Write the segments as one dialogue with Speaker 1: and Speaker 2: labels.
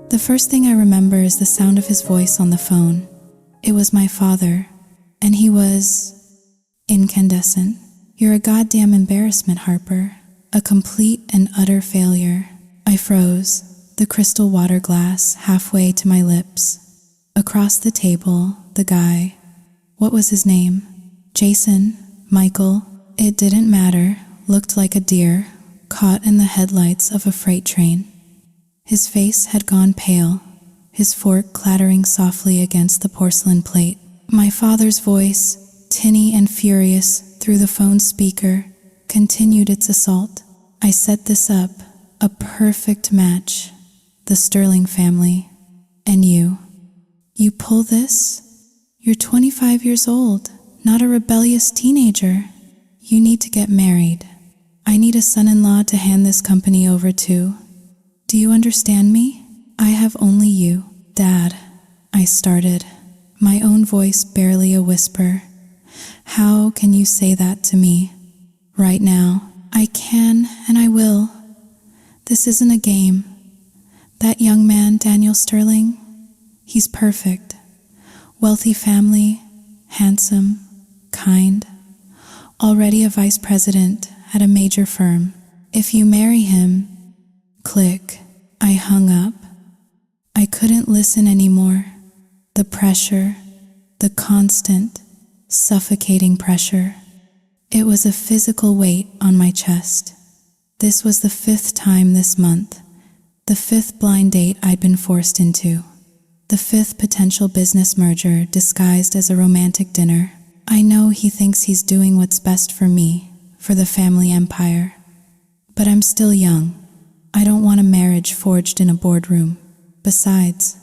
Speaker 1: The first thing I remember is the sound of his voice on the phone. It was my father, and he was incandescent. "You're a goddamn embarrassment, Harper. A complete and utter failure." I froze, the crystal water glass halfway to my lips. Across the table, the guy. What was his name? Jason? Michael? It didn't matter. Looked like a deer, caught in the headlights of a freight train. His face had gone pale, his fork clattering softly against the porcelain plate. My father's voice, tinny and furious through the phone speaker, continued its assault. "I set this up, a perfect match. The Sterling family. And you pull this? You're 25 years old, not a rebellious teenager. You need to get married. I need a son-in-law to hand this company over to. Do you understand me? I have only you." "Dad," I started, my own voice barely a whisper. "How can you say that to me? Right now?" "I can and I will. This isn't a game. That young man, Daniel Sterling, he's perfect. Wealthy family, handsome, kind, already a vice president at a major firm. If you marry him..." Click. I hung up. I couldn't listen anymore. The pressure, the constant, suffocating pressure. It was a physical weight on my chest. This was the 5th time this month, the 5th blind date I'd been forced into, the 5th potential business merger disguised as a romantic dinner. I know he thinks he's doing what's best for me, for the family empire. But I'm still young. I don't want a marriage forged in a boardroom. Besides,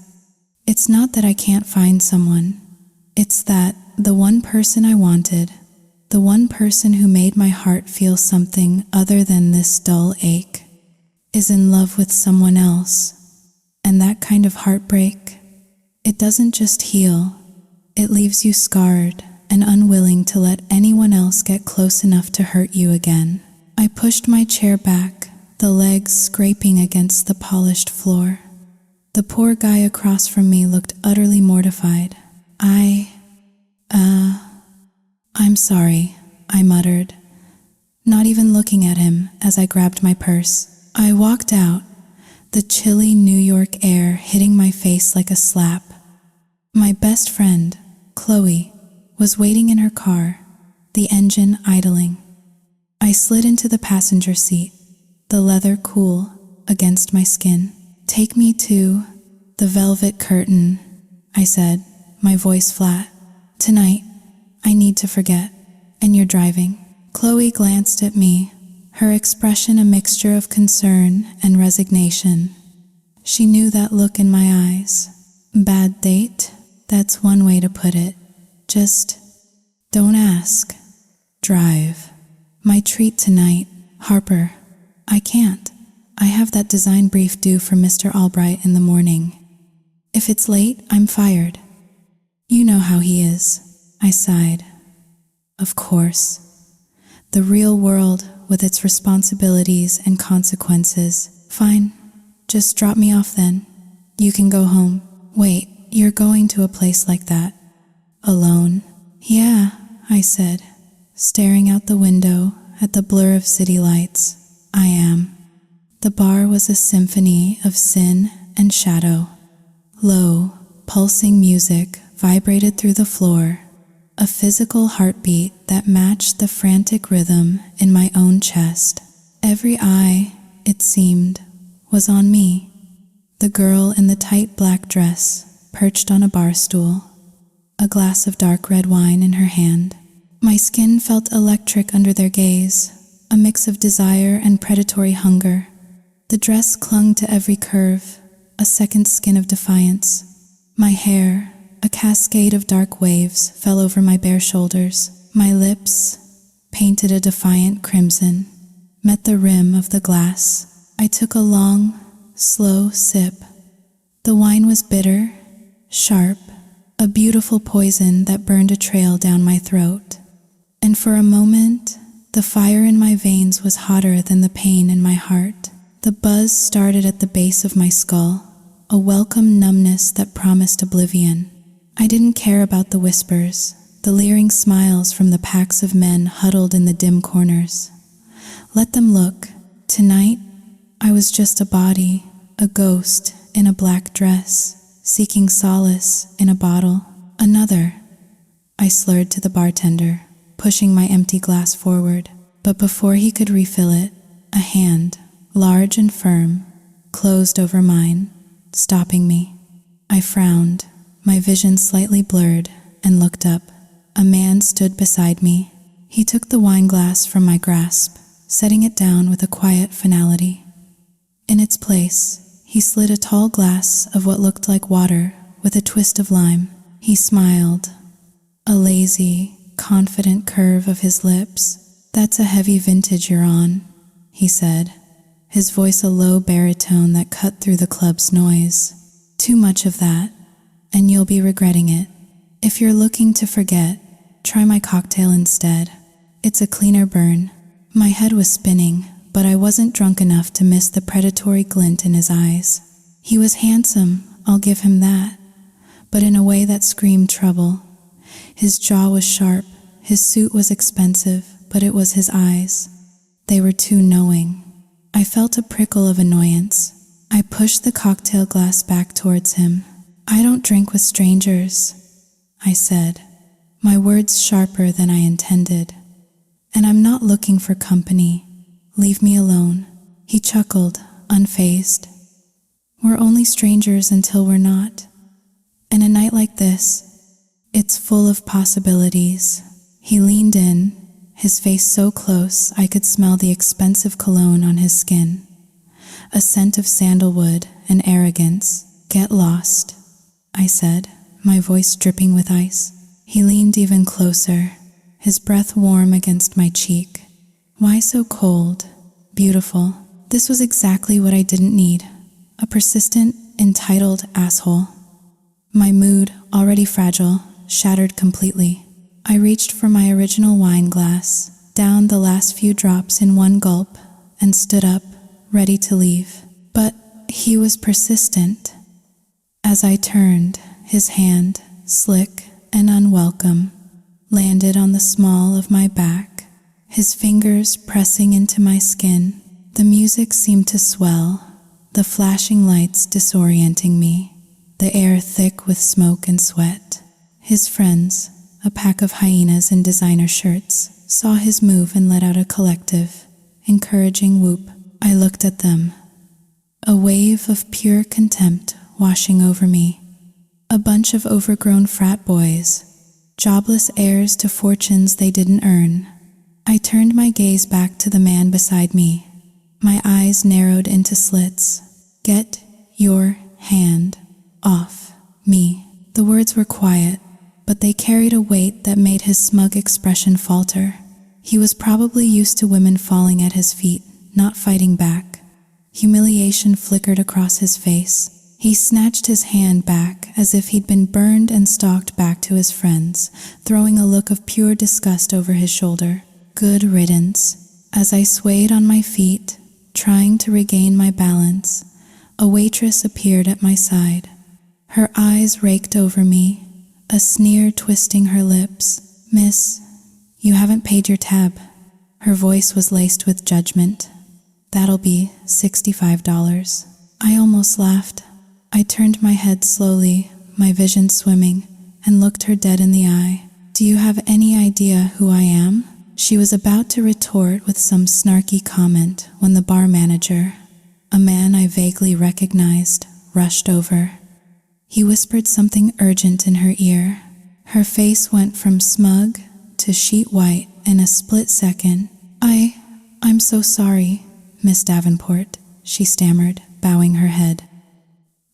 Speaker 1: it's not that I can't find someone. It's that the one person I wanted, the one person who made my heart feel something other than this dull ache, is in love with someone else. And that kind of heartbreak, it doesn't just heal, it leaves you scarred and unwilling to let anyone else get close enough to hurt you again. I pushed my chair back, the legs scraping against the polished floor. The poor guy across from me looked utterly mortified. I'm sorry, I muttered, not even looking at him as I grabbed my purse. I walked out, the chilly New York air hitting my face like a slap. My best friend, Chloe, was waiting in her car, the engine idling. I slid into the passenger seat, the leather cool against my skin. "Take me to the velvet curtain," I said, my voice flat. "Tonight, I need to forget, and you're driving." Chloe glanced at me, her expression a mixture of concern and resignation. She knew that look in my eyes. Bad date? That's one way to put it. Just don't ask. Drive. "My treat tonight, Harper. I can't. I have that design brief due from Mr. Albright in the morning. If it's late, I'm fired. You know how he is." I sighed. Of course. The real world with its responsibilities and consequences. "Fine. Just drop me off then. You can go home." "Wait, you're going to a place like that? Alone?" "Yeah," I said, staring out the window at the blur of city lights. "I am." The bar was a symphony of sin and shadow. Low, pulsing music vibrated through the floor, a physical heartbeat that matched the frantic rhythm in my own chest. Every eye, it seemed, was on me. The girl in the tight black dress, perched on a bar stool, a glass of dark red wine in her hand. My skin felt electric under their gaze, a mix of desire and predatory hunger. The dress clung to every curve, a second skin of defiance. My hair, a cascade of dark waves, fell over my bare shoulders. My lips, painted a defiant crimson, met the rim of the glass. I took a long, slow sip. The wine was bitter, sharp, a beautiful poison that burned a trail down my throat. And for a moment, the fire in my veins was hotter than the pain in my heart. The buzz started at the base of my skull, a welcome numbness that promised oblivion. I didn't care about the whispers, the leering smiles from the packs of men huddled in the dim corners. Let them look. Tonight, I was just a body, a ghost in a black dress, seeking solace in a bottle. Another. I slurred to the bartender, pushing my empty glass forward. But before he could refill it, a hand, large and firm, closed over mine, stopping me. I frowned, my vision slightly blurred, and looked up. A man stood beside me. He took the wine glass from my grasp, setting it down with a quiet finality. In its place, he slid a tall glass of what looked like water with a twist of lime. He smiled, a lazy, confident curve of his lips. "That's a heavy vintage you're on," he said, his voice a low baritone that cut through the club's noise. "Too much of that, and you'll be regretting it. If you're looking to forget, try my cocktail instead. It's a cleaner burn." My head was spinning, but I wasn't drunk enough to miss the predatory glint in his eyes. He was handsome, I'll give him that, but in a way that screamed trouble. His jaw was sharp, his suit was expensive, but it was his eyes. They were too knowing. I felt a prickle of annoyance. I pushed the cocktail glass back towards him. "I don't drink with strangers," I said, my words sharper than I intended. "And I'm not looking for company. Leave me alone." He chuckled, unfazed. "We're only strangers until we're not. And a night like this, it's full of possibilities." He leaned in, his face so close I could smell the expensive cologne on his skin. A scent of sandalwood and arrogance. "Get lost," I said, my voice dripping with ice. He leaned even closer, his breath warm against my cheek. "Why so cold? Beautiful." This was exactly what I didn't need. A persistent, entitled asshole. My mood, already fragile, shattered completely. I reached for my original wine glass, downed the last few drops in one gulp, and stood up, ready to leave. But he was persistent. As I turned, his hand, slick and unwelcome, landed on the small of my back, his fingers pressing into my skin. The music seemed to swell, the flashing lights disorienting me, the air thick with smoke and sweat. His friends, a pack of hyenas in designer shirts, saw his move and let out a collective, encouraging whoop. I looked at them, a wave of pure contempt washing over me. A bunch of overgrown frat boys, jobless heirs to fortunes they didn't earn. I turned my gaze back to the man beside me, my eyes narrowed into slits. "Get your hand off me." The words were quiet, but they carried a weight that made his smug expression falter. He was probably used to women falling at his feet, not fighting back. Humiliation flickered across his face. He snatched his hand back as if he'd been burned and stalked back to his friends, throwing a look of pure disgust over his shoulder. Good riddance. As I swayed on my feet, trying to regain my balance, a waitress appeared at my side. Her eyes raked over me, a sneer twisting her lips. "Miss, you haven't paid your tab." Her voice was laced with judgment. "That'll be $65. I almost laughed. I turned my head slowly, my vision swimming, and looked her dead in the eye. "Do you have any idea who I am?" She was about to retort with some snarky comment when the bar manager, a man I vaguely recognized, rushed over. He whispered something urgent in her ear. Her face went from smug to sheet white in a split second. I'm so sorry, Miss Davenport," she stammered, bowing her head.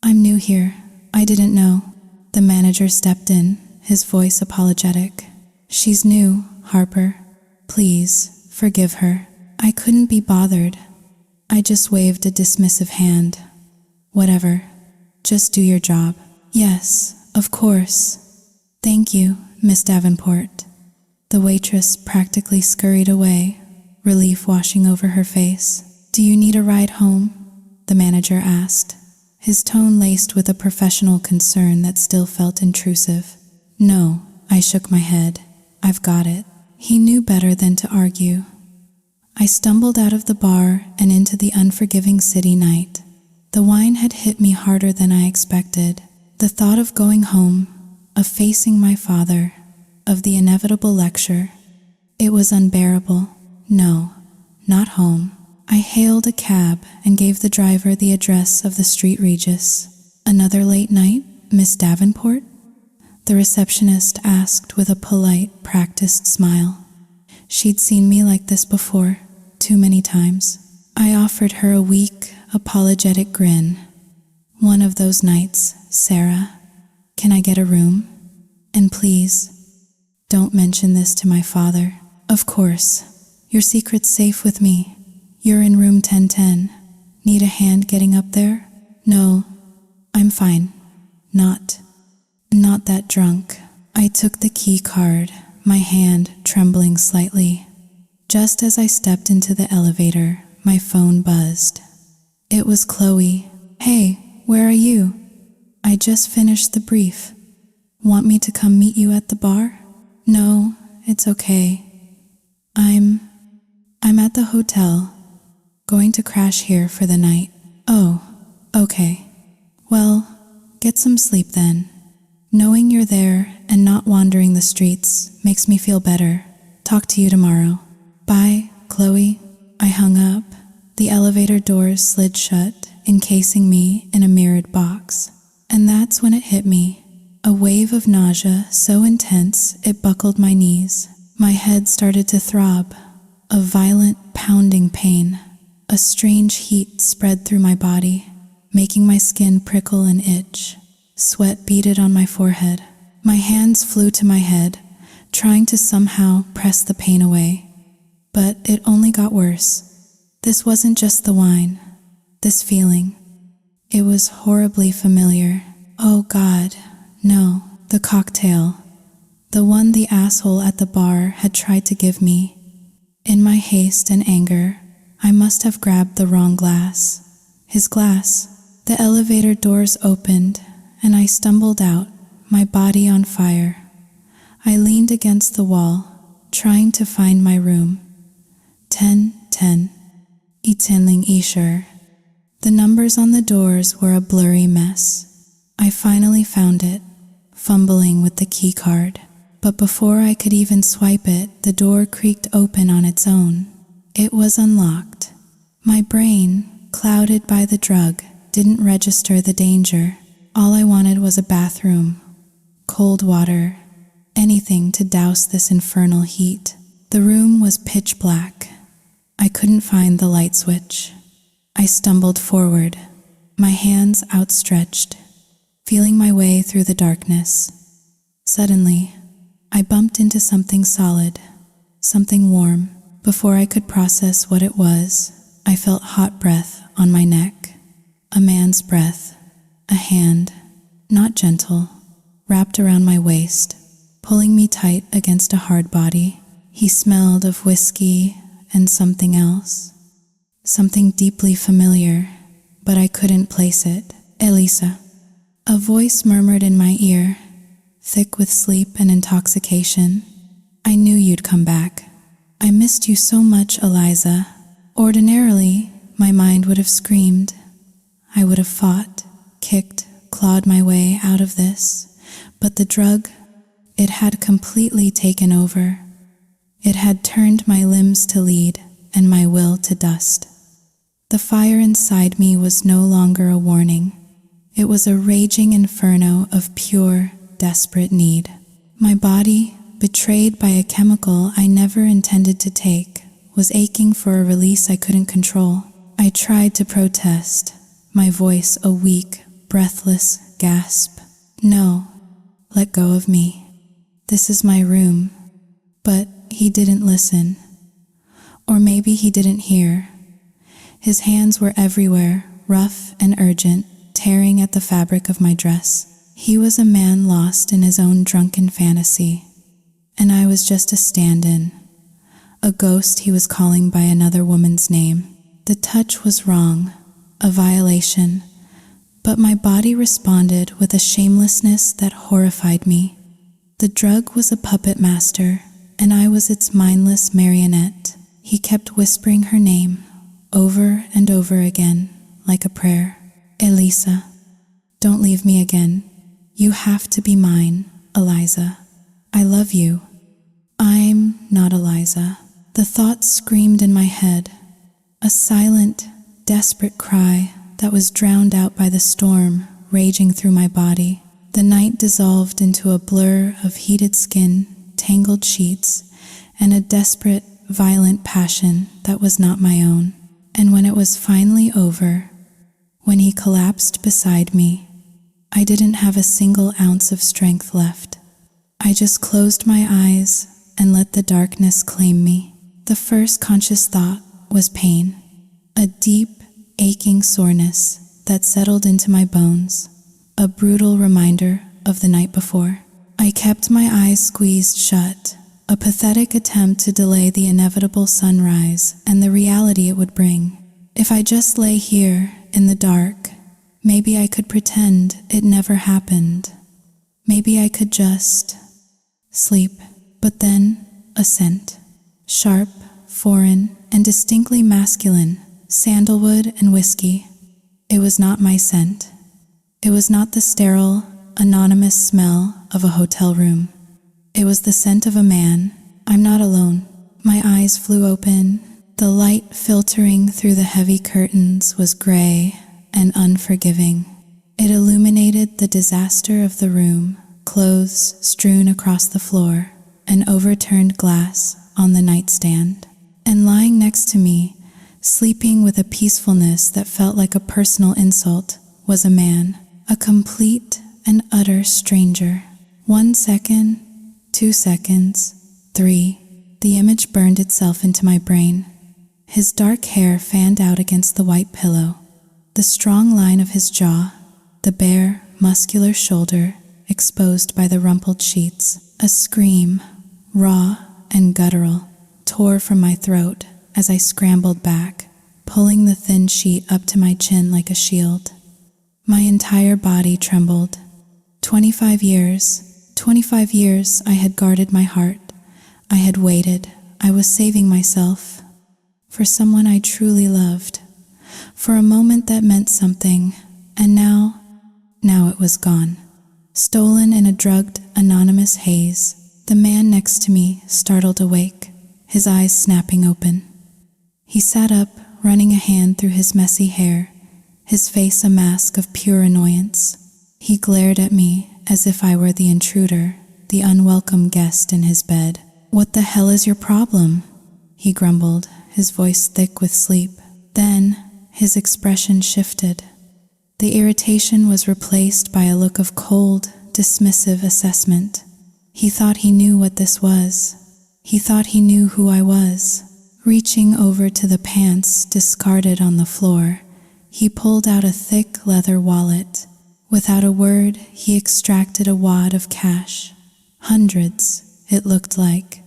Speaker 1: "I'm new here. I didn't know." The manager stepped in, his voice apologetic. "She's new, Harper. Please, forgive her." I couldn't be bothered. I just waved a dismissive hand. "Whatever. Just do your job." "Yes, of course. Thank you, Miss Davenport." The waitress practically scurried away, relief washing over her face. "Do you need a ride home?" the manager asked, his tone laced with a professional concern that still felt intrusive. "No," I shook my head. "I've got it." He knew better than to argue. I stumbled out of the bar and into the unforgiving city night. The wine had hit me harder than I expected. The thought of going home, of facing my father, of the inevitable lecture, it was unbearable. No, not home. I hailed a cab and gave the driver the address of the street Regis. "Another late night, Miss Davenport?" the receptionist asked with a polite, practiced smile. She'd seen me like this before, too many times. I offered her a weak, apologetic grin. "One of those nights, Sarah. Can I get a room? And please, don't mention this to my father." "Of course. Your secret's safe with me. You're in room 1010. Need a hand getting up there?" "No, I'm fine. Not that drunk." I took the key card, my hand trembling slightly. Just as I stepped into the elevator, my phone buzzed. It was Chloe. "Hey, where are you? I just finished the brief. Want me to come meet you at the bar?" "No, it's okay. I'm at the hotel. Going to crash here for the night." "Oh, okay. Well, get some sleep then. Knowing you're there and not wandering the streets makes me feel better. Talk to you tomorrow." "Bye, Chloe." I hung up. The elevator doors slid shut, encasing me in a mirrored box. And that's when it hit me. A wave of nausea so intense it buckled my knees. My head started to throb, a violent pounding pain. A strange heat spread through my body, making my skin prickle and itch. Sweat beaded on my forehead. My hands flew to my head, trying to somehow press the pain away. But it only got worse. This wasn't just the wine. This feeling. It was horribly familiar. Oh God, no. The cocktail. The one the asshole at the bar had tried to give me. In my haste and anger, I must have grabbed the wrong glass. His glass. The elevator doors opened, and I stumbled out, my body on fire. I leaned against the wall, trying to find my room. 1010. Itenling Isher. The numbers on the doors were a blurry mess. I finally found it, fumbling with the key card. But before I could even swipe it, the door creaked open on its own. It was unlocked. My brain, clouded by the drug, didn't register the danger. All I wanted was a bathroom, cold water, anything to douse this infernal heat. The room was pitch black. I couldn't find the light switch. I stumbled forward, my hands outstretched, feeling my way through the darkness. Suddenly, I bumped into something solid, something warm. Before I could process what it was, I felt hot breath on my neck. A man's breath, a hand, not gentle, wrapped around my waist, pulling me tight against a hard body. He smelled of whiskey and something else, something deeply familiar, but I couldn't place it. "Elisa." A voice murmured in my ear, thick with sleep and intoxication. "I knew you'd come back. I missed you so much, Eliza." Ordinarily, my mind would have screamed. I would have fought, kicked, clawed my way out of this. But the drug, it had completely taken over. It had turned my limbs to lead and my will to dust. The fire inside me was no longer a warning. It was a raging inferno of pure, desperate need. My body, betrayed by a chemical I never intended to take, was aching for a release I couldn't control. I tried to protest, my voice a weak, breathless gasp. "No, let go of me. This is my room." But he didn't listen. Or maybe he didn't hear. His hands were everywhere, rough and urgent, tearing at the fabric of my dress. He was a man lost in his own drunken fantasy, and I was just a stand-in, a ghost he was calling by another woman's name. The touch was wrong, a violation, but my body responded with a shamelessness that horrified me. The drug was a puppet master, and I was its mindless marionette. He kept whispering her name over and over again, like a prayer. Elisa, don't leave me again. You have to be mine, Eliza. I love you. I'm not Eliza. The thought screamed in my head, a silent, desperate cry that was drowned out by the storm raging through my body. The night dissolved into a blur of heated skin, tangled sheets, and a desperate, violent passion that was not my own. And when it was finally over, when he collapsed beside me, I didn't have a single ounce of strength left. I just closed my eyes and let the darkness claim me. The first conscious thought was pain, a deep, aching soreness that settled into my bones, a brutal reminder of the night before. I kept my eyes squeezed shut, a pathetic attempt to delay the inevitable sunrise and the reality it would bring. If I just lay here in the dark, maybe I could pretend it never happened. Maybe I could just sleep. But then a scent, sharp, foreign, and distinctly masculine, sandalwood and whiskey. It was not my scent. It was not the sterile, anonymous smell of a hotel room. It was the scent of a man. I'm not alone. My eyes flew open. The light filtering through the heavy curtains was gray and unforgiving. It illuminated the disaster of the room, clothes strewn across the floor, and overturned glass on the nightstand. And lying next to me, sleeping with a peacefulness that felt like a personal insult, was a man, a complete and utter stranger. 1 second, 2 seconds, 3. The image burned itself into my brain. His dark hair fanned out against the white pillow, the strong line of his jaw, the bare, muscular shoulder exposed by the rumpled sheets. A scream, raw and guttural, tore from my throat as I scrambled back, pulling the thin sheet up to my chin like a shield. My entire body trembled. 25 years I had guarded my heart. I had waited. I was saving myself for someone I truly loved, for a moment that meant something, and now it was gone. Stolen in a drugged, anonymous haze, the man next to me startled awake, his eyes snapping open. He sat up, running a hand through his messy hair, his face a mask of pure annoyance. He glared at me as if I were the intruder, the unwelcome guest in his bed. "What the hell is your problem?" he grumbled, his voice thick with sleep. Then his expression shifted. The irritation was replaced by a look of cold, dismissive assessment. He thought he knew what this was. He thought he knew who I was. Reaching over to the pants discarded on the floor, he pulled out a thick leather wallet. Without a word, he extracted a wad of cash. Hundreds, it looked like,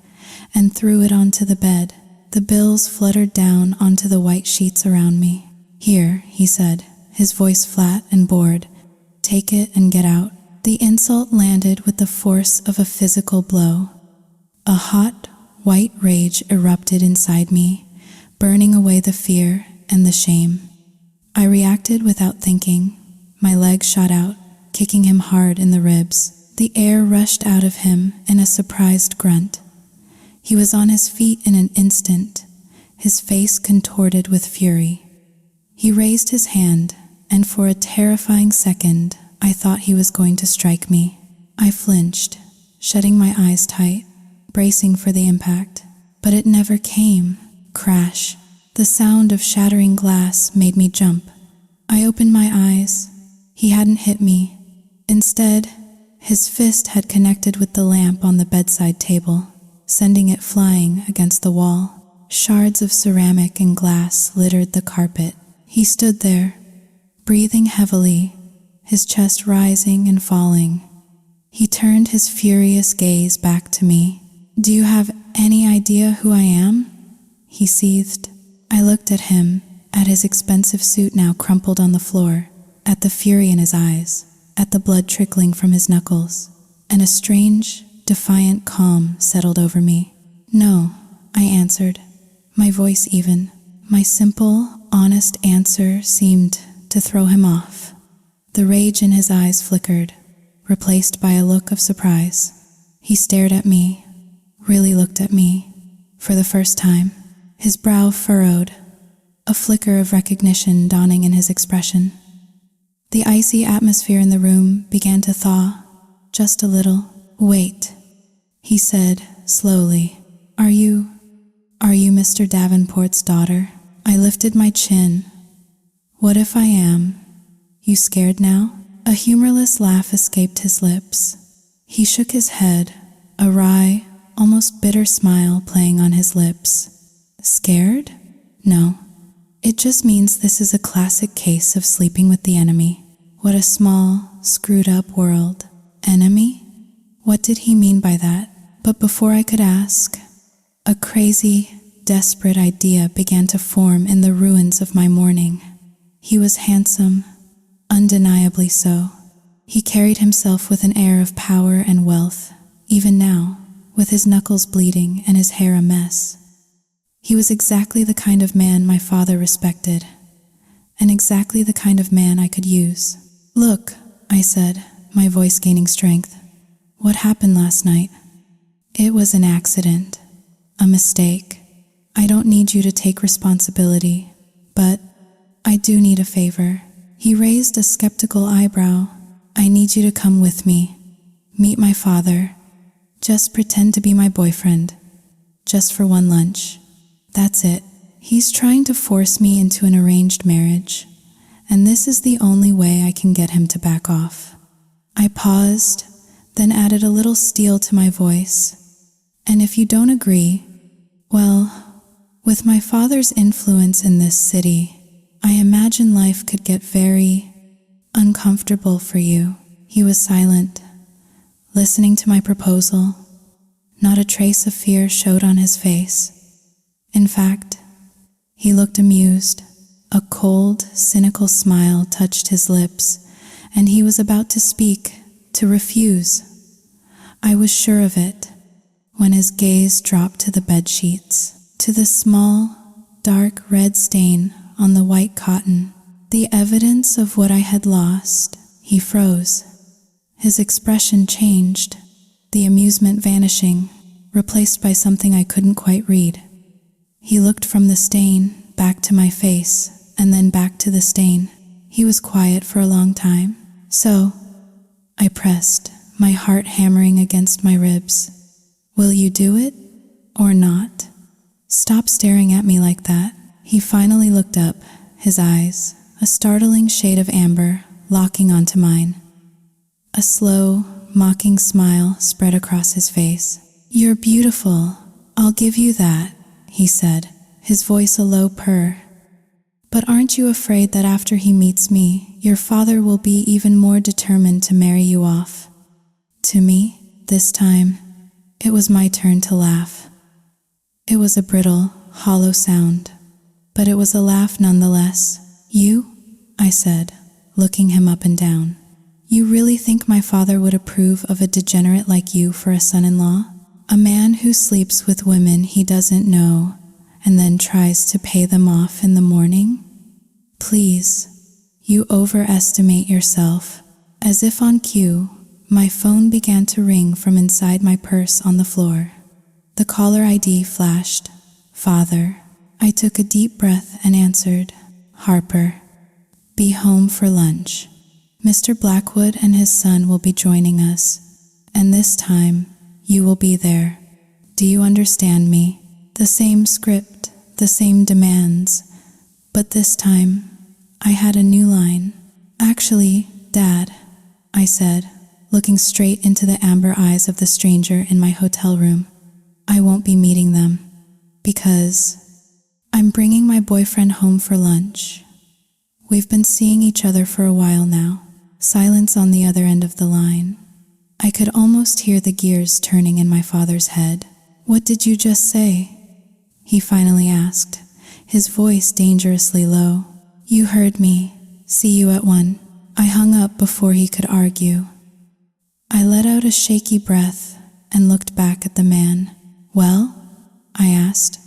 Speaker 1: and threw it onto the bed. The bills fluttered down onto the white sheets around me. "Here," he said, his voice flat and bored. "Take it and get out." The insult landed with the force of a physical blow. A hot, white rage erupted inside me, burning away the fear and the shame. I reacted without thinking. My leg shot out, kicking him hard in the ribs. The air rushed out of him in a surprised grunt. He was on his feet in an instant, his face contorted with fury. He raised his hand, and for a terrifying second, I thought he was going to strike me. I flinched, shutting my eyes tight, bracing for the impact. But it never came. Crash. The sound of shattering glass made me jump. I opened my eyes. He hadn't hit me. Instead, his fist had connected with the lamp on the bedside table, sending it flying against the wall. Shards of ceramic and glass littered the carpet. He stood there, breathing heavily, his chest rising and falling. He turned his furious gaze back to me. "Do you have any idea who I am?" he seethed. I looked at him, at his expensive suit now crumpled on the floor, at the fury in his eyes, at the blood trickling from his knuckles, and a strange, defiant calm settled over me. "No," I answered, my voice even. My simple, honest answer seemed to throw him off. The rage in his eyes flickered, replaced by a look of surprise. He stared at me, really looked at me, for the first time. His brow furrowed, a flicker of recognition dawning in his expression. The icy atmosphere in the room began to thaw, just a little. "Wait," he said slowly. Are you Mr. Davenport's daughter?" I lifted my chin. "What if I am? You scared now?" A humorless laugh escaped his lips. He shook his head, a wry, almost bitter smile playing on his lips. "Scared? No. It just means this is a classic case of sleeping with the enemy. What a small, screwed-up world. Enemy? What did he mean by that?" But before I could ask, a crazy, desperate idea began to form in the ruins of my morning. He was handsome, undeniably so. He carried himself with an air of power and wealth, even now, with his knuckles bleeding and his hair a mess. He was exactly the kind of man my father respected, and exactly the kind of man I could use. "Look," I said, my voice gaining strength. "What happened last night? It was an accident, a mistake. I don't need you to take responsibility, but I do need a favor." He raised a skeptical eyebrow. "I need you to come with me, meet my father. Just pretend to be my boyfriend, just for one lunch. That's it. He's trying to force me into an arranged marriage, and this is the only way I can get him to back off." I paused, then added a little steel to my voice. "And if you don't agree, well, with my father's influence in this city, I imagine life could get very uncomfortable for you." He was silent, listening to my proposal. Not a trace of fear showed on his face. In fact, he looked amused. A cold, cynical smile touched his lips, and he was about to speak, to refuse. I was sure of it, when his gaze dropped to the bedsheets, to the small, dark red stain on the white cotton, the evidence of what I had lost. He froze. His expression changed, the amusement vanishing, replaced by something I couldn't quite read. He looked from the stain back to my face, and then back to the stain. He was quiet for a long time. "So," I pressed, my heart hammering against my ribs, "will you do it, or not? Stop staring at me like that." He finally looked up, his eyes, a startling shade of amber, locking onto mine. A slow, mocking smile spread across his face. "You're beautiful, I'll give you that," he said, his voice a low purr. "But aren't you afraid that after he meets me, your father will be even more determined to marry you off?" To me, this time, it was my turn to laugh. It was a brittle, hollow sound, but it was a laugh nonetheless. "You?" I said, looking him up and down. "You really think my father would approve of a degenerate like you for a son-in-law? A man who sleeps with women he doesn't know and then tries to pay them off in the morning? Please, you overestimate yourself." As if on cue, my phone began to ring from inside my purse on the floor. The caller ID flashed. "Father." I took a deep breath and answered. "Harper, be home for lunch. Mr. Blackwood and his son will be joining us, and this time you will be there. Do you understand me? The same script, the same demands, but this time I had a new line." "Actually, Dad," I said, looking straight into the amber eyes of the stranger in my hotel room, "I won't be meeting them, because I'm bringing my boyfriend home for lunch. We've been seeing each other for a while now." Silence on the other end of the line. I could almost hear the gears turning in my father's head. "What did you just say?" he finally asked, his voice dangerously low. "You heard me. See you at 1. I hung up before he could argue. I let out a shaky breath and looked back at the man. "Well?" I asked.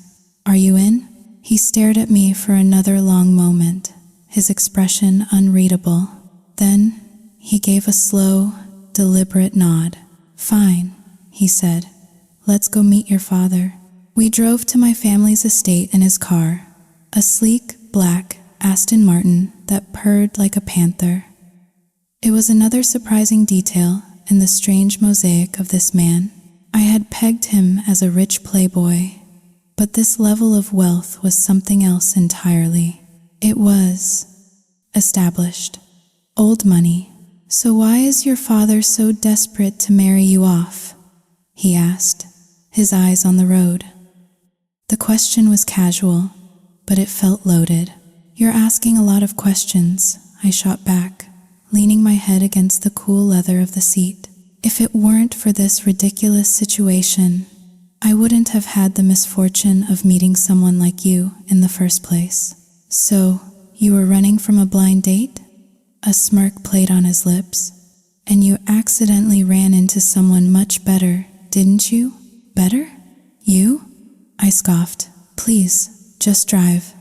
Speaker 1: "Are you in?" He stared at me for another long moment, his expression unreadable. Then he gave a slow, deliberate nod. "Fine," he said. "Let's go meet your father." We drove to my family's estate in his car, a sleek, black Aston Martin that purred like a panther. It was another surprising detail in the strange mosaic of this man. I had pegged him as a rich playboy, but this level of wealth was something else entirely. It was established, old money. "So why is your father so desperate to marry you off?" he asked, his eyes on the road. The question was casual, but it felt loaded. "You're asking a lot of questions," I shot back, leaning my head against the cool leather of the seat. "If it weren't for this ridiculous situation, I wouldn't have had the misfortune of meeting someone like you in the first place." "So, you were running from a blind date?" A smirk played on his lips. "And you accidentally ran into someone much better, didn't you?" "Better? You?" I scoffed. "Please, just drive.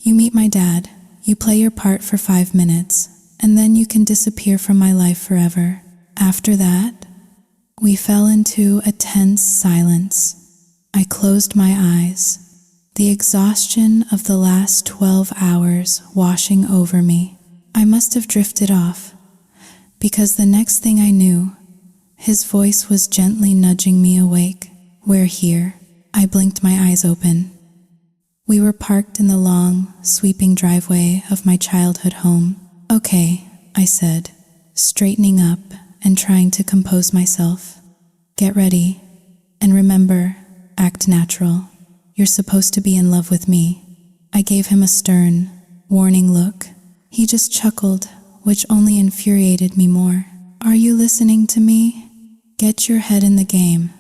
Speaker 1: You meet my dad, you play your part for 5 minutes, and then you can disappear from my life forever." After that, we fell into a tense silence. I closed my eyes, the exhaustion of the last 12 hours washing over me. I must have drifted off, because the next thing I knew, his voice was gently nudging me awake. "We're here." I blinked my eyes open. We were parked in the long, sweeping driveway of my childhood home. "Okay," I said, straightening up and trying to compose myself. "Get ready, and remember, act natural. You're supposed to be in love with me." I gave him a stern, warning look. He just chuckled, which only infuriated me more. "Are you listening to me? Get your head in the game.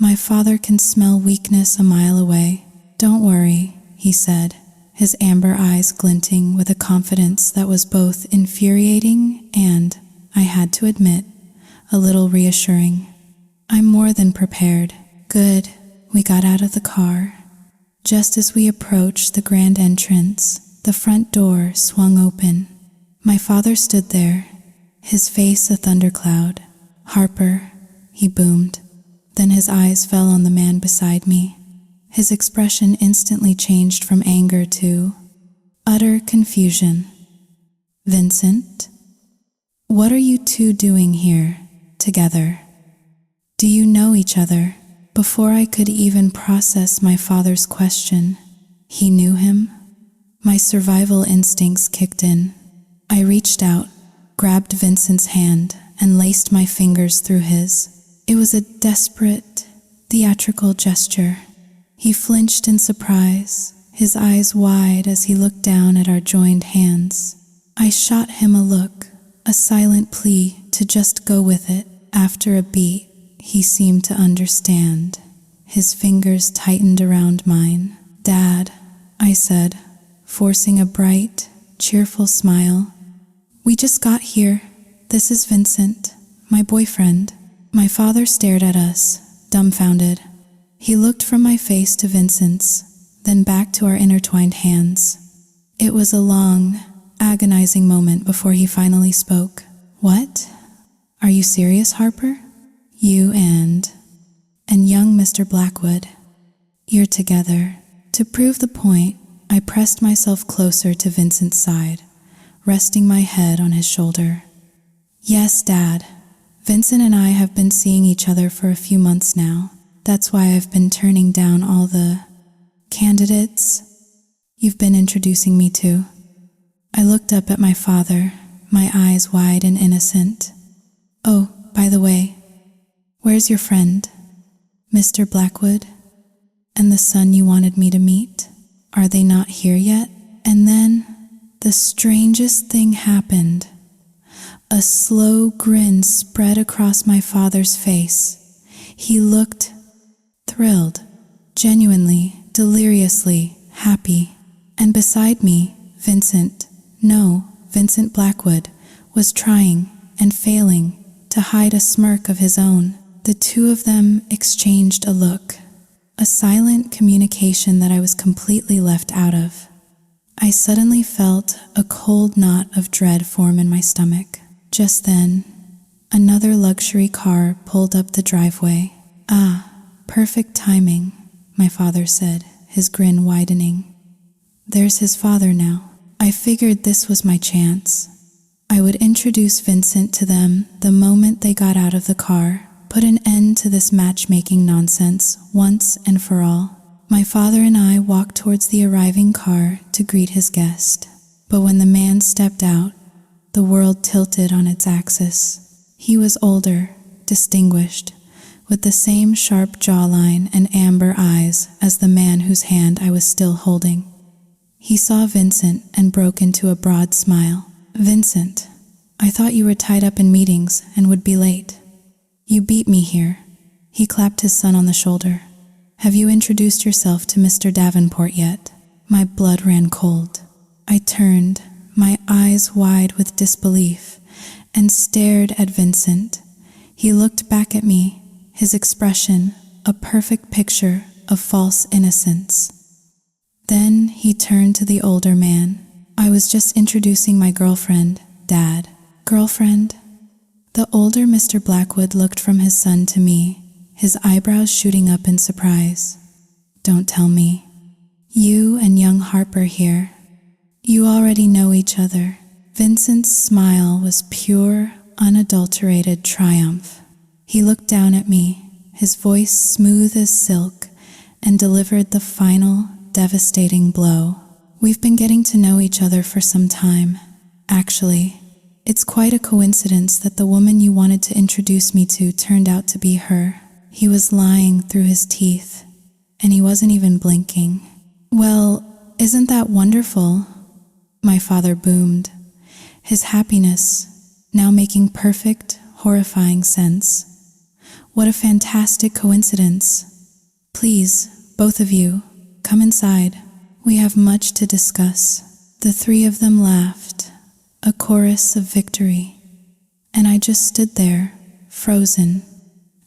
Speaker 1: My father can smell weakness a mile away." "Don't worry," he said, his amber eyes glinting with a confidence that was both infuriating and, I had to admit, a little reassuring. "I'm more than prepared." "Good." We got out of the car. Just as we approached the grand entrance, the front door swung open. My father stood there, his face a thundercloud. "Harper," he boomed. Then his eyes fell on the man beside me. His expression instantly changed from anger to utter confusion. "Vincent, what are you two doing here, together? Do you know each other?" Before I could even process my father's question, he knew him. My survival instincts kicked in. I reached out, grabbed Vincent's hand, and laced my fingers through his. It was a desperate, theatrical gesture. He flinched in surprise, his eyes wide as he looked down at our joined hands. I shot him a look, a silent plea to just go with it. After a beat, he seemed to understand. His fingers tightened around mine. "Dad," I said, forcing a bright, cheerful smile. "We just got here. This is Vincent, my boyfriend." My father stared at us, dumbfounded. He looked from my face to Vincent's, then back to our intertwined hands. It was a long, agonizing moment before he finally spoke. "What? Are you serious, Harper? You and young Mr. Blackwood, you're together." To prove the point, I pressed myself closer to Vincent's side, resting my head on his shoulder. "Yes, Dad. Vincent and I have been seeing each other for a few months now. That's why I've been turning down all the candidates you've been introducing me to." I looked up at my father, my eyes wide and innocent. "Oh, by the way, where's your friend, Mr. Blackwood? And the son you wanted me to meet? Are they not here yet?" And then the strangest thing happened. A slow grin spread across my father's face. He looked thrilled, genuinely, deliriously happy. And beside me, Vincent Blackwood, was trying and failing to hide a smirk of his own. The two of them exchanged a look, a silent communication that I was completely left out of. I suddenly felt a cold knot of dread form in my stomach. Just then, another luxury car pulled up the driveway. "Ah, perfect timing," my father said, his grin widening. There's his father now. I figured this was my chance. I would introduce Vincent to them the moment they got out of the car, put an end to this matchmaking nonsense once and for all. My father and I walked towards the arriving car to greet his guest. But when the man stepped out, the world tilted on its axis. He was older, distinguished, with the same sharp jawline and amber eyes as the man whose hand I was still holding. He saw Vincent and broke into a broad smile. "Vincent, I thought you were tied up in meetings and would be late. You beat me here." He clapped his son on the shoulder. "Have you introduced yourself to Mr. Davenport yet?" My blood ran cold. I turned, my eyes wide with disbelief, and stared at Vincent. He looked back at me, his expression a perfect picture of false innocence. Then he turned to the older man. "I was just introducing my girlfriend, Dad." "Girlfriend?" The older Mr. Blackwood looked from his son to me, his eyebrows shooting up in surprise. "Don't tell me. You and young Harper here. You already know each other." Vincent's smile was pure, unadulterated triumph. He looked down at me, his voice smooth as silk, and delivered the final, devastating blow. "We've been getting to know each other for some time. Actually, it's quite a coincidence that the woman you wanted to introduce me to turned out to be her." He was lying through his teeth, and he wasn't even blinking. "Well, isn't that wonderful?" my father boomed, his happiness now making perfect, horrifying sense. "What a fantastic coincidence. Please, both of you, come inside. We have much to discuss." The three of them laughed, a chorus of victory, and I just stood there, frozen.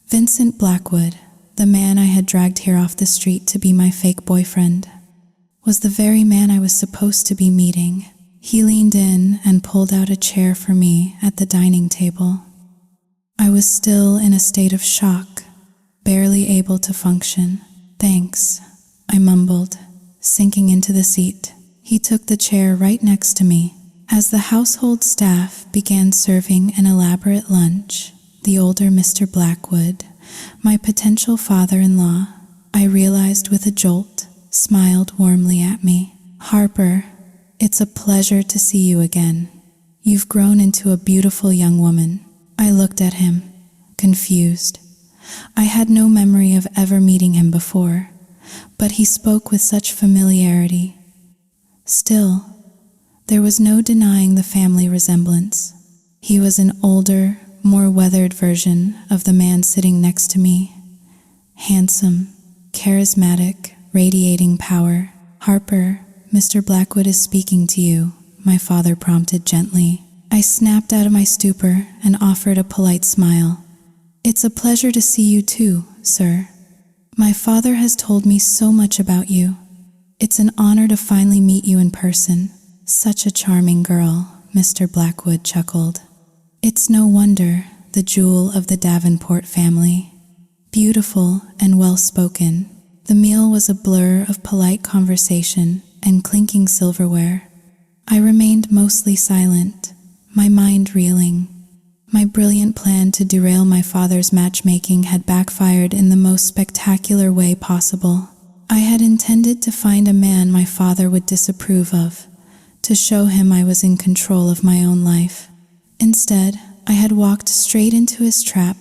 Speaker 1: Vincent Blackwood, the man I had dragged here off the street to be my fake boyfriend, was the very man I was supposed to be meeting. He leaned in and pulled out a chair for me at the dining table. I was still in a state of shock, barely able to function. "Thanks," I mumbled, sinking into the seat. He took the chair right next to me. As the household staff began serving an elaborate lunch, the older Mr. Blackwood, my potential father-in-law, I realized with a jolt, smiled warmly at me. "Harper, it's a pleasure to see you again. You've grown into a beautiful young woman." I looked at him, confused. I had no memory of ever meeting him before, but he spoke with such familiarity. Still, there was no denying the family resemblance. He was an older, more weathered version of the man sitting next to me. Handsome, charismatic, radiating power. "Harper, Mr. Blackwood is speaking to you," my father prompted gently. I snapped out of my stupor and offered a polite smile. "It's a pleasure to see you too, sir. My father has told me so much about you. It's an honor to finally meet you in person. Such a charming girl," Mr. Blackwood chuckled. "It's no wonder, the jewel of the Davenport family. Beautiful and well-spoken." The meal was a blur of polite conversation and clinking silverware. I remained mostly silent, my mind reeling. My brilliant plan to derail my father's matchmaking had backfired in the most spectacular way possible. I had intended to find a man my father would disapprove of, to show him I was in control of my own life. Instead, I had walked straight into his trap,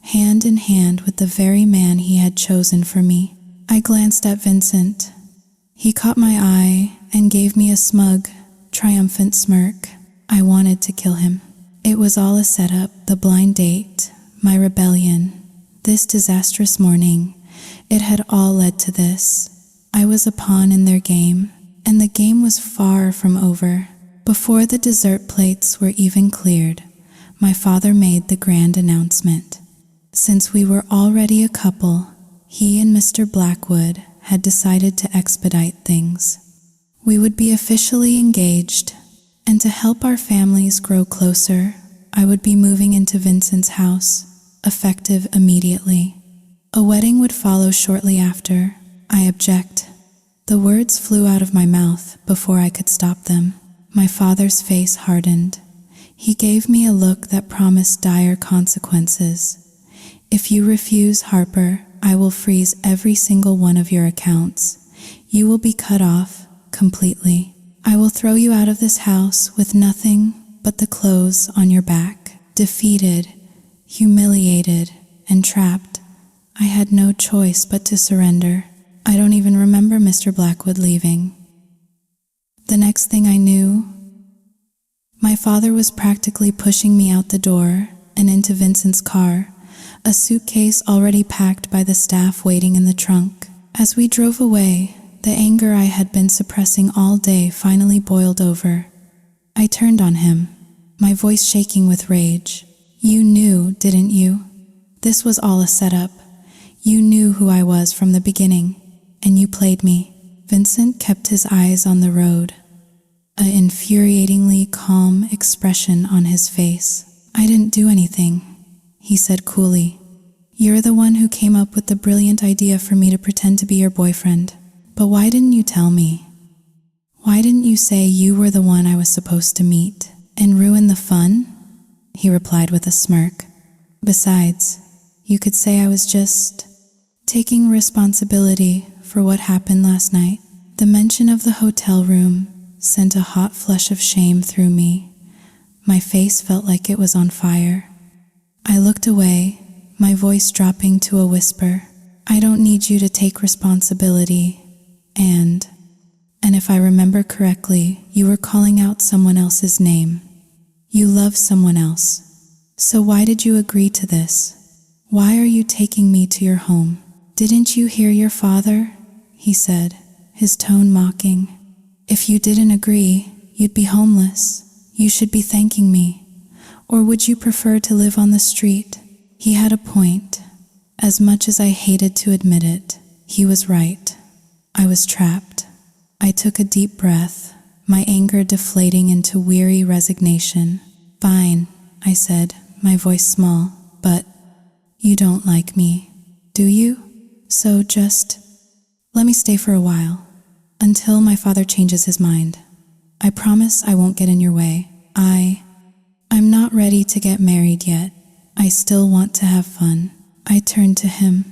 Speaker 1: hand in hand with the very man he had chosen for me. I glanced at Vincent. He caught my eye and gave me a smug, triumphant smirk. I wanted to kill him. It was all a setup, the blind date, my rebellion, this disastrous morning. It had all led to this. I was a pawn in their game, and the game was far from over. Before the dessert plates were even cleared, my father made the grand announcement. Since we were already a couple, he and Mr. Blackwood had decided to expedite things. We would be officially engaged, and to help our families grow closer, I would be moving into Vincent's house, effective immediately. A wedding would follow shortly after. I object. The words flew out of my mouth before I could stop them. My father's face hardened. He gave me a look that promised dire consequences. If you refuse, Harper, I will freeze every single one of your accounts. You will be cut off completely. I will throw you out of this house with nothing but the clothes on your back. Defeated, humiliated, and trapped, I had no choice but to surrender. I don't even remember Mr. Blackwood leaving. The next thing I knew, my father was practically pushing me out the door and into Vincent's car, a suitcase already packed by the staff waiting in the trunk. As we drove away, the anger I had been suppressing all day finally boiled over. I turned on him, my voice shaking with rage. You knew, didn't you? This was all a setup. You knew who I was from the beginning, and you played me. Vincent kept his eyes on the road, an infuriatingly calm expression on his face. I didn't do anything, he said coolly. You're the one who came up with the brilliant idea for me to pretend to be your boyfriend. But why didn't you tell me? Why didn't you say you were the one I was supposed to meet and ruin the fun? He replied with a smirk. Besides, you could say I was just taking responsibility for what happened last night. The mention of the hotel room sent a hot flush of shame through me. My face felt like it was on fire. I looked away, my voice dropping to a whisper. I don't need you to take responsibility. And if I remember correctly, you were calling out someone else's name. You love someone else. So why did you agree to this? Why are you taking me to your home? Didn't you hear your father? He said, his tone mocking. If you didn't agree, you'd be homeless. You should be thanking me. Or would you prefer to live on the street? He had a point. As much as I hated to admit it, he was right. I was trapped. I took a deep breath, my anger deflating into weary resignation. Fine, I said, my voice small, but you don't like me, do you? So just let me stay for a while, until my father changes his mind. I promise I won't get in your way. I'm not ready to get married yet. I still want to have fun. I turned to him,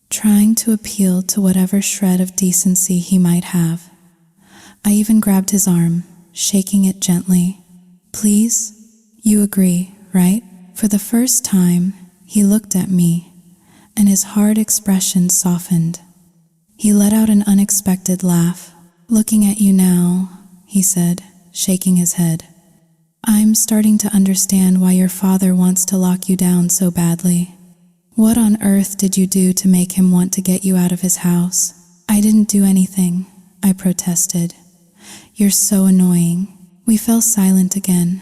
Speaker 1: trying to appeal to whatever shred of decency he might have. I even grabbed his arm, shaking it gently. Please, you agree, right? For the first time, he looked at me, and his hard expression softened. He let out an unexpected laugh. Looking at you now, he said, shaking his head. I'm starting to understand why your father wants to lock you down so badly. What on earth did you do to make him want to get you out of his house? I didn't do anything, I protested. You're so annoying. We fell silent again.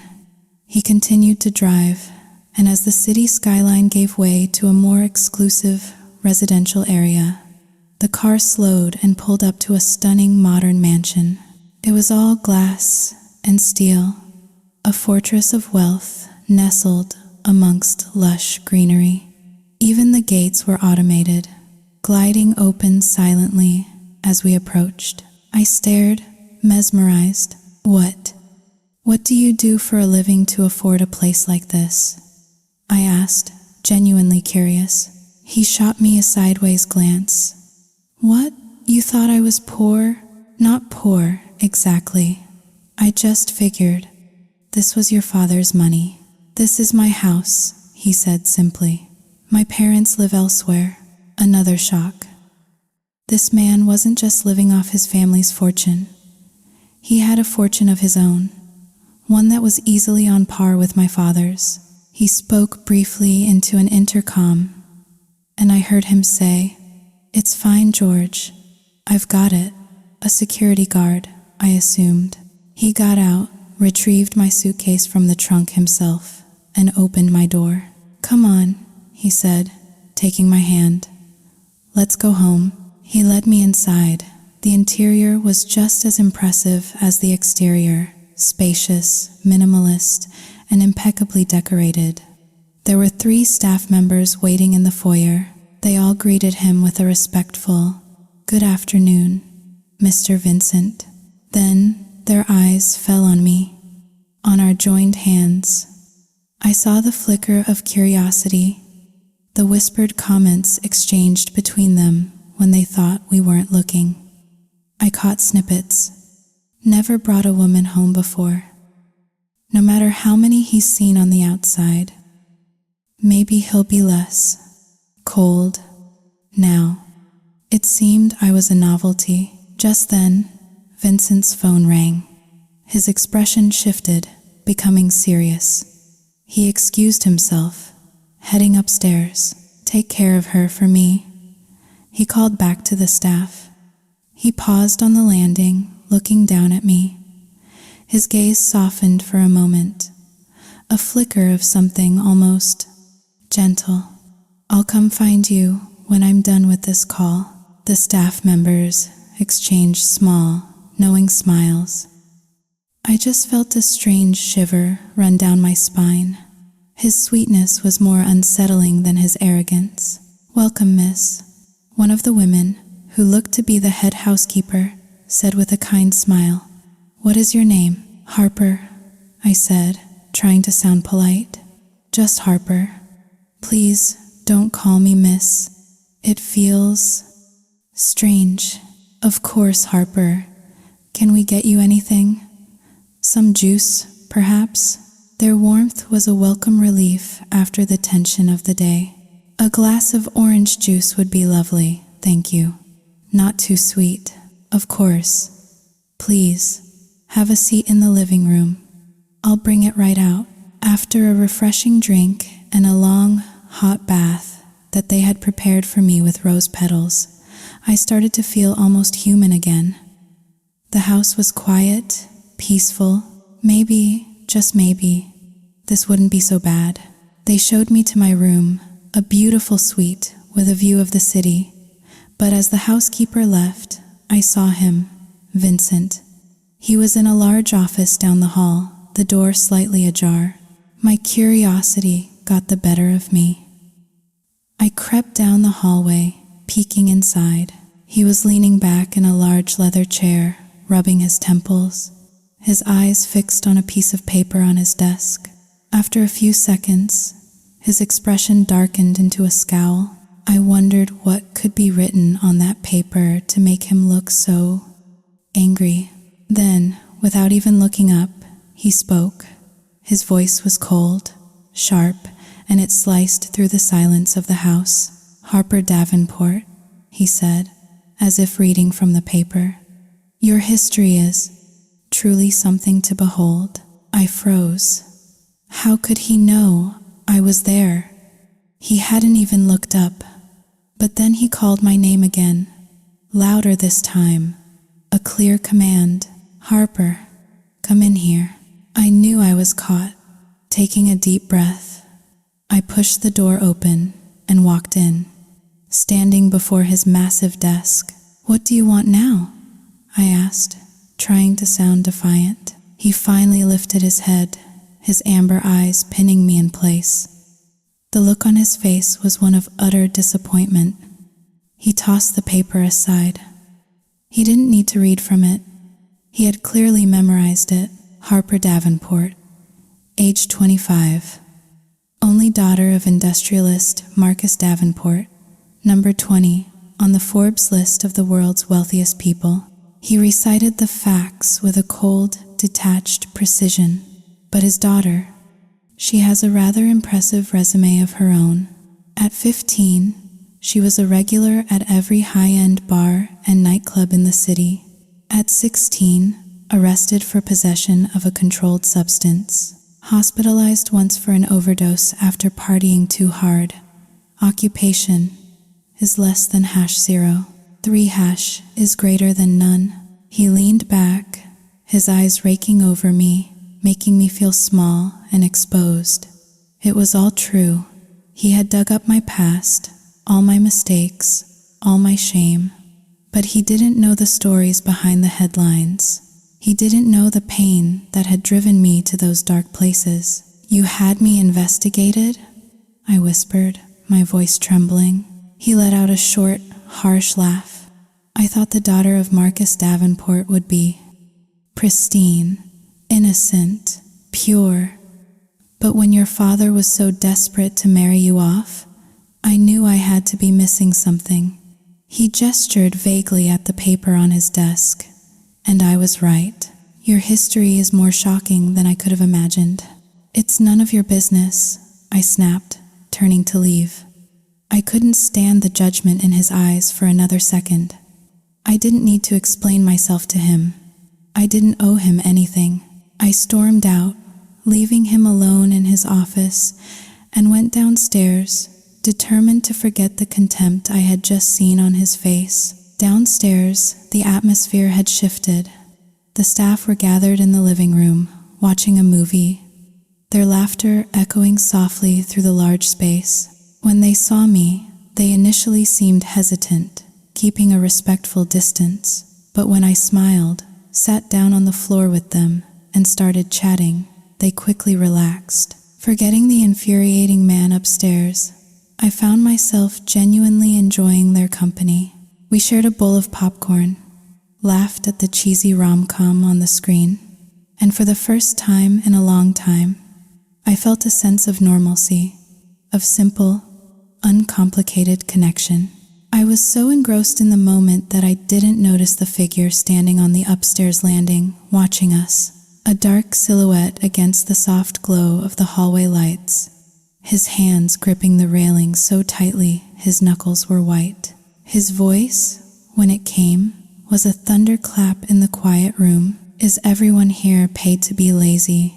Speaker 1: He continued to drive, and as the city skyline gave way to a more exclusive residential area, the car slowed and pulled up to a stunning modern mansion. It was all glass and steel, a fortress of wealth nestled amongst lush greenery. Even the gates were automated, gliding open silently as we approached. I stared, mesmerized. What do you do for a living to afford a place like this? I asked, genuinely curious. He shot me a sideways glance. What? You thought I was poor? Not poor, exactly. I just figured. This was your father's money. This is my house, he said simply. My parents live elsewhere. Another shock. This man wasn't just living off his family's fortune. He had a fortune of his own, one that was easily on par with my father's. He spoke briefly into an intercom, and I heard him say, "It's fine, George. I've got it." A security guard, I assumed. He got out, retrieved my suitcase from the trunk himself, and opened my door. "Come on," he said, taking my hand. "Let's go home." He led me inside. The interior was just as impressive as the exterior, spacious, minimalist, and impeccably decorated. There were 3 staff members waiting in the foyer. They all greeted him with a respectful, "Good afternoon, Mr. Vincent." Then their eyes fell on me, on our joined hands. I saw the flicker of curiosity, the whispered comments exchanged between them when they thought we weren't looking. I caught snippets. Never brought a woman home before. No matter how many he's seen on the outside, maybe he'll be less cold now. It seemed I was a novelty. Just then, Vincent's phone rang. His expression shifted, becoming serious. He excused himself, heading upstairs. "Take care of her for me," he called back to the staff. He paused on the landing, looking down at me. His gaze softened for a moment, a flicker of something almost gentle. "I'll come find you when I'm done with this call." The staff members exchanged small, knowing smiles. I just felt a strange shiver run down my spine. His sweetness was more unsettling than his arrogance. "Welcome, miss," one of the women, who looked to be the head housekeeper, said with a kind smile. "What is your name?" "Harper," I said, trying to sound polite. "Just Harper. Please don't call me miss. It feels strange." "Of course, Harper. Can we get you anything? Some juice, perhaps?" Their warmth was a welcome relief after the tension of the day. "A glass of orange juice would be lovely, thank you. Not too sweet." "Of course. Please, have a seat in the living room. I'll bring it right out." After a refreshing drink and a long, hot bath that they had prepared for me with rose petals, I started to feel almost human again. The house was quiet, peaceful. Maybe, just maybe, this wouldn't be so bad. They showed me to my room, a beautiful suite with a view of the city. But as the housekeeper left, I saw him, Vincent. He was in a large office down the hall, the door slightly ajar. My curiosity got the better of me. I crept down the hallway, peeking inside. He was leaning back in a large leather chair, rubbing his temples, his eyes fixed on a piece of paper on his desk. After a few seconds, his expression darkened into a scowl. I wondered what could be written on that paper to make him look so angry. Then, without even looking up, he spoke. His voice was cold, sharp, and it sliced through the silence of the house. "Harper Davenport," he said, as if reading from the paper. "Your history is truly something to behold." I froze. How could he know I was there? He hadn't even looked up. But then he called my name again, louder this time, a clear command. "Harper, come in here." I knew I was caught. Taking a deep breath, I pushed the door open and walked in, standing before his massive desk. "What do you want now?" I asked, trying to sound defiant. He finally lifted his head, his amber eyes pinning me in place. The look on his face was one of utter disappointment. He tossed the paper aside. He didn't need to read from it. He had clearly memorized it. Harper Davenport, age 25, only daughter of industrialist Marcus Davenport, number 20 on the Forbes list of the world's wealthiest people. He recited the facts with a cold, detached precision. But his daughter, she has a rather impressive resume of her own. At 15, she was a regular at every high-end bar and nightclub in the city. At 16, arrested for possession of a controlled substance. Hospitalized once for an overdose after partying too hard. Occupation is less than #0. 3# is greater than none. He leaned back, his eyes raking over me, making me feel small and exposed. It was all true. He had dug up my past, all my mistakes, all my shame. But he didn't know the stories behind the headlines. He didn't know the pain that had driven me to those dark places. "You had me investigated?" I whispered, my voice trembling. He let out a short, harsh laugh. "I thought the daughter of Marcus Davenport would be pristine, innocent, pure. But when your father was so desperate to marry you off, I knew I had to be missing something." He gestured vaguely at the paper on his desk, and I was right. "Your history is more shocking than I could have imagined." "It's none of your business," I snapped, turning to leave. I couldn't stand the judgment in his eyes for another second. I didn't need to explain myself to him. I didn't owe him anything. I stormed out, leaving him alone in his office, and went downstairs, determined to forget the contempt I had just seen on his face. Downstairs, the atmosphere had shifted. The staff were gathered in the living room, watching a movie, their laughter echoing softly through the large space. When they saw me, they initially seemed hesitant, keeping a respectful distance. But when I smiled, sat down on the floor with them, and started chatting, they quickly relaxed. Forgetting the infuriating man upstairs, I found myself genuinely enjoying their company. We shared a bowl of popcorn, laughed at the cheesy rom-com on the screen, and for the first time in a long time, I felt a sense of normalcy, of simple, uncomplicated connection. I was so engrossed in the moment that I didn't notice the figure standing on the upstairs landing, watching us, a dark silhouette against the soft glow of the hallway lights, his hands gripping the railing so tightly his knuckles were white. His voice, when it came, was a thunderclap in the quiet room. "Is everyone here paid to be lazy?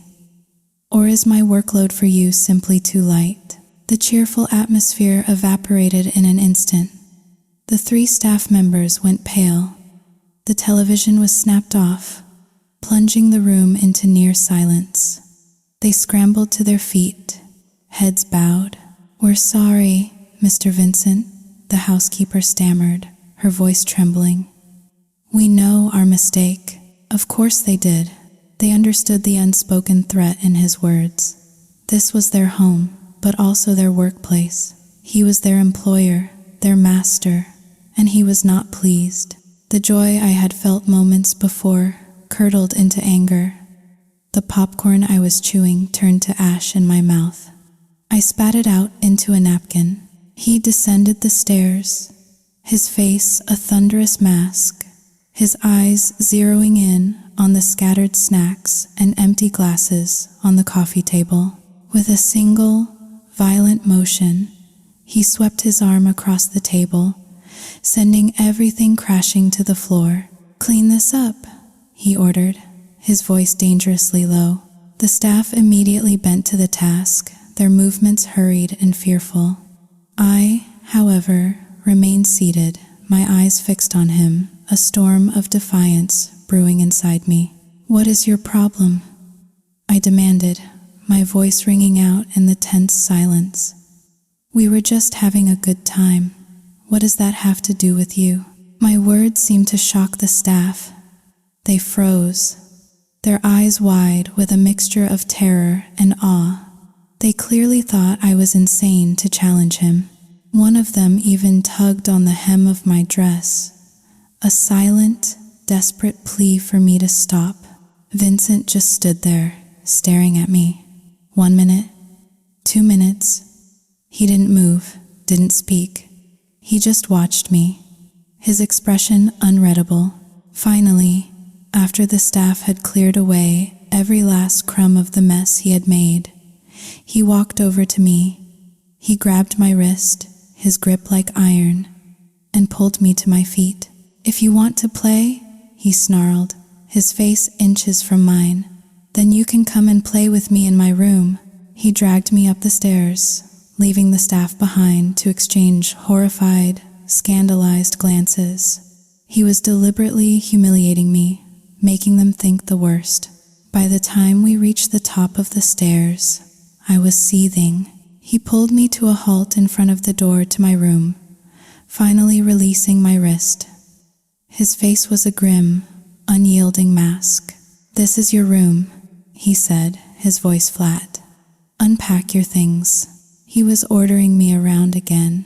Speaker 1: Or is my workload for you simply too light?" The cheerful atmosphere evaporated in an instant. The 3 staff members went pale. The television was snapped off, plunging the room into near silence. They scrambled to their feet, heads bowed. "We're sorry, Mr. Vincent," the housekeeper stammered, her voice trembling. "We know our mistake." Of course they did. They understood the unspoken threat in his words. This was their home, but also their workplace. He was their employer, their master, and he was not pleased. The joy I had felt moments before curdled into anger. The popcorn I was chewing turned to ash in my mouth. I spat it out into a napkin. He descended the stairs, his face a thunderous mask, his eyes zeroing in on the scattered snacks and empty glasses on the coffee table. With a single, violent motion, he swept his arm across the table, sending everything crashing to the floor. "Clean this up," he ordered, his voice dangerously low. The staff immediately bent to the task, their movements hurried and fearful. I, however, remained seated, my eyes fixed on him, a storm of defiance brewing inside me. "What is your problem?" I demanded, my voice ringing out in the tense silence. "We were just having a good time. What does that have to do with you?" My words seemed to shock the staff. They froze, their eyes wide with a mixture of terror and awe. They clearly thought I was insane to challenge him. One of them even tugged on the hem of my dress, a silent, desperate plea for me to stop. Vincent just stood there, staring at me. 1 minute, 2 minutes. He didn't move, didn't speak. He just watched me, his expression unreadable. Finally, after the staff had cleared away every last crumb of the mess he had made, he walked over to me. He grabbed my wrist, his grip like iron, and pulled me to my feet. "If you want to play," he snarled, his face inches from mine, "then you can come and play with me in my room." He dragged me up the stairs, leaving the staff behind to exchange horrified, scandalized glances. He was deliberately humiliating me, making them think the worst. By the time we reached the top of the stairs, I was seething. He pulled me to a halt in front of the door to my room, finally releasing my wrist. His face was a grim, unyielding mask. "This is your room," he said, his voice flat. "Unpack your things." He was ordering me around again,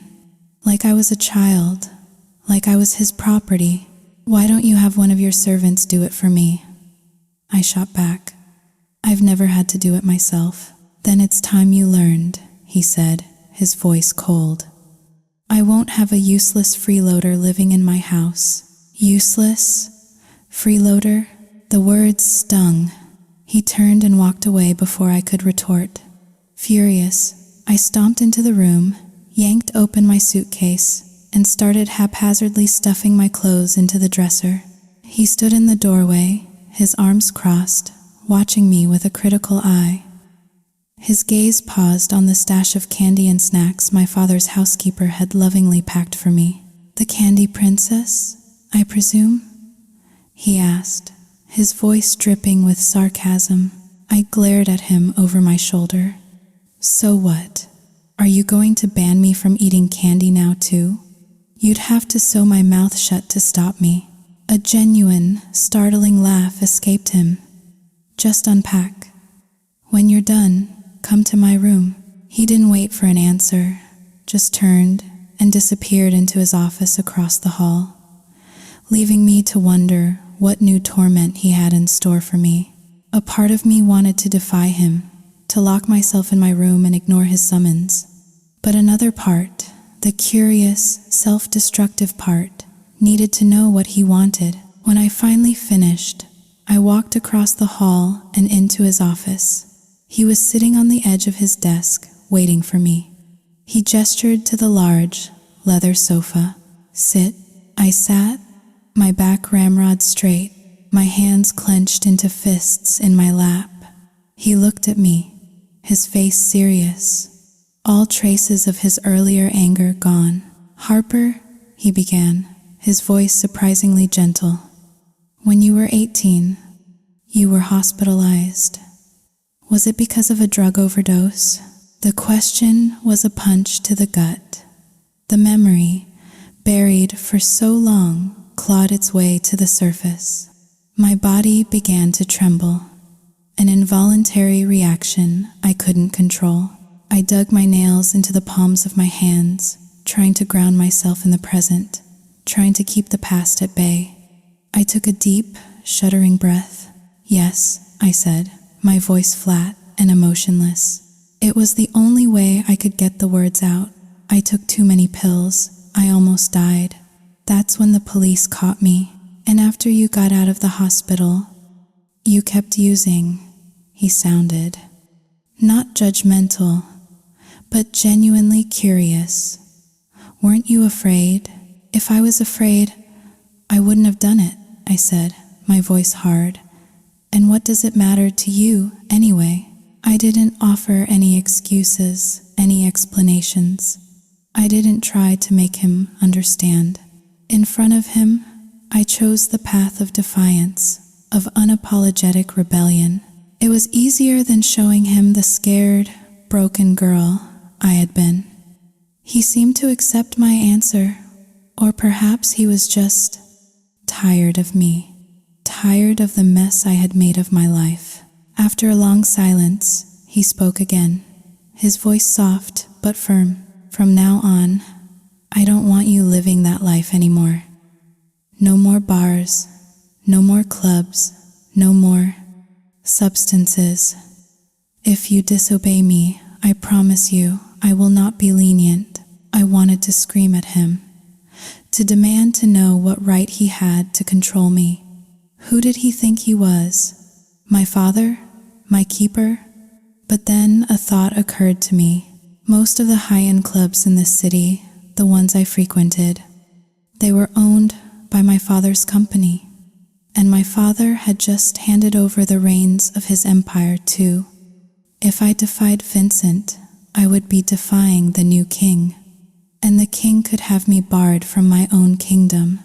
Speaker 1: like I was a child, like I was his property. "Why don't you have one of your servants do it for me?" I shot back. "I've never had to do it myself." "Then it's time you learned," he said, his voice cold. "I won't have a useless freeloader living in my house." Useless? Freeloader? The words stung. He turned and walked away before I could retort. Furious, I stomped into the room, yanked open my suitcase, and started haphazardly stuffing my clothes into the dresser. He stood in the doorway, his arms crossed, watching me with a critical eye. His gaze paused on the stash of candy and snacks my father's housekeeper had lovingly packed for me. "The Candy Princess, I presume?" he asked, his voice dripping with sarcasm. I glared at him over my shoulder. "So what? Are you going to ban me from eating candy now too?" "You'd have to sew my mouth shut to stop me." A genuine, startling laugh escaped him. "Just unpack. When you're done, come to my room." He didn't wait for an answer, just turned and disappeared into his office across the hall, leaving me to wonder what new torment he had in store for me. A part of me wanted to defy him, to lock myself in my room and ignore his summons. But another part, the curious, self-destructive part, needed to know what he wanted. When I finally finished, I walked across the hall and into his office. He was sitting on the edge of his desk, waiting for me. He gestured to the large, leather sofa. "Sit." I sat, my back ramrod straight, my hands clenched into fists in my lap. He looked at me, his face serious, all traces of his earlier anger gone. "Harper," he began, his voice surprisingly gentle. "When you were 18, you were hospitalized. Was it because of a drug overdose?" The question was a punch to the gut. The memory, buried for so long, clawed its way to the surface. My body began to tremble, an involuntary reaction I couldn't control. I dug my nails into the palms of my hands, trying to ground myself in the present, trying to keep the past at bay. I took a deep, shuddering breath. "Yes," I said, my voice flat and emotionless. It was the only way I could get the words out. "I took too many pills. I almost died. That's when the police caught me. And after you got out of the hospital, you kept using," he sounded. Not judgmental, but genuinely curious. "Weren't you afraid?" "If I was afraid, I wouldn't have done it," I said, my voice hard. "And what does it matter to you, anyway?" I didn't offer any excuses, any explanations. I didn't try to make him understand. In front of him, I chose the path of defiance, of unapologetic rebellion. It was easier than showing him the scared, broken girl I had been. He seemed to accept my answer, or perhaps he was just tired of me, tired of the mess I had made of my life. After a long silence, he spoke again, his voice soft but firm. "From now on, I don't want you living that life anymore. No more bars, no more clubs, no more substances. If you disobey me, I promise you I will not be lenient." I wanted to scream at him, to demand to know what right he had to control me. Who did he think he was? My father? My keeper? But then a thought occurred to me. Most of the high-end clubs in this city, the ones I frequented, they were owned by my father's company, and my father had just handed over the reins of his empire too. If I defied Vincent, I would be defying the new king, and the king could have me barred from my own kingdom.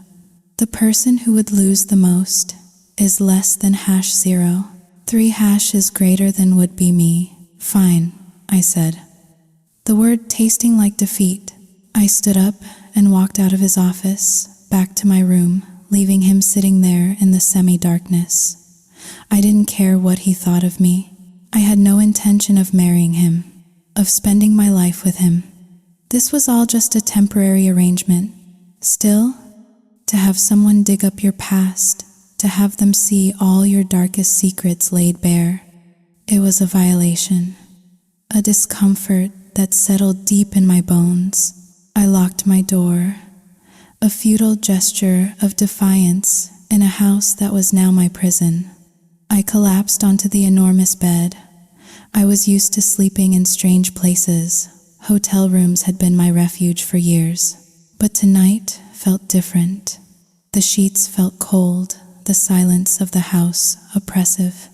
Speaker 1: The person who would lose the most, is less than #0. 3# is greater than would be me. Fine, I said. The word tasting like defeat. I stood up and walked out of his office, back to my room, leaving him sitting there in the semi-darkness. I didn't care what he thought of me. I had no intention of marrying him, of spending my life with him. This was all just a temporary arrangement. Still, to have someone dig up your past, to have them see all your darkest secrets laid bare, it was a violation, a discomfort that settled deep in my bones. I locked my door, a futile gesture of defiance in a house that was now my prison. I collapsed onto the enormous bed. I was used to sleeping in strange places. Hotel rooms had been my refuge for years. But tonight felt different. The sheets felt cold, the silence of the house oppressive.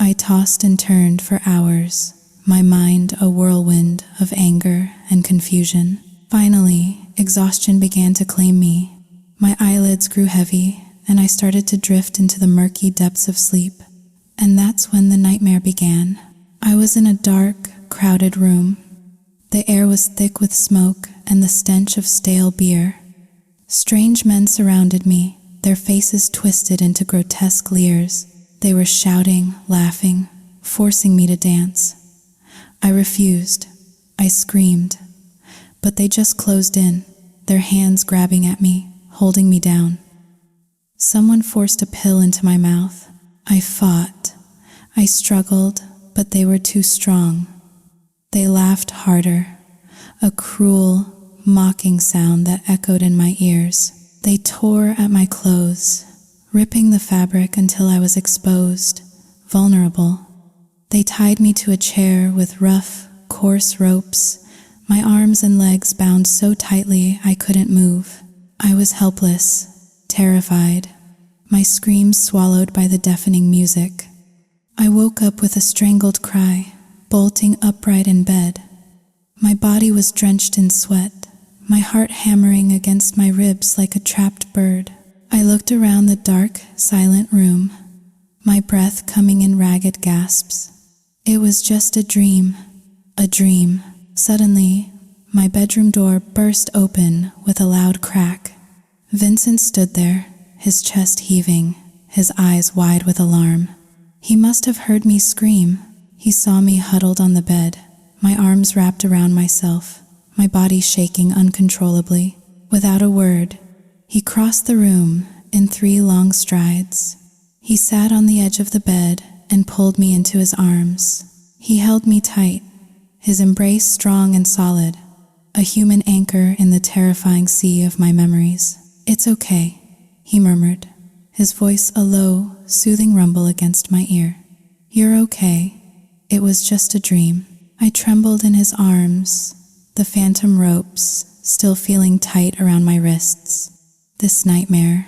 Speaker 1: I tossed and turned for hours, my mind a whirlwind of anger and confusion. Finally, exhaustion began to claim me. My eyelids grew heavy, and I started to drift into the murky depths of sleep. And that's when the nightmare began. I was in a dark, crowded room. The air was thick with smoke and the stench of stale beer. Strange men surrounded me, their faces twisted into grotesque leers. They were shouting, laughing, forcing me to dance. I refused. I screamed. But they just closed in, their hands grabbing at me, holding me down. Someone forced a pill into my mouth. I fought. I struggled, but they were too strong. They laughed harder, a cruel, mocking sound that echoed in my ears. They tore at my clothes, ripping the fabric until I was exposed, vulnerable. They tied me to a chair with rough, coarse ropes, my arms and legs bound so tightly I couldn't move. I was helpless, terrified, my screams swallowed by the deafening music. I woke up with a strangled cry, bolting upright in bed. My body was drenched in sweat, my heart hammering against my ribs like a trapped bird. I looked around the dark, silent room, my breath coming in ragged gasps. It was just a dream, a dream. Suddenly, my bedroom door burst open with a loud crack. Vincent stood there, his chest heaving, his eyes wide with alarm. He must have heard me scream. He saw me huddled on the bed, my arms wrapped around myself, my body shaking uncontrollably. Without a word, he crossed the room in 3 long strides. He sat on the edge of the bed and pulled me into his arms. He held me tight, his embrace strong and solid, a human anchor in the terrifying sea of my memories. "It's okay," he murmured, his voice a low, soothing rumble against my ear. "You're okay. It was just a dream." I trembled in his arms, the phantom ropes still feeling tight around my wrists. This nightmare,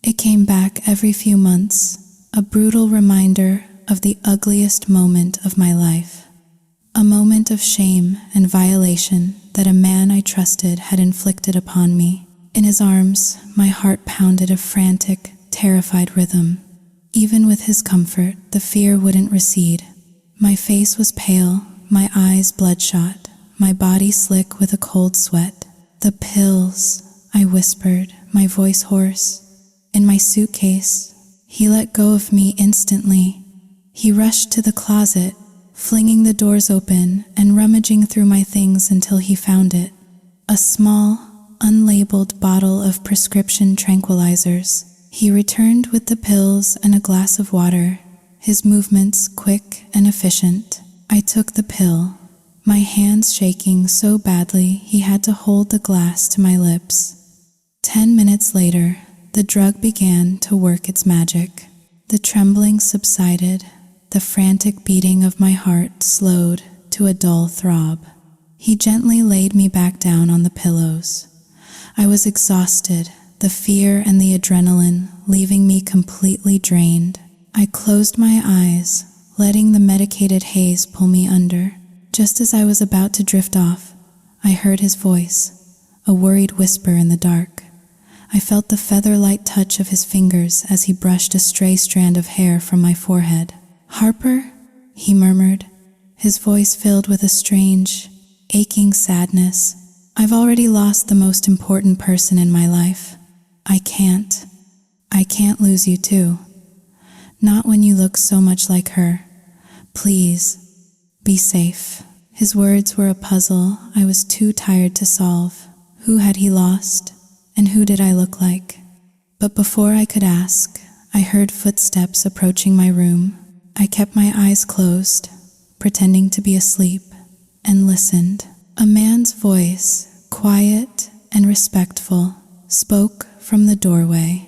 Speaker 1: it came back every few months, a brutal reminder of the ugliest moment of my life. A moment of shame and violation that a man I trusted had inflicted upon me. In his arms, my heart pounded a frantic, terrified rhythm. Even with his comfort, the fear wouldn't recede. My face was pale, my eyes bloodshot, my body slick with a cold sweat. "The pills," I whispered, my voice hoarse. "In my suitcase." He let go of me instantly. He rushed to the closet, flinging the doors open and rummaging through my things until he found it. A small, unlabeled bottle of prescription tranquilizers. He returned with the pills and a glass of water, his movements quick and efficient. I took the pill, my hands shaking so badly he had to hold the glass to my lips. 10 minutes later, the drug began to work its magic. The trembling subsided, the frantic beating of my heart slowed to a dull throb. He gently laid me back down on the pillows. I was exhausted, the fear and the adrenaline leaving me completely drained. I closed my eyes, letting the medicated haze pull me under. Just as I was about to drift off, I heard his voice, a worried whisper in the dark. I felt the feather-light touch of his fingers as he brushed a stray strand of hair from my forehead. "Harper?" he murmured, his voice filled with a strange, aching sadness. "I've already lost the most important person in my life. I can't lose you too. Not when you look so much like her. Please, be safe." His words were a puzzle I was too tired to solve. Who had he lost, and who did I look like? But before I could ask, I heard footsteps approaching my room. I kept my eyes closed, pretending to be asleep, and listened. A man's voice, quiet and respectful, spoke from the doorway.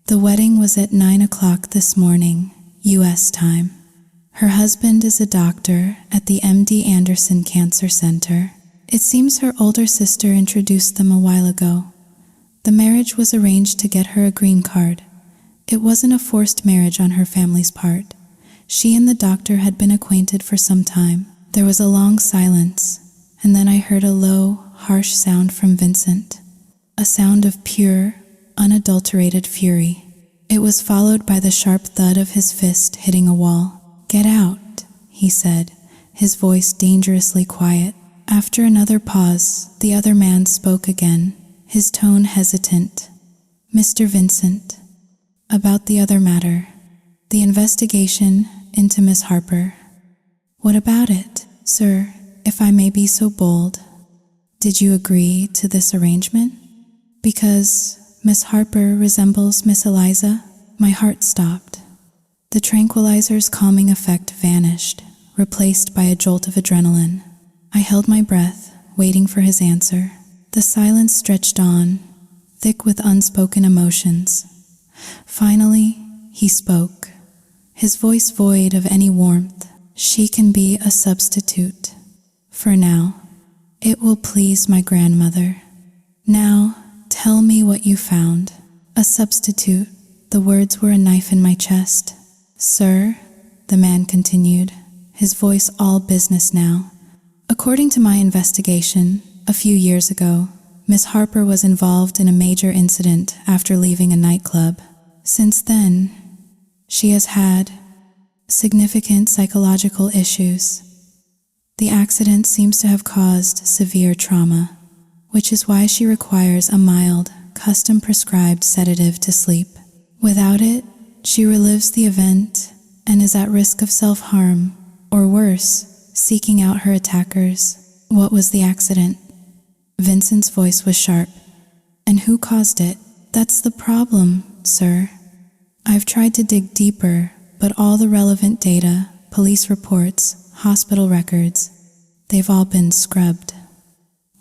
Speaker 1: The wedding was at 9 o'clock this morning, U.S. time. Her husband is a doctor at the MD Anderson Cancer Center. It seems her older sister introduced them a while ago. The marriage was arranged to get her a green card. It wasn't a forced marriage on her family's part. She and the doctor had been acquainted for some time. There was a long silence, and then I heard a low, harsh sound from Vincent. A sound of pure, unadulterated fury. It was followed by the sharp thud of his fist hitting a wall. "Get out," he said, his voice dangerously quiet. After another pause, the other man spoke again, his tone hesitant. "Mr. Vincent, about the other matter, the investigation into Miss Harper." "What about it, sir, if I may be so bold? Did you agree to this arrangement? Because Miss Harper resembles Miss Eliza?" My heart stopped. The tranquilizer's calming effect vanished, replaced by a jolt of adrenaline. I held my breath, waiting for his answer. The silence stretched on, thick with unspoken emotions. Finally, he spoke, his voice void of any warmth. "She can be a substitute. For now. It will please my grandmother. Now, tell me what you found." "A substitute." The words were a knife in my chest. "Sir," the man continued, his voice all business now. "According to my investigation, a few years ago, Miss Harper was involved in a major incident after leaving a nightclub. Since then, she has had significant psychological issues. The accident seems to have caused severe trauma, which is why she requires a mild, custom-prescribed sedative to sleep. Without it, she relives the event and is at risk of self-harm, or worse, seeking out her attackers." "What was the accident?" Vincent's voice was sharp. "And who caused it?" "That's the problem, sir. I've tried to dig deeper, but all the relevant data, police reports, hospital records, they've all been scrubbed,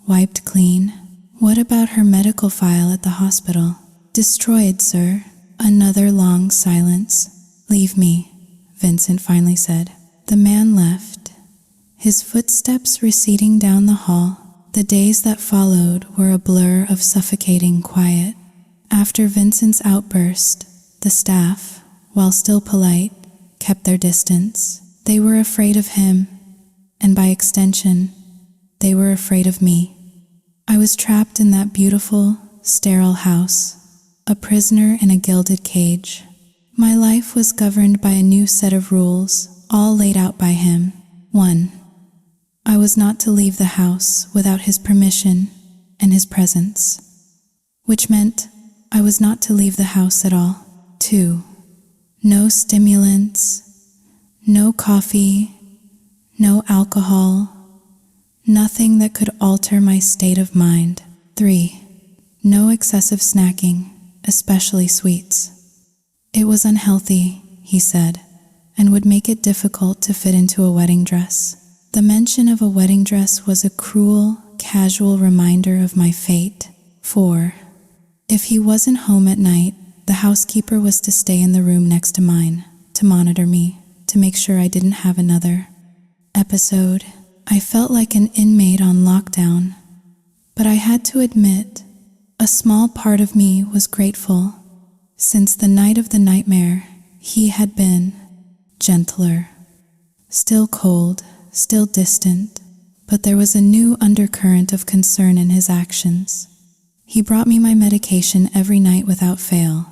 Speaker 1: wiped clean." "What about her medical file at the hospital?" "Destroyed, sir." Another long silence. "Leave me," Vincent finally said. The man left, his footsteps receding down the hall. The days that followed were a blur of suffocating quiet. After Vincent's outburst, the staff, while still polite, kept their distance. They were afraid of him, and by extension, they were afraid of me. I was trapped in that beautiful, sterile house, a prisoner in a gilded cage. My life was governed by a new set of rules, all laid out by him. 1. I was not to leave the house without his permission and his presence, which meant I was not to leave the house at all. 2. No stimulants, no coffee, no alcohol, nothing that could alter my state of mind. 3. No excessive snacking, especially sweets. It was unhealthy, he said, and would make it difficult to fit into a wedding dress. The mention of a wedding dress was a cruel, casual reminder of my fate. 4. If he wasn't home at night, the housekeeper was to stay in the room next to mine, to monitor me, to make sure I didn't have another episode. I felt like an inmate on lockdown, but I had to admit, a small part of me was grateful. Since the night of the nightmare, he had been gentler, still cold, still distant, but there was a new undercurrent of concern in his actions. He brought me my medication every night without fail.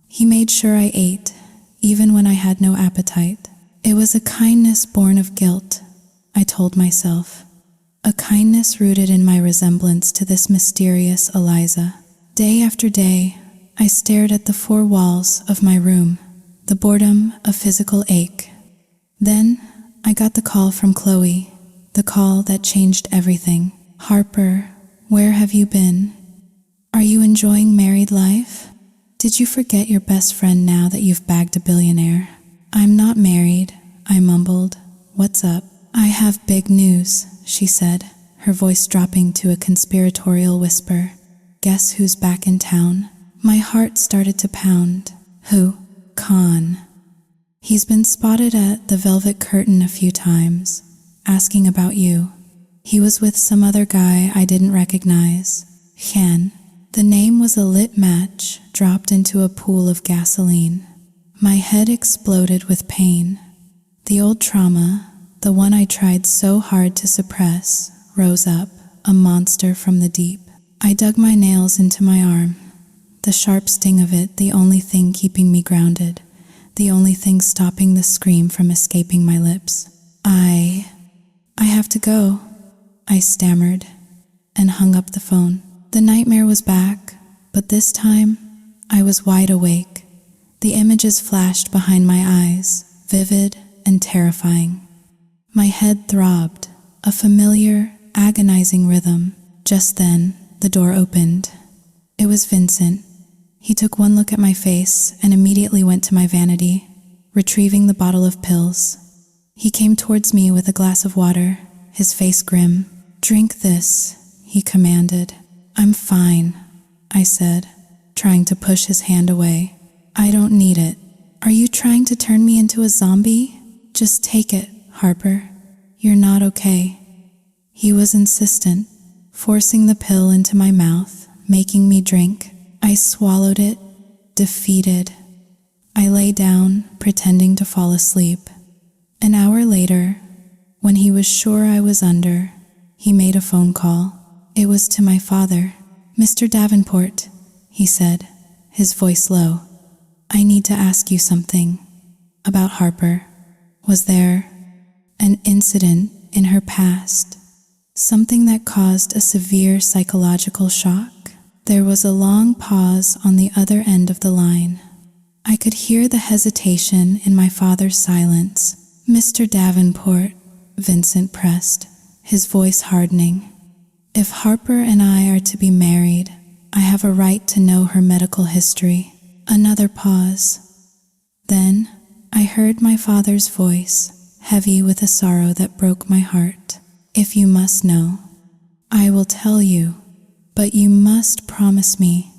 Speaker 1: He made sure I ate, even when I had no appetite. It was a kindness born of guilt, I told myself. A kindness rooted in my resemblance to this mysterious Eliza. Day after day, I stared at the four walls of my room, the boredom a physical ache. Then, I got the call from Chloe, the call that changed everything. Harper, where have you been? Are you enjoying married life? Did you forget your best friend now that you've bagged a billionaire? I'm not married, I mumbled. What's up? I have big news, she said, her voice dropping to a conspiratorial whisper. Guess who's back in town? My heart started to pound. Who? Khan. He's been spotted at the Velvet Curtain a few times, asking about you. He was with some other guy I didn't recognize. Hien. The name was a lit match dropped into a pool of gasoline. My head exploded with pain. The old trauma, the one I tried so hard to suppress, rose up, a monster from the deep. I dug my nails into my arm. The sharp sting of it, the only thing keeping me grounded, the only thing stopping the scream from escaping my lips. I have to go, I stammered, and hung up the phone. The nightmare was back, but this time, I was wide awake. The images flashed behind my eyes, vivid and terrifying. My head throbbed, a familiar, agonizing rhythm. Just then, the door opened. It was Vincent. He took one look at my face and immediately went to my vanity, retrieving the bottle of pills. He came towards me with a glass of water, his face grim. "Drink this," he commanded. "I'm fine," I said, trying to push his hand away. "I don't need it." "Are you trying to turn me into a zombie? Just take it, Harper. You're not okay." He was insistent, forcing the pill into my mouth, making me drink. I swallowed it, defeated. I lay down, pretending to fall asleep. An hour later, when he was sure I was under, he made a phone call. It was to my father. "Mr. Davenport," he said, his voice low. "I need to ask you something about Harper. Was there an incident in her past? Something that caused a severe psychological shock?" There was a long pause on the other end of the line. I could hear the hesitation in my father's silence. "Mr. Davenport," Vincent pressed, his voice hardening. "If Harper and I are to be married, I have a right to know her medical history." Another pause. Then I heard my father's voice, heavy with a sorrow that broke my heart. "If you must know, I will tell you, but you must promise me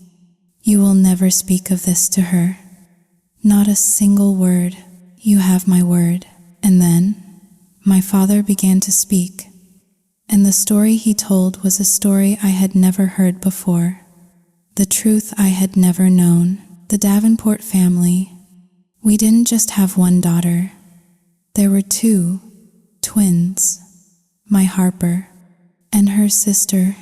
Speaker 1: you will never speak of this to her. Not a single word. You have my word." And then my father began to speak, and the story he told was a story I had never heard before, the truth I had never known. The Davenport family, we didn't just have one daughter. There were two, twins, my Harper, and her sister,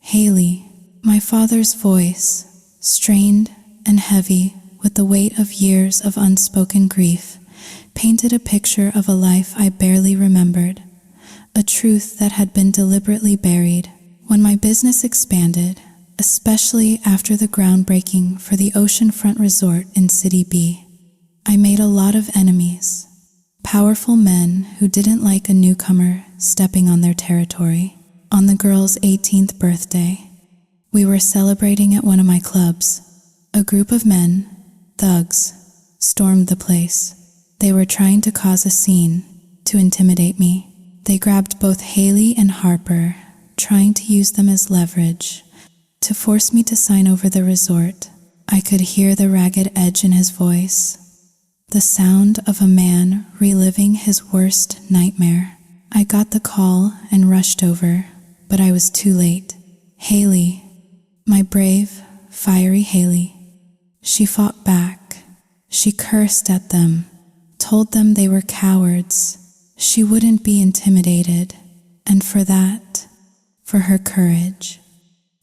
Speaker 1: Haley. My father's voice, strained and heavy with the weight of years of unspoken grief, painted a picture of a life I barely remembered, a truth that had been deliberately buried. When my business expanded, especially after the groundbreaking for the oceanfront resort in City B, I made a lot of enemies, powerful men who didn't like a newcomer stepping on their territory. On the girl's 18th birthday, we were celebrating at one of my clubs. A group of men, thugs, stormed the place. They were trying to cause a scene, to intimidate me. They grabbed both Haley and Harper, trying to use them as leverage, to force me to sign over the resort. I could hear the ragged edge in his voice, the sound of a man reliving his worst nightmare. I got the call and rushed over, but I was too late. Haley, my brave, fiery Haley. She fought back. She cursed at them, told them they were cowards. She wouldn't be intimidated, and for that, for her courage,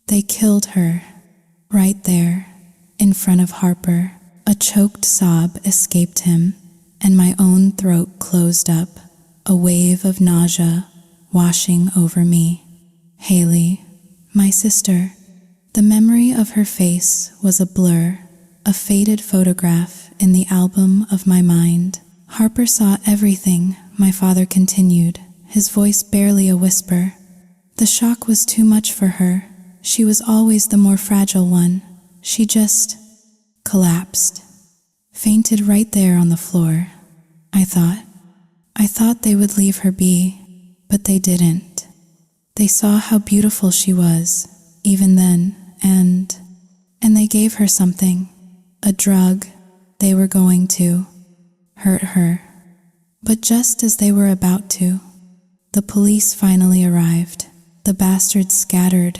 Speaker 1: they killed her. right there, in front of Harper. A choked sob escaped him, and my own throat closed up, a wave of nausea washing over me. Haley, my sister. The memory of her face was a blur, a faded photograph in the album of my mind. Harper saw everything, my father continued, his voice barely a whisper. The shock was too much for her. She was always the more fragile one. She just collapsed, fainted right there on the floor. I thought they would leave her be, but they didn't. They saw how beautiful she was, even then, and they gave her something, a drug. They were going to hurt her. But just as they were about to, the police finally arrived. The bastards scattered,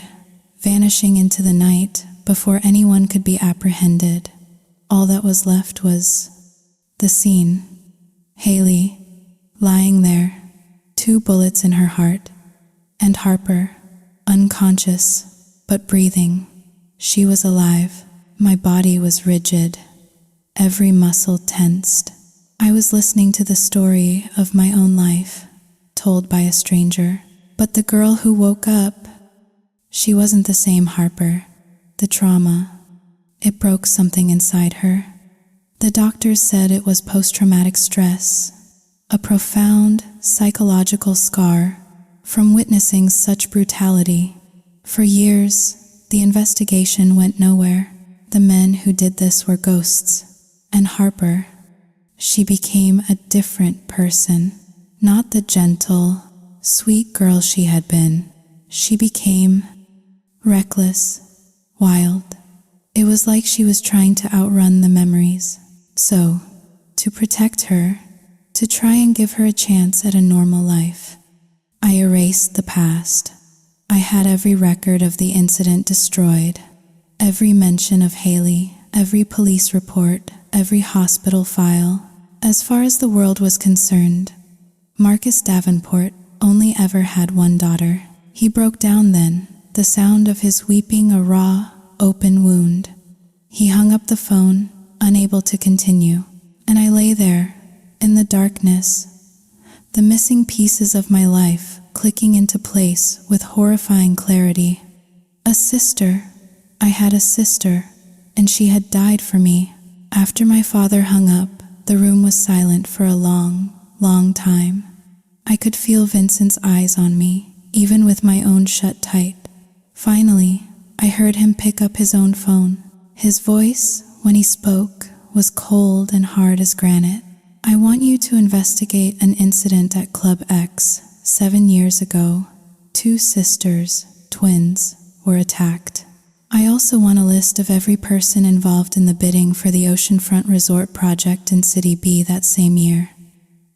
Speaker 1: vanishing into the night before anyone could be apprehended. All that was left was the scene. Haley, lying there, 2 bullets in her heart, and Harper, unconscious, but breathing. She was alive. My body was rigid, every muscle tensed. I was listening to the story of my own life, told by a stranger. But the girl who woke up, she wasn't the same Harper. The trauma, it broke something inside her. The doctors said it was post-traumatic stress, a profound psychological scar from witnessing such brutality. For years, the investigation went nowhere. The men who did this were ghosts. And Harper, she became a different person, not the gentle, sweet girl she had been. She became reckless, wild. It was like she was trying to outrun the memories. So, to protect her, to try and give her a chance at a normal life, I erased the past. I had every record of the incident destroyed, every mention of Haley, every police report, every hospital file. As far as the world was concerned, Marcus Davenport only ever had one daughter. He broke down then, the sound of his weeping a raw, open wound. He hung up the phone, unable to continue, and I lay there, in the darkness, the missing pieces of my life clicking into place with horrifying clarity. A sister. I had a sister, and she had died for me. After my father hung up, the room was silent for a long, long time. I could feel Vincent's eyes on me, even with my own shut tight. Finally, I heard him pick up his own phone. His voice, when he spoke, was cold and hard as granite. I want you to investigate an incident at Club X 7 years ago. 2 sisters, twins, were attacked. I also want a list of every person involved in the bidding for the Oceanfront Resort project in City B that same year.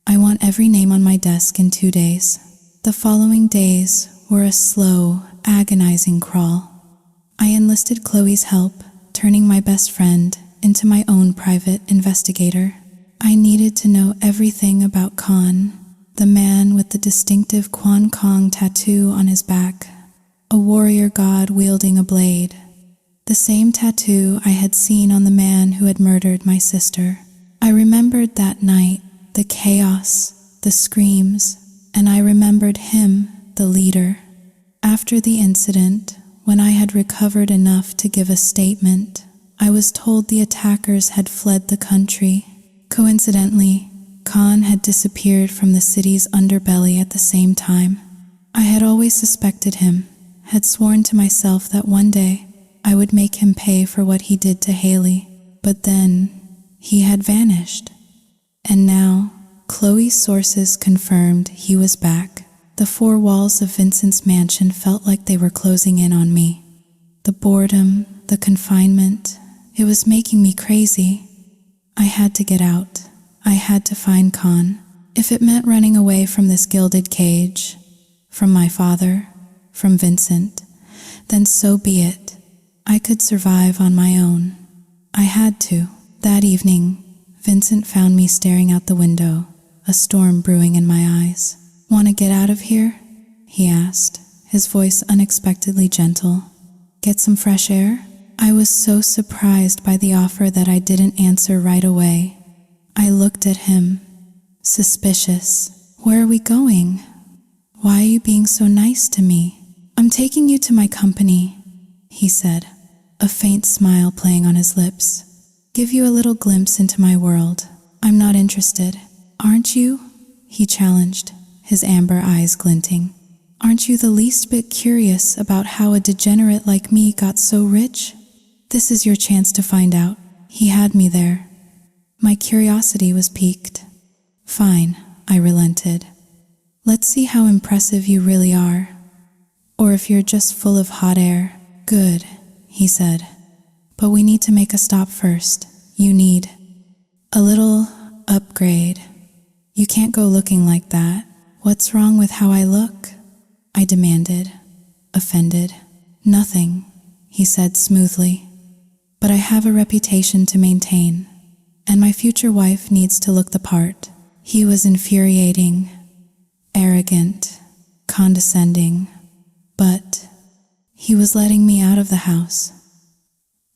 Speaker 1: I want every name on my desk in 2 days. The following days were a slow, agonizing crawl. I enlisted Chloe's help, turning my best friend into my own private investigator. I needed to know everything about Khan, the man with the distinctive Quan Kong tattoo on his back, a warrior god wielding a blade, the same tattoo I had seen on the man who had murdered my sister. I remembered that night, the chaos, the screams, and I remembered him, the leader. After the incident, when I had recovered enough to give a statement, I was told the attackers had fled the country. Coincidentally, Khan had disappeared from the city's underbelly at the same time. I had always suspected him, had sworn to myself that one day I would make him pay for what he did to Haley. But then, he had vanished. And now, Chloe's sources confirmed he was back. The 4 walls of Vincent's mansion felt like they were closing in on me. The boredom, the confinement, it was making me crazy. I had to get out. I had to find Khan. If it meant running away from this gilded cage, from my father, from Vincent, then so be it. I could survive on my own. I had to. That evening, Vincent found me staring out the window, a storm brewing in my eyes. "Want to get out of here?" he asked, his voice unexpectedly gentle. "Get some fresh air?" I was so surprised by the offer that I didn't answer right away. I looked at him, suspicious. Where are we going? Why are you being so nice to me? I'm taking you to my company, he said, a faint smile playing on his lips. Give you a little glimpse into my world. I'm not interested. Aren't you? He challenged, his amber eyes glinting. Aren't you the least bit curious about how a degenerate like me got so rich? This is your chance to find out. He had me there. My curiosity was piqued. Fine, I relented. Let's see how impressive you really are. Or if you're just full of hot air. Good, he said. But we need to make a stop first. You need a little upgrade. You can't go looking like that. What's wrong with how I look? I demanded, offended. Nothing, he said smoothly. But I have a reputation to maintain, and my future wife needs to look the part. He was infuriating, arrogant, condescending, but he was letting me out of the house.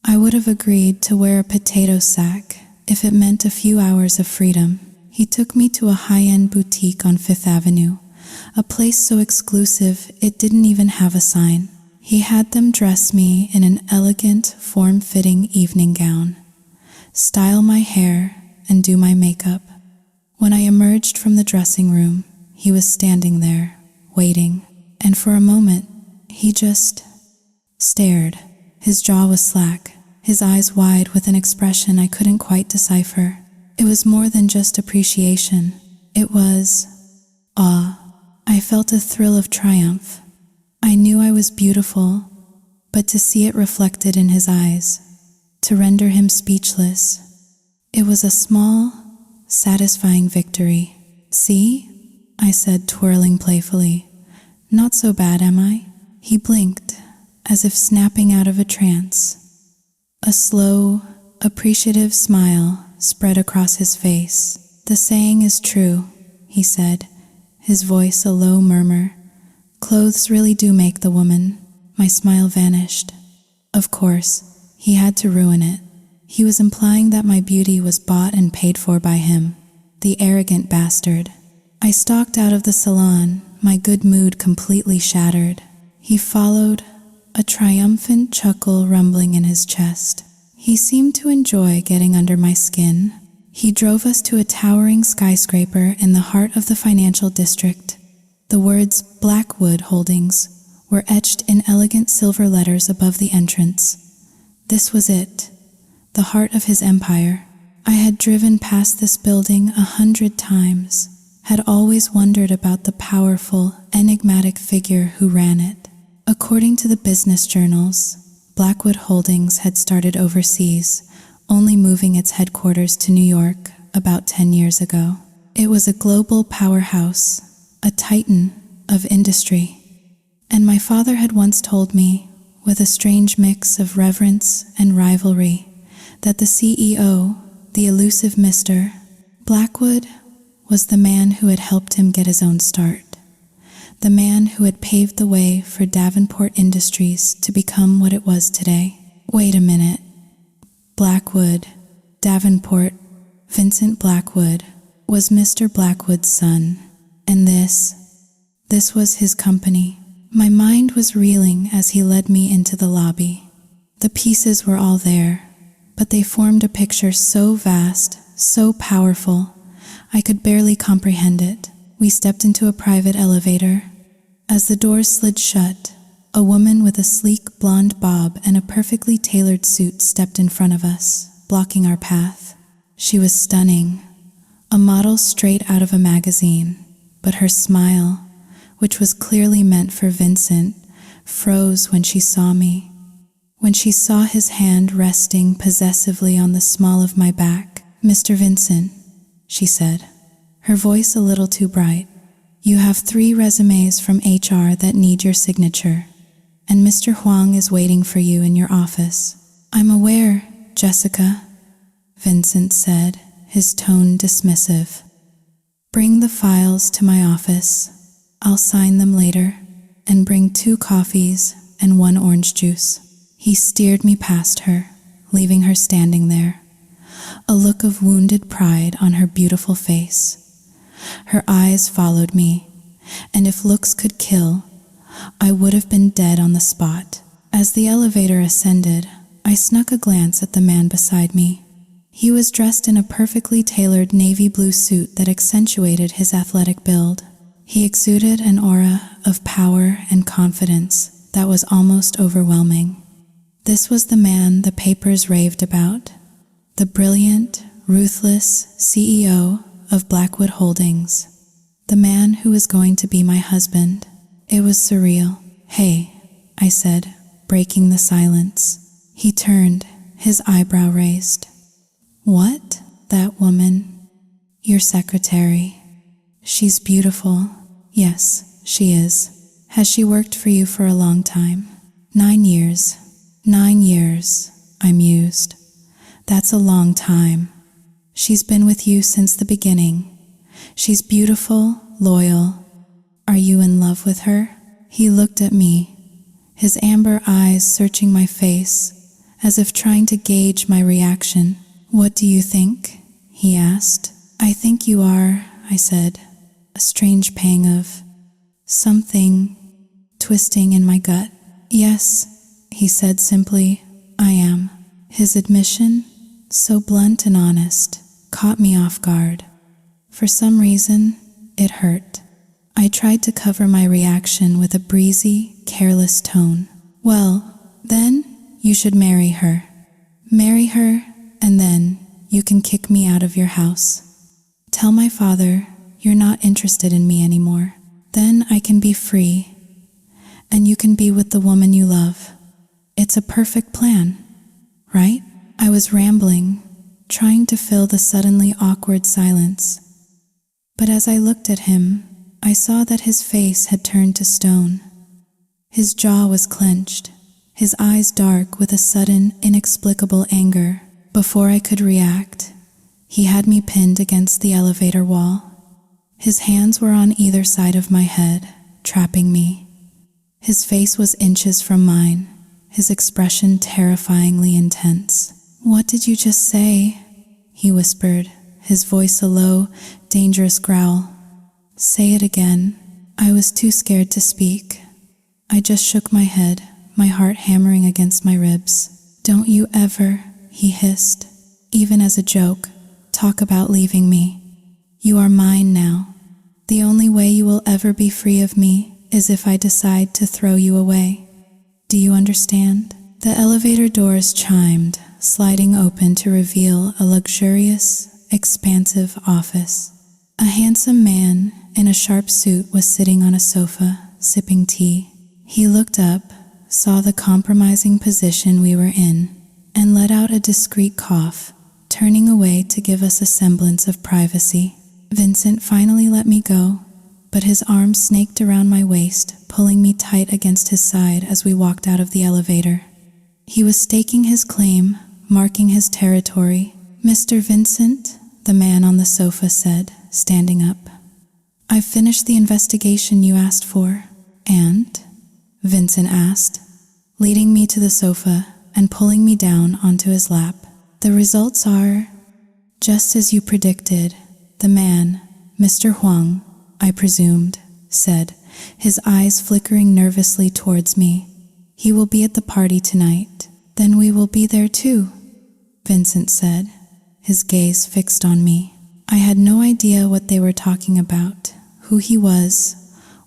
Speaker 1: I would have agreed to wear a potato sack if it meant a few hours of freedom. He took me to a high-end boutique on Fifth Avenue, a place so exclusive it didn't even have a sign. He had them dress me in an elegant, form-fitting evening gown, style my hair, and do my makeup. When I emerged from the dressing room, he was standing there, waiting, and for a moment, he just stared. His jaw was slack, his eyes wide with an expression I couldn't quite decipher. It was more than just appreciation. It was awe. I felt a thrill of triumph. I knew I was beautiful, but to see it reflected in his eyes, to render him speechless, it was a small, satisfying victory. See? I said, twirling playfully. Not so bad, am I? He blinked, as if snapping out of a trance. A slow, appreciative smile spread across his face. The saying is true, he said, his voice a low murmur. Clothes really do make the woman. My smile vanished. Of course, he had to ruin it. He was implying that my beauty was bought and paid for by him, the arrogant bastard. I stalked out of the salon, my good mood completely shattered. He followed, a triumphant chuckle rumbling in his chest. He seemed to enjoy getting under my skin. He drove us to a towering skyscraper in the heart of the financial district. The words Blackwood Holdings were etched in elegant silver letters above the entrance. This was it, the heart of his empire. I had driven past this building 100 times, had always wondered about the powerful, enigmatic figure who ran it. According to the business journals, Blackwood Holdings had started overseas, only moving its headquarters to New York about 10 years ago. It was a global powerhouse, a titan of industry. And my father had once told me, with a strange mix of reverence and rivalry, that the CEO, the elusive Mr. Blackwood, was the man who had helped him get his own start. The man who had paved the way for Davenport Industries to become what it was today. Wait a minute. Blackwood, Davenport, Vincent Blackwood, was Mr. Blackwood's son. And this was his company. My mind was reeling as he led me into the lobby. The pieces were all there, but they formed a picture so vast, so powerful, I could barely comprehend it. We stepped into a private elevator. As the doors slid shut, a woman with a sleek blonde bob and a perfectly tailored suit stepped in front of us, blocking our path. She was stunning, a model straight out of a magazine, but her smile, which was clearly meant for Vincent, froze when she saw me. When she saw his hand resting possessively on the small of my back. "Mr. Vincent," she said, her voice a little too bright, "you have 3 resumes from HR that need your signature, and Mr. Huang is waiting for you in your office." "I'm aware, Jessica," Vincent said, his tone dismissive. "Bring the files to my office. I'll sign them later, and bring 2 coffees and 1 orange juice." He steered me past her, leaving her standing there, a look of wounded pride on her beautiful face. Her eyes followed me, and if looks could kill, I would have been dead on the spot. As the elevator ascended, I snuck a glance at the man beside me. He was dressed in a perfectly tailored navy blue suit that accentuated his athletic build. He exuded an aura of power and confidence that was almost overwhelming. This was the man the papers raved about, the brilliant, ruthless CEO of Blackwood Holdings, the man who was going to be my husband. It was surreal. "Hey," I said, breaking the silence. He turned, his eyebrow raised. "What? That woman? Your secretary. She's beautiful." "Yes, she is." "Has she worked for you for a long time?" 9 years. 9 years, I mused. That's a long time. She's been with you since the beginning. She's beautiful, loyal. Are you in love with her? He looked at me, his amber eyes searching my face, as if trying to gauge my reaction. "What do you think?" he asked. "I think you are," I said, a strange pang of something twisting in my gut. "Yes," he said simply, "I am." His admission, so blunt and honest, caught me off guard. For some reason, it hurt. I tried to cover my reaction with a breezy, careless tone. "Well, then, you should marry her. Marry her, and then you can kick me out of your house. Tell my father you're not interested in me anymore. Then I can be free, and you can be with the woman you love. It's a perfect plan, right?" I was rambling, trying to fill the suddenly awkward silence. But as I looked at him, I saw that his face had turned to stone. His jaw was clenched, his eyes dark with a sudden, inexplicable anger. Before I could react, he had me pinned against the elevator wall. His hands were on either side of my head, trapping me. His face was inches from mine, his expression terrifyingly intense. "What did you just say?" he whispered, his voice a low, dangerous growl. "Say it again." I was too scared to speak. I just shook my head, my heart hammering against my ribs. "Don't you ever," he hissed, "even as a joke, talk about leaving me. You are mine now. The only way you will ever be free of me is if I decide to throw you away. Do you understand?" The elevator doors chimed, sliding open to reveal a luxurious, expansive office. A handsome man in a sharp suit was sitting on a sofa, sipping tea. He looked up, saw the compromising position we were in, and let out a discreet cough, turning away to give us a semblance of privacy. Vincent finally let me go, but his arm snaked around my waist, pulling me tight against his side as we walked out of the elevator. He was staking his claim, marking his territory. "Mr. Vincent," the man on the sofa said, standing up, "I've finished the investigation you asked for." "And?" Vincent asked, leading me to the sofa and pulling me down onto his lap. "The results are just as you predicted. The man, Mr. Huang, I presumed, said, his eyes flickering nervously towards me. He will be at the party tonight. Then we will be there too, Vincent said, his gaze fixed on me. I had no idea what they were talking about, who he was,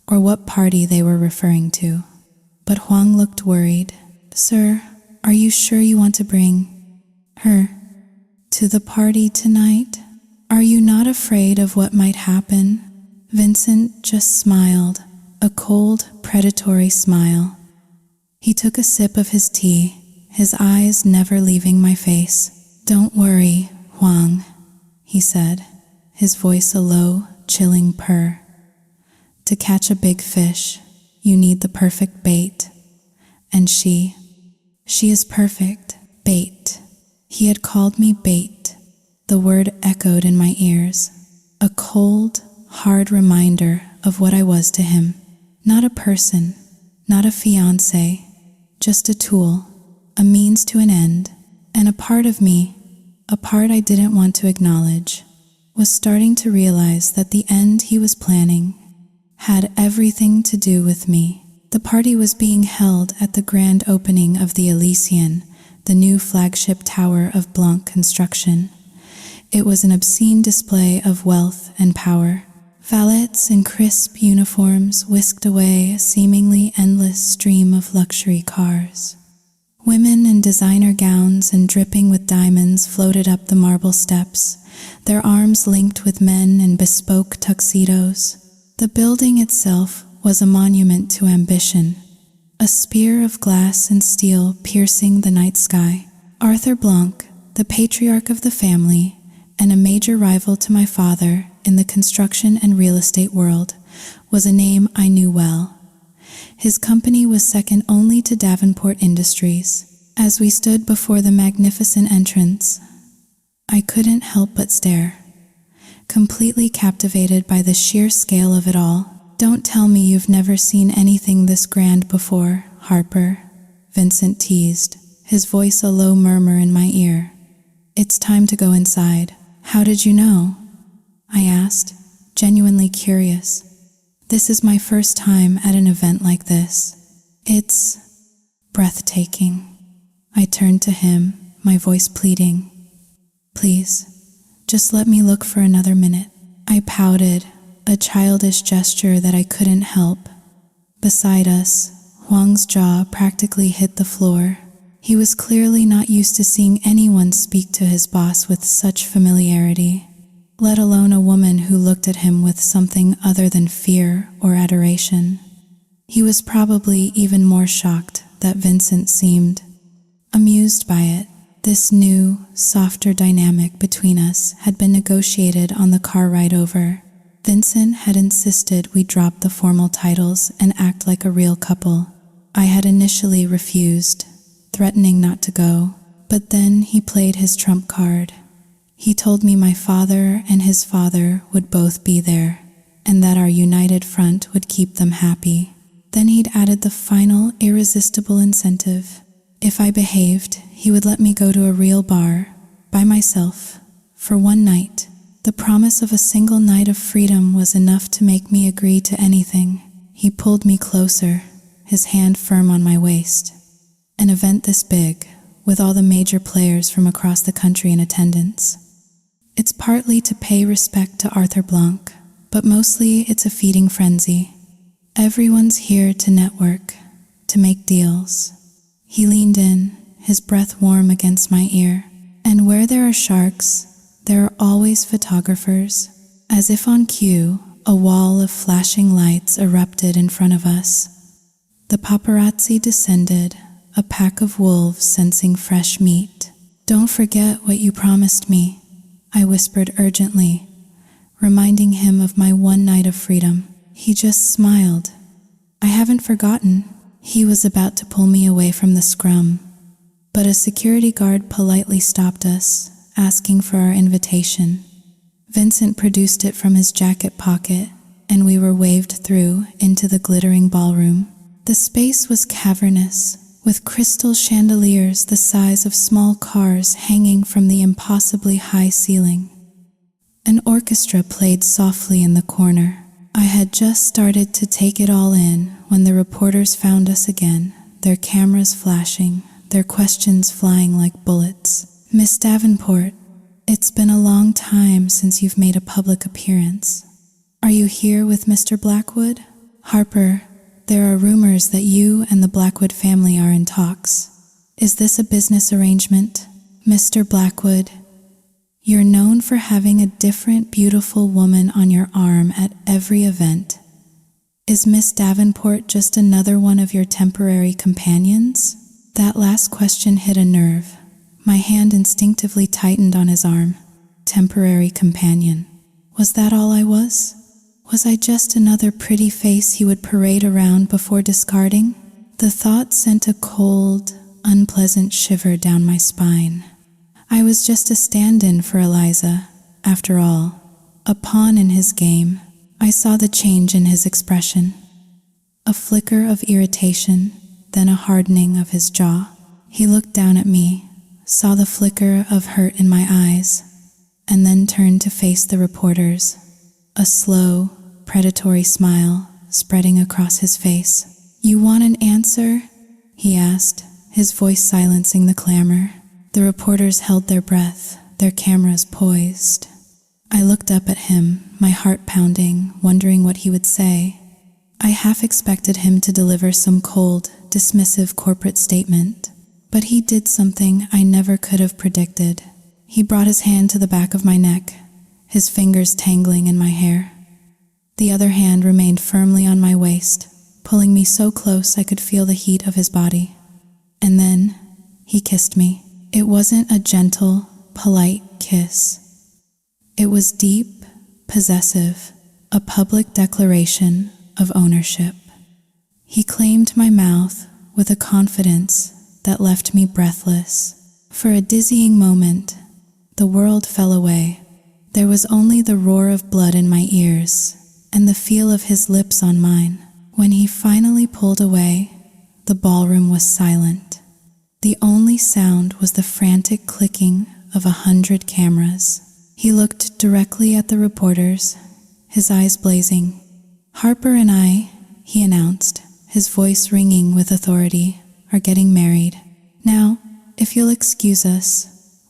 Speaker 1: or what party they were referring to. But Huang looked worried. Sir, are you sure you want to bring her to the party tonight? Are you not afraid of what might happen? Vincent just smiled, a cold, predatory smile. He took a sip of his tea, his eyes never leaving my face. Don't worry, Huang, he said, his voice a low, chilling purr. To catch a big fish, you need the perfect bait. And she is perfect, bait. He had called me bait. The word echoed in my ears, a cold, hard reminder of what I was to him. Not a person, not a fiancé, just a tool, a means to an end, and a part of me, a part I didn't want to acknowledge, was starting to realize that the end he was planning had everything to do with me. The party was being held at the grand opening of the Elysian, the new flagship tower of Blanc construction. It was an obscene display of wealth and power. Valets in crisp uniforms whisked away a seemingly endless stream of luxury cars. Women in designer gowns and dripping with diamonds floated up the marble steps, their arms linked with men in bespoke tuxedos. The building itself was a monument to ambition, a spear of glass and steel piercing the night sky. Arthur Blanc, the patriarch of the family, and a major rival to my father in the construction and real estate world, was a name I knew well. His company was second only to Davenport Industries. As we stood before the magnificent entrance, I couldn't help but stare, completely captivated by the sheer scale of it all. "Don't tell me you've never seen anything this grand before, Harper," Vincent teased, his voice a low murmur in my ear. "It's time to go inside." "How did you know?" I asked, genuinely curious. This is my first time at an event like this. It's breathtaking. I turned to him, my voice pleading. "Please, just let me look for another minute." I pouted, a childish gesture that I couldn't help. Beside us, Huang's jaw practically hit the floor. He was clearly not used to seeing anyone speak to his boss with such familiarity, let alone a woman who looked at him with something other than fear or adoration. He was probably even more shocked that Vincent seemed amused by it. This new, softer dynamic between us had been negotiated on the car ride over. Vincent had insisted we drop the formal titles and act like a real couple. I had initially refused, threatening not to go, but then he played his trump card. He told me my father and his father would both be there, and that our united front would keep them happy. Then he'd added the final irresistible incentive. If I behaved, he would let me go to a real bar, by myself, for one night. The promise of a single night of freedom was enough to make me agree to anything. He pulled me closer, his hand firm on my waist. An event this big, with all the major players from across the country in attendance. It's partly to pay respect to Arthur Blanc, but mostly it's a feeding frenzy. Everyone's here to network, to make deals. He leaned in, his breath warm against my ear. And where there are sharks, there are always photographers. As if on cue, a wall of flashing lights erupted in front of us. The paparazzi descended, a pack of wolves sensing fresh meat. "Don't forget what you promised me," I whispered urgently, reminding him of my one night of freedom. He just smiled. "I haven't forgotten." He was about to pull me away from the scrum, but a security guard politely stopped us, asking for our invitation. Vincent produced it from his jacket pocket, and we were waved through into the glittering ballroom. The space was cavernous, with crystal chandeliers the size of small cars hanging from the impossibly high ceiling. An orchestra played softly in the corner. I had just started to take it all in when the reporters found us again, their cameras flashing, their questions flying like bullets. "Miss Davenport, it's been a long time since you've made a public appearance. Are you here with Mr. Blackwood? Harper, there are rumors that you and the Blackwood family are in talks. Is this a business arrangement? Mr. Blackwood, you're known for having a different beautiful woman on your arm at every event. Is Miss Davenport just another one of your temporary companions?" That last question hit a nerve. My hand instinctively tightened on his arm. Temporary companion. Was that all I was? Was I just another pretty face he would parade around before discarding? The thought sent a cold, unpleasant shiver down my spine. I was just a stand-in for Eliza, after all, a pawn in his game. I saw the change in his expression. A flicker of irritation, then a hardening of his jaw. He looked down at me, saw the flicker of hurt in my eyes, and then turned to face the reporters, a slow, predatory smile spreading across his face. "You want an answer?" he asked, his voice silencing the clamor. The reporters held their breath, their cameras poised. I looked up at him, my heart pounding, wondering what he would say. I half expected him to deliver some cold, dismissive corporate statement, but he did something I never could have predicted. He brought his hand to the back of my neck, his fingers tangling in my hair. The other hand remained firmly on my waist, pulling me so close I could feel the heat of his body. And then he kissed me. It wasn't a gentle, polite kiss. It was deep, possessive, a public declaration of ownership. He claimed my mouth with a confidence that left me breathless. For a dizzying moment, the world fell away. There was only the roar of blood in my ears and the feel of his lips on mine. When he finally pulled away, the ballroom was silent. The only sound was the frantic clicking of 100 cameras. He looked directly at the reporters, his eyes blazing. "Harper and I," he announced, his voice ringing with authority, "are getting married. Now, if you'll excuse us,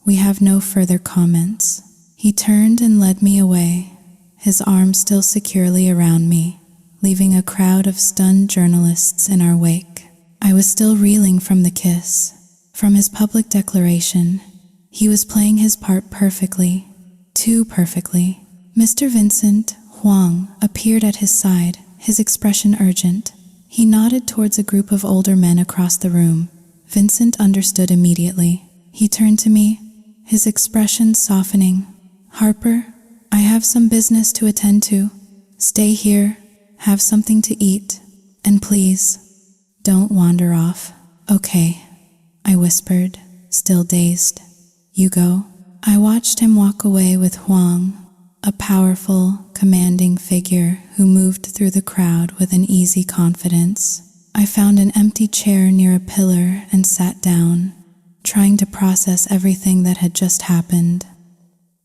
Speaker 1: we have no further comments." He turned and led me away, his arm still securely around me, leaving a crowd of stunned journalists in our wake. I was still reeling from the kiss, from his public declaration. He was playing his part perfectly, too perfectly. Mr. Vincent Huang appeared at his side, his expression urgent. He nodded towards a group of older men across the room. Vincent understood immediately. He turned to me, his expression softening. "Harper, I have some business to attend to. Stay here, have something to eat, and please, don't wander off." "Okay," I whispered, still dazed. "You go." I watched him walk away with Huang, a powerful, commanding figure who moved through the crowd with an easy confidence. I found an empty chair near a pillar and sat down, trying to process everything that had just happened.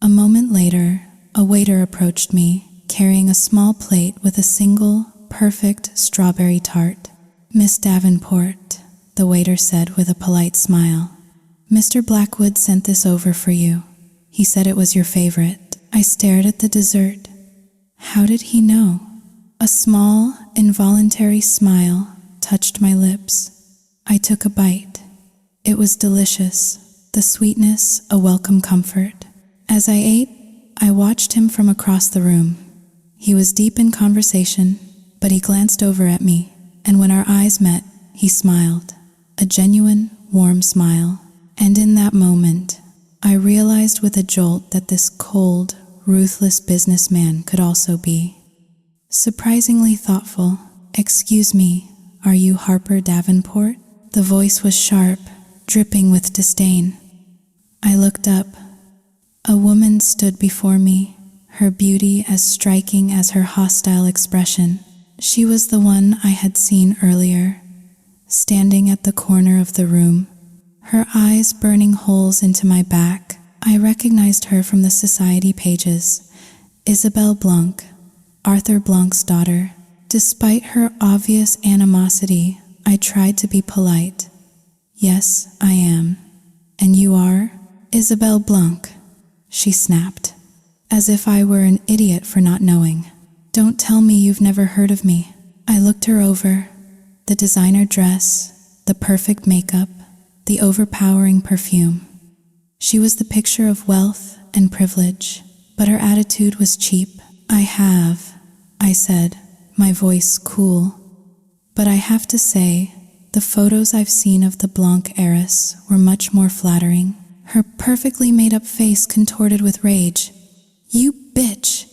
Speaker 1: A moment later, a waiter approached me, carrying a small plate with a single, perfect strawberry tart. "Miss Davenport," the waiter said with a polite smile, "Mr. Blackwood sent this over for you. He said it was your favorite." I stared at the dessert. How did he know? A small, involuntary smile touched my lips. I took a bite. It was delicious, the sweetness a welcome comfort. As I ate, I watched him from across the room. He was deep in conversation, but he glanced over at me, and when our eyes met, he smiled, a genuine, warm smile. And in that moment, I realized with a jolt that this cold, ruthless businessman could also be surprisingly thoughtful. "Excuse me, are you Harper Davenport?" The voice was sharp, dripping with disdain. I looked up. A woman stood before me, her beauty as striking as her hostile expression. She was the one I had seen earlier, standing at the corner of the room, her eyes burning holes into my back. I recognized her from the society pages. Isabelle Blanc, Arthur Blanc's daughter. Despite her obvious animosity, I tried to be polite. "Yes, I am. And you are?" "Isabelle Blanc," she snapped, as if I were an idiot for not knowing. "Don't tell me you've never heard of me." I looked her over. The designer dress, the perfect makeup, the overpowering perfume. She was the picture of wealth and privilege, but her attitude was cheap. I said, my voice cool. But I have to say, the photos I've seen of the Blanc heiress were much more flattering. Her perfectly made-up face contorted with rage. "You bitch!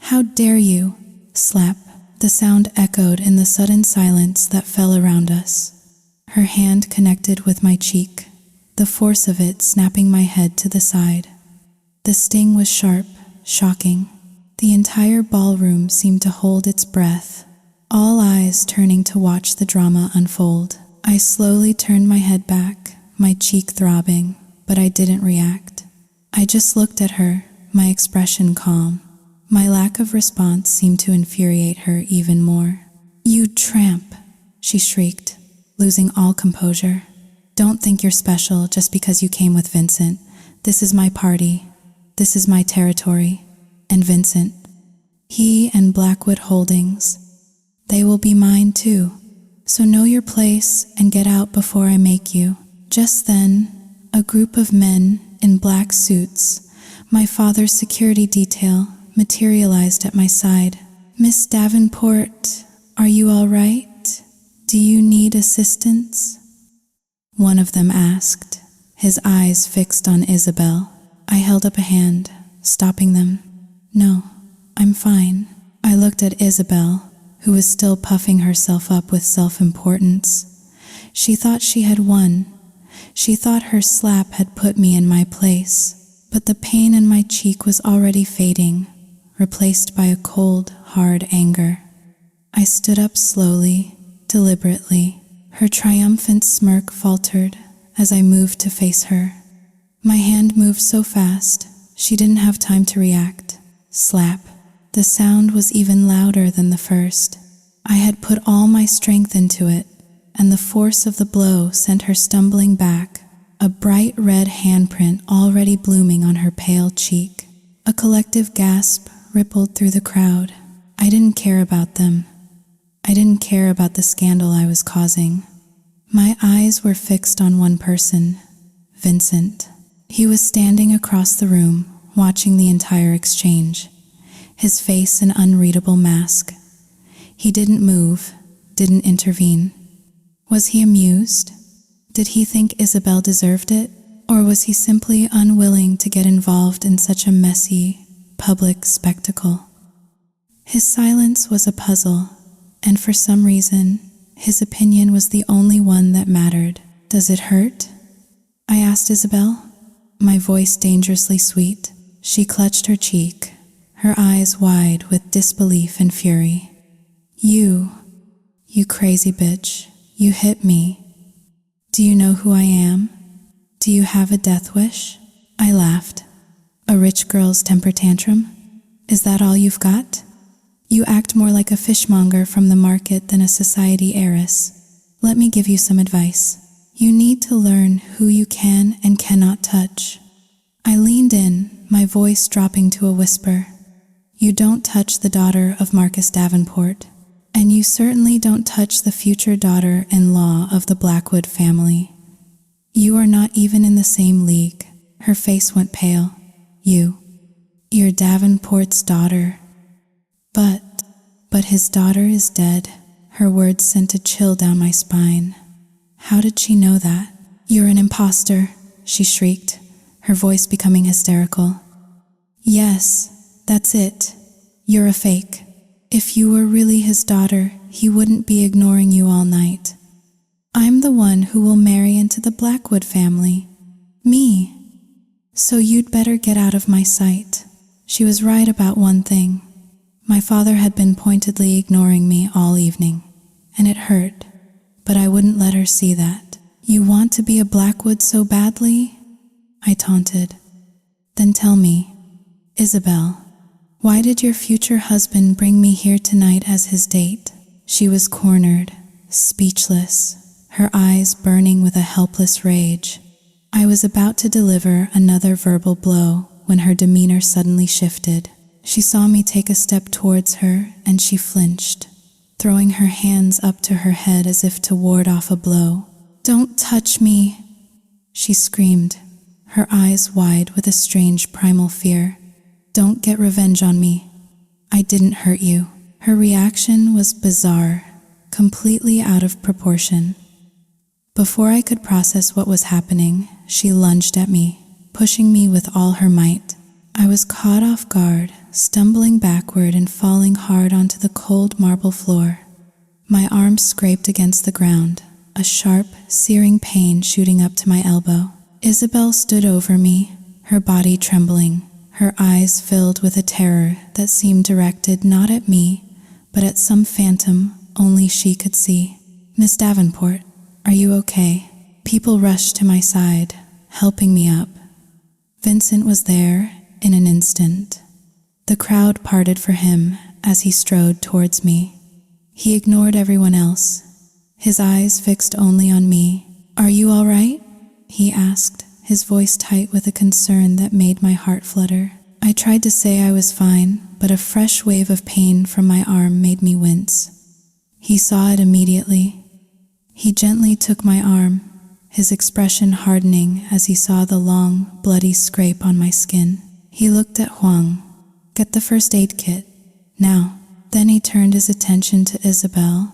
Speaker 1: How dare you!" Slap. The sound echoed in the sudden silence that fell around us. Her hand connected with my cheek, the force of it snapping my head to the side. The sting was sharp, shocking. The entire ballroom seemed to hold its breath, all eyes turning to watch the drama unfold. I slowly turned my head back, my cheek throbbing, but I didn't react. I just looked at her, my expression calm. My lack of response seemed to infuriate her even more. "You tramp," she shrieked, losing all composure. "Don't think you're special just because you came with Vincent. This is my party. This is my territory. And Vincent, he and Blackwood Holdings, they will be mine too. So know your place and get out before I make you." Just then, a group of men in black suits, my father's security detail, materialized at my side. "Miss Davenport, are you all right? Do you need assistance?" One of them asked, his eyes fixed on Isabel. I held up a hand, stopping them. "No, I'm fine." I looked at Isabel, who was still puffing herself up with self-importance. She thought she had won. She thought her slap had put me in my place, but the pain in my cheek was already fading, replaced by a cold, hard anger. I stood up slowly, deliberately. Her triumphant smirk faltered as I moved to face her. My hand moved so fast, she didn't have time to react. Slap. The sound was even louder than the first. I had put all my strength into it, and the force of the blow sent her stumbling back, a bright red handprint already blooming on her pale cheek. A collective gasp rippled through the crowd. I didn't care about them. I didn't care about the scandal I was causing. My eyes were fixed on one person, Vincent. He was standing across the room, watching the entire exchange, his face an unreadable mask. He didn't move, didn't intervene. Was he amused? Did he think Isabel deserved it? Or was he simply unwilling to get involved in such a messy, public spectacle? His silence was a puzzle, and for some reason, his opinion was the only one that mattered. "Does it hurt?" I asked Isabel, my voice dangerously sweet. She clutched her cheek, her eyes wide with disbelief and fury. You crazy bitch, you hit me. Do you know who I am? Do you have a death wish?" I laughed. "A rich girl's temper tantrum? Is that all you've got? You act more like a fishmonger from the market than a society heiress. Let me give you some advice. You need to learn who you can and cannot touch." I leaned in, my voice dropping to a whisper. "You don't touch the daughter of Marcus Davenport, and you certainly don't touch the future daughter-in-law of the Blackwood family. You are not even in the same league." Her face went pale. You're Davenport's daughter. But his daughter is dead." Her words sent a chill down my spine. How did she know that? "You're an imposter," she shrieked, her voice becoming hysterical. "Yes, that's it. You're a fake. If you were really his daughter, he wouldn't be ignoring you all night. I'm the one who will marry into the Blackwood family. Me. So you'd better get out of my sight." She was right about one thing. My father had been pointedly ignoring me all evening, and it hurt, but I wouldn't let her see that. "You want to be a Blackwood so badly?" I taunted. "Then tell me, Isabel, why did your future husband bring me here tonight as his date?" She was cornered, speechless, her eyes burning with a helpless rage. I was about to deliver another verbal blow when her demeanor suddenly shifted. She saw me take a step towards her, and she flinched, throwing her hands up to her head as if to ward off a blow. "Don't touch me," she screamed, her eyes wide with a strange primal fear. "Don't get revenge on me. I didn't hurt you." Her reaction was bizarre, completely out of proportion. Before I could process what was happening, she lunged at me, pushing me with all her might. I was caught off guard, stumbling backward and falling hard onto the cold marble floor. My arm scraped against the ground, a sharp, searing pain shooting up to my elbow. Isabel stood over me, her body trembling, her eyes filled with a terror that seemed directed not at me, but at some phantom only she could see. "Miss Davenport, are you okay?" People rushed to my side, helping me up. Vincent was there in an instant. The crowd parted for him as he strode towards me. He ignored everyone else, his eyes fixed only on me. "Are you all right?" he asked, his voice tight with a concern that made my heart flutter. I tried to say I was fine, but a fresh wave of pain from my arm made me wince. He saw it immediately. He gently took my arm, his expression hardening as he saw the long, bloody scrape on my skin. He looked at Huang. "Get the first aid kit, now." Then he turned his attention to Isabel.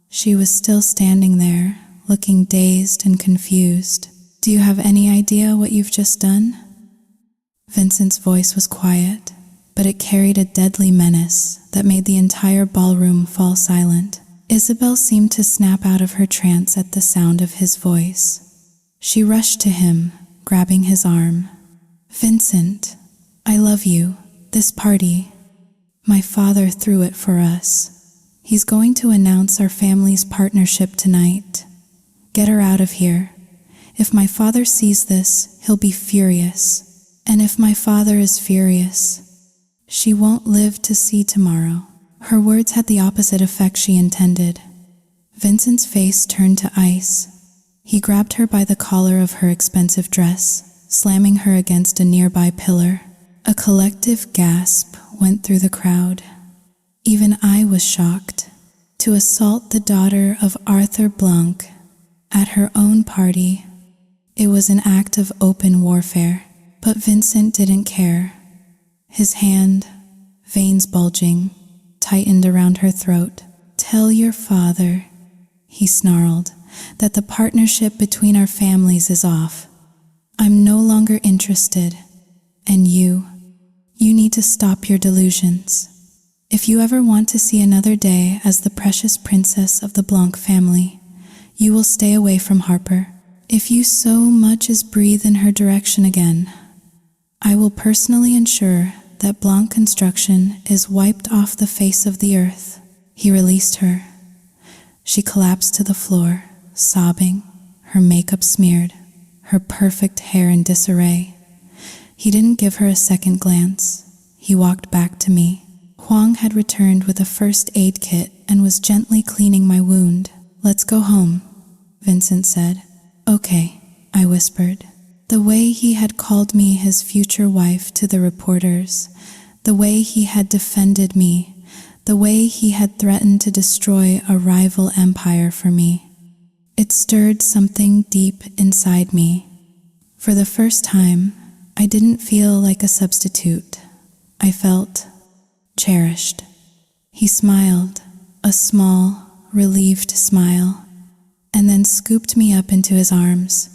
Speaker 1: She was still standing there, looking dazed and confused. "Do you have any idea what you've just done?" Vincent's voice was quiet, but it carried a deadly menace that made the entire ballroom fall silent. Isabel seemed to snap out of her trance at the sound of his voice. She rushed to him, grabbing his arm. "Vincent, I love you. This party, my father threw it for us. He's going to announce our family's partnership tonight. Get her out of here. If my father sees this, he'll be furious. And if my father is furious, she won't live to see tomorrow." Her words had the opposite effect she intended. Vincent's face turned to ice. He grabbed her by the collar of her expensive dress, slamming her against a nearby pillar. A collective gasp went through the crowd. Even I was shocked. To assault the daughter of Arthur Blanc at her own party, it was an act of open warfare. But Vincent didn't care. His hand, veins bulging, tightened around her throat. "Tell your father," he snarled, "that the partnership between our families is off. I'm no longer interested. And you need to stop your delusions. If you ever want to see another day as the precious princess of the Blanc family, you will stay away from Harper. If you so much as breathe in her direction again, I will personally ensure that Blanc construction is wiped off the face of the earth." He released her. She collapsed to the floor, sobbing, her makeup smeared, her perfect hair in disarray. He didn't give her a second glance. He walked back to me. Huang had returned with a first aid kit and was gently cleaning my wound. "Let's go home," Vincent said. "Okay," I whispered. The way he had called me his future wife to the reporters, the way he had defended me, the way he had threatened to destroy a rival empire for me. It stirred something deep inside me. For the first time, I didn't feel like a substitute. I felt cherished. He smiled, a small, relieved smile, and then scooped me up into his arms,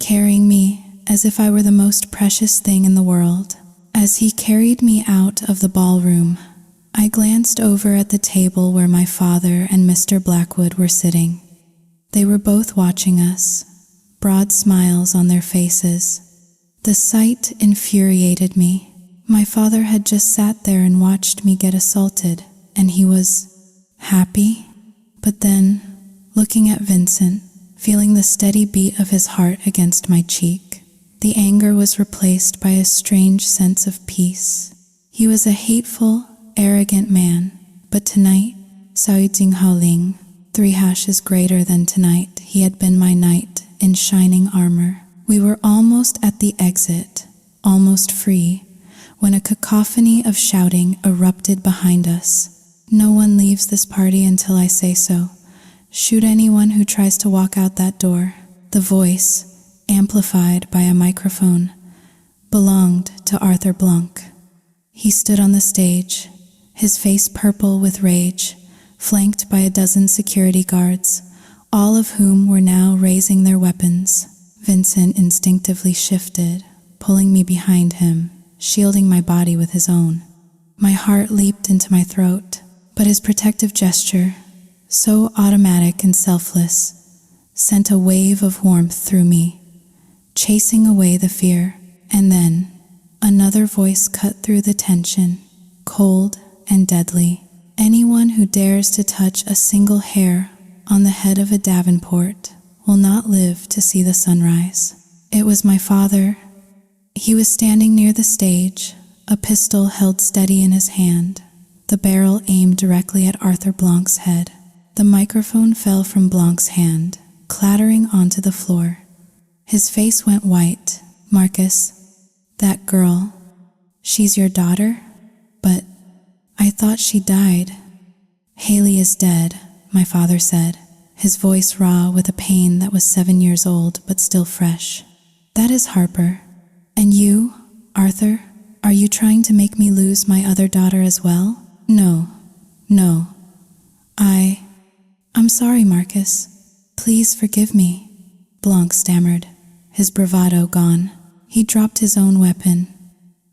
Speaker 1: carrying me as if I were the most precious thing in the world. As he carried me out of the ballroom, I glanced over at the table where my father and Mr. Blackwood were sitting. They were both watching us, broad smiles on their faces. The sight infuriated me. My father had just sat there and watched me get assaulted, and he was happy. But then, looking at Vincent, feeling the steady beat of his heart against my cheek, the anger was replaced by a strange sense of peace. He was a hateful, arrogant man, but tonight, Sao Jing Hao Ling, 3 hashes greater than tonight, he had been my knight in shining armor. We were almost at the exit, almost free, when a cacophony of shouting erupted behind us. "No one leaves this party until I say so. Shoot anyone who tries to walk out that door." The voice, amplified by a microphone, belonged to Arthur Blanc. He stood on the stage, his face purple with rage, flanked by a dozen security guards, all of whom were now raising their weapons. Vincent instinctively shifted, pulling me behind him, shielding my body with his own. My heart leaped into my throat, but his protective gesture, so automatic and selfless, sent a wave of warmth through me, chasing away the fear. And then, another voice cut through the tension, cold and deadly. "Anyone who dares to touch a single hair on the head of a Davenport will not live to see the sunrise. It was my father. He was standing near the stage, a pistol held steady in his hand, the barrel aimed directly at Arthur Blanc's head. The microphone fell from Blanc's hand, clattering onto the floor. His face went white. "Marcus, that girl, she's your daughter? But I thought she died." "Haley is dead," my father said, his voice raw with a pain that was 7 years old but still fresh. "That is Harper. And you, Arthur, are you trying to make me lose my other daughter as well?" No. I'm sorry, Marcus. Please forgive me," Blanc stammered, his bravado gone. He dropped his own weapon.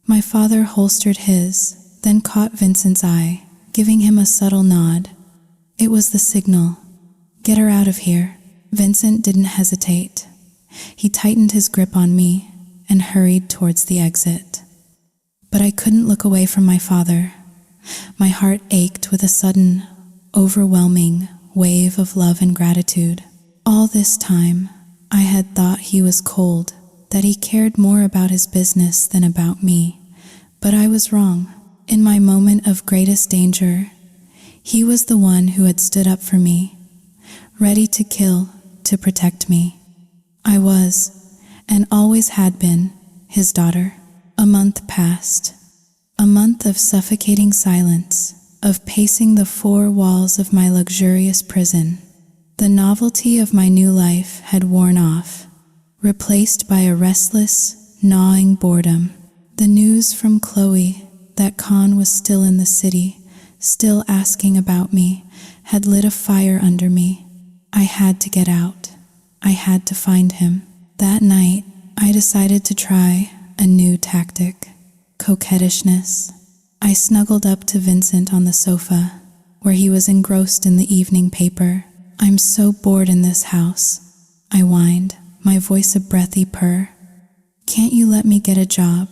Speaker 1: My father holstered his, then caught Vincent's eye, giving him a subtle nod. It was the signal. "Get her out of here." Vincent didn't hesitate. He tightened his grip on me and hurried towards the exit. But I couldn't look away from my father. My heart ached with a sudden, overwhelming wave of love and gratitude. All this time, I had thought he was cold, that he cared more about his business than about me. But I was wrong. In my moment of greatest danger, he was the one who had stood up for me, ready to kill, to protect me. I was, and always had been, his daughter. A month passed. A month of suffocating silence, of pacing the 4 walls of my luxurious prison. The novelty of my new life had worn off, replaced by a restless, gnawing boredom. The news from Chloe that Khan was still in the city, still asking about me, had lit a fire under me. I had to get out. I had to find him. That night, I decided to try a new tactic: coquettishness. I snuggled up to Vincent on the sofa, where he was engrossed in the evening paper. "I'm so bored in this house," I whined, my voice a breathy purr. "Can't you let me get a job,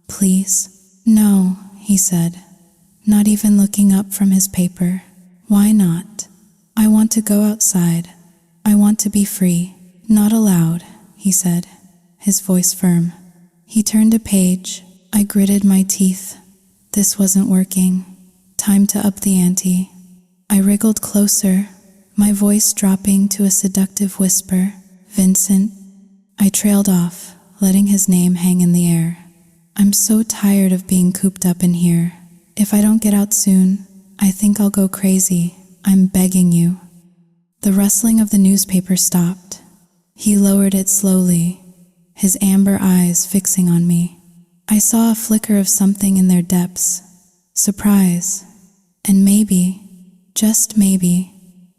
Speaker 1: please?" "No," he said, not even looking up from his paper. "Why not? I want to go outside. I want to be free." "Not allowed," he said, his voice firm. He turned a page. I gritted my teeth. This wasn't working. Time to up the ante. I wriggled closer, my voice dropping to a seductive whisper. "Vincent." I trailed off, letting his name hang in the air. "I'm so tired of being cooped up in here. If I don't get out soon, I think I'll go crazy. I'm begging you." The rustling of the newspaper stopped. He lowered it slowly, his amber eyes fixing on me. I saw a flicker of something in their depths, surprise, and maybe, just maybe,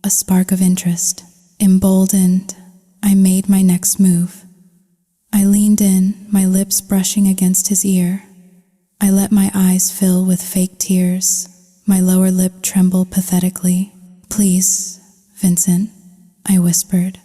Speaker 1: a spark of interest. Emboldened, I made my next move. I leaned in, my lips brushing against his ear. I let my eyes fill with fake tears, my lower lip tremble pathetically. "Please, Vincent," I whispered,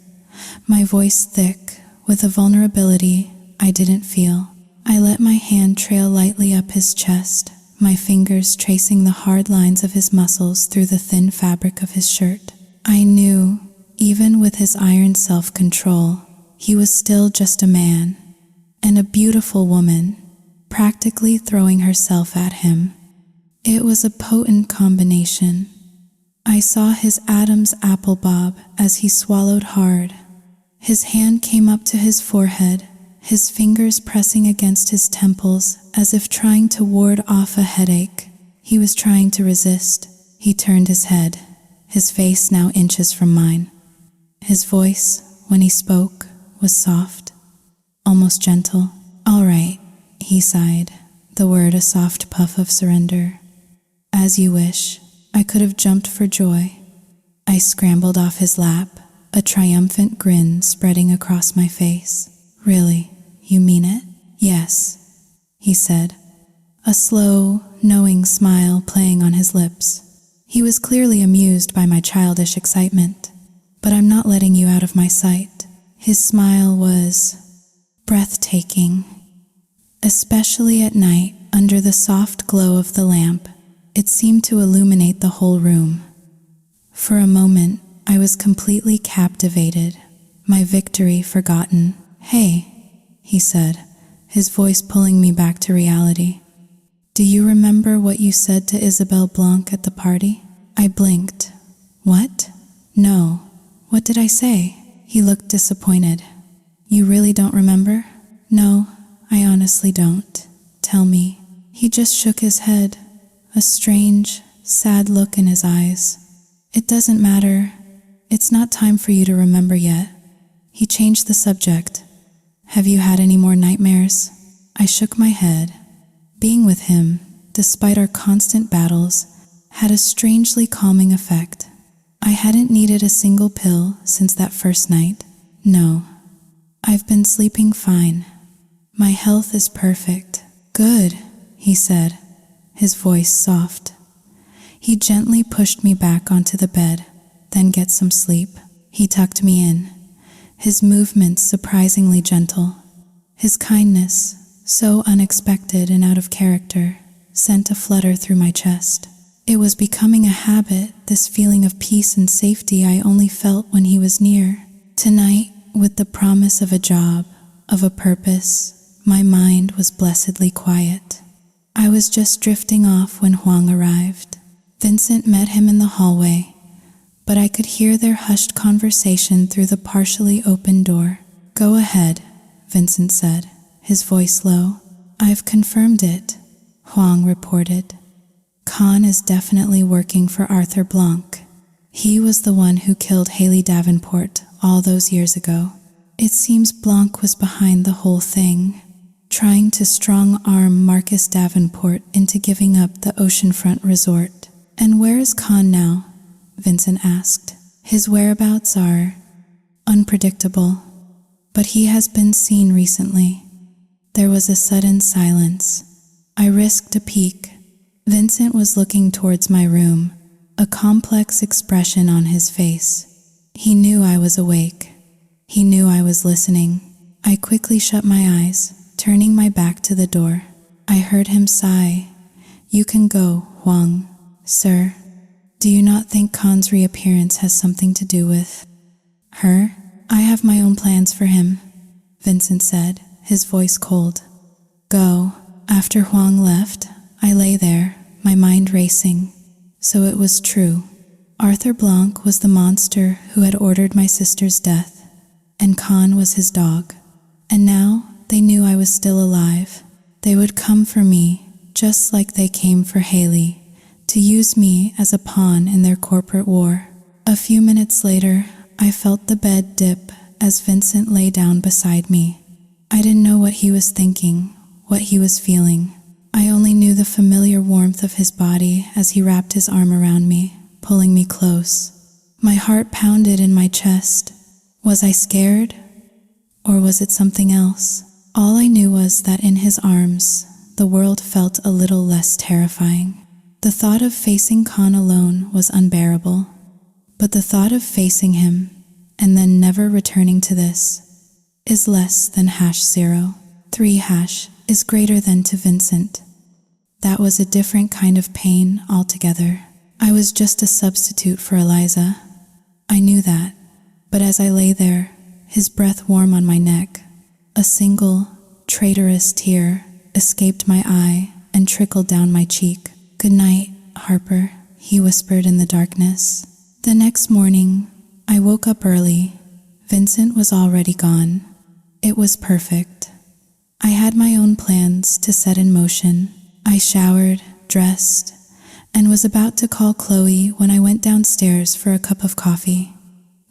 Speaker 1: my voice thick with a vulnerability I didn't feel. I let my hand trail lightly up his chest, my fingers tracing the hard lines of his muscles through the thin fabric of his shirt. I knew, even with his iron self-control, he was still just a man, and a beautiful woman, practically throwing herself at him. It was a potent combination. I saw his Adam's apple bob as he swallowed hard. His hand came up to his forehead, his fingers pressing against his temples as if trying to ward off a headache. He was trying to resist. He turned his head, his face now inches from mine. His voice, when he spoke, was soft, almost gentle. "All right," he sighed, the word a soft puff of surrender. "As you wish." I could have jumped for joy. I scrambled off his lap, a triumphant grin spreading across my face. "Really, you mean it?" "Yes," he said, a slow, knowing smile playing on his lips. He was clearly amused by my childish excitement. "But I'm not letting you out of my sight." His smile was breathtaking, especially at night under the soft glow of the lamp. It seemed to illuminate the whole room. For a moment, I was completely captivated, my victory forgotten. "Hey," he said, his voice pulling me back to reality. "Do you remember what you said to Isabelle Blanc at the party?" I blinked. "What? No. What did I say?" He looked disappointed. "You really don't remember?" "No, I honestly don't. Tell me." He just shook his head, a strange, sad look in his eyes. "It doesn't matter. It's not time for you to remember yet." He changed the subject. "Have you had any more nightmares?" I shook my head. Being with him, despite our constant battles, had a strangely calming effect. I hadn't needed a single pill since that first night. No. I've been sleeping fine. My health is perfect. "Good," he said, his voice soft. He gently pushed me back onto the bed. "Then get some sleep." He tucked me in, his movements surprisingly gentle. His kindness, so unexpected and out of character, sent a flutter through my chest. It was becoming a habit, this feeling of peace and safety I only felt when he was near. Tonight, with the promise of a job, of a purpose, my mind was blessedly quiet. I was just drifting off when Huang arrived. Vincent met him in the hallway, but I could hear their hushed conversation through the partially open door. "Go ahead," Vincent said, his voice low. "I've confirmed it," Huang reported. "Khan is definitely working for Arthur Blanc. He was the one who killed Haley Davenport all those years ago. It seems Blanc was behind the whole thing, trying to strong-arm Marcus Davenport into giving up the oceanfront resort." "And where is Khan now?" Vincent asked. "His whereabouts are unpredictable, but he has been seen recently." There was a sudden silence. I risked a peek. Vincent was looking towards my room, a complex expression on his face. He knew I was awake. He knew I was listening. I quickly shut my eyes, turning my back to the door. I heard him sigh. "You can go, Huang." "Sir, do you not think Khan's reappearance has something to do with her?" "I have my own plans for him," Vincent said, his voice cold. "Go." After Huang left, I lay there, my mind racing. So it was true. Arthur Blanc was the monster who had ordered my sister's death, and Khan was his dog. And now they knew I was still alive. They would come for me, just like they came for Haley, to use me as a pawn in their corporate war. A few minutes later, I felt the bed dip as Vincent lay down beside me. I didn't know what he was thinking, what he was feeling. I only knew the familiar warmth of his body as he wrapped his arm around me, pulling me close. My heart pounded in my chest. Was I scared? Or was it something else? All I knew was that in his arms, the world felt a little less terrifying. The thought of facing Khan alone was unbearable, but the thought of facing him and then never returning to this is less than #0. 3# is greater than to Vincent. That was a different kind of pain altogether. I was just a substitute for Eliza. I knew that, but as I lay there, his breath warm on my neck, a single, traitorous tear escaped my eye and trickled down my cheek. "Good night, Harper," he whispered in the darkness. The next morning, I woke up early. Vincent was already gone. It was perfect. I had my own plans to set in motion. I showered, dressed, and was about to call Chloe when I went downstairs for a cup of coffee.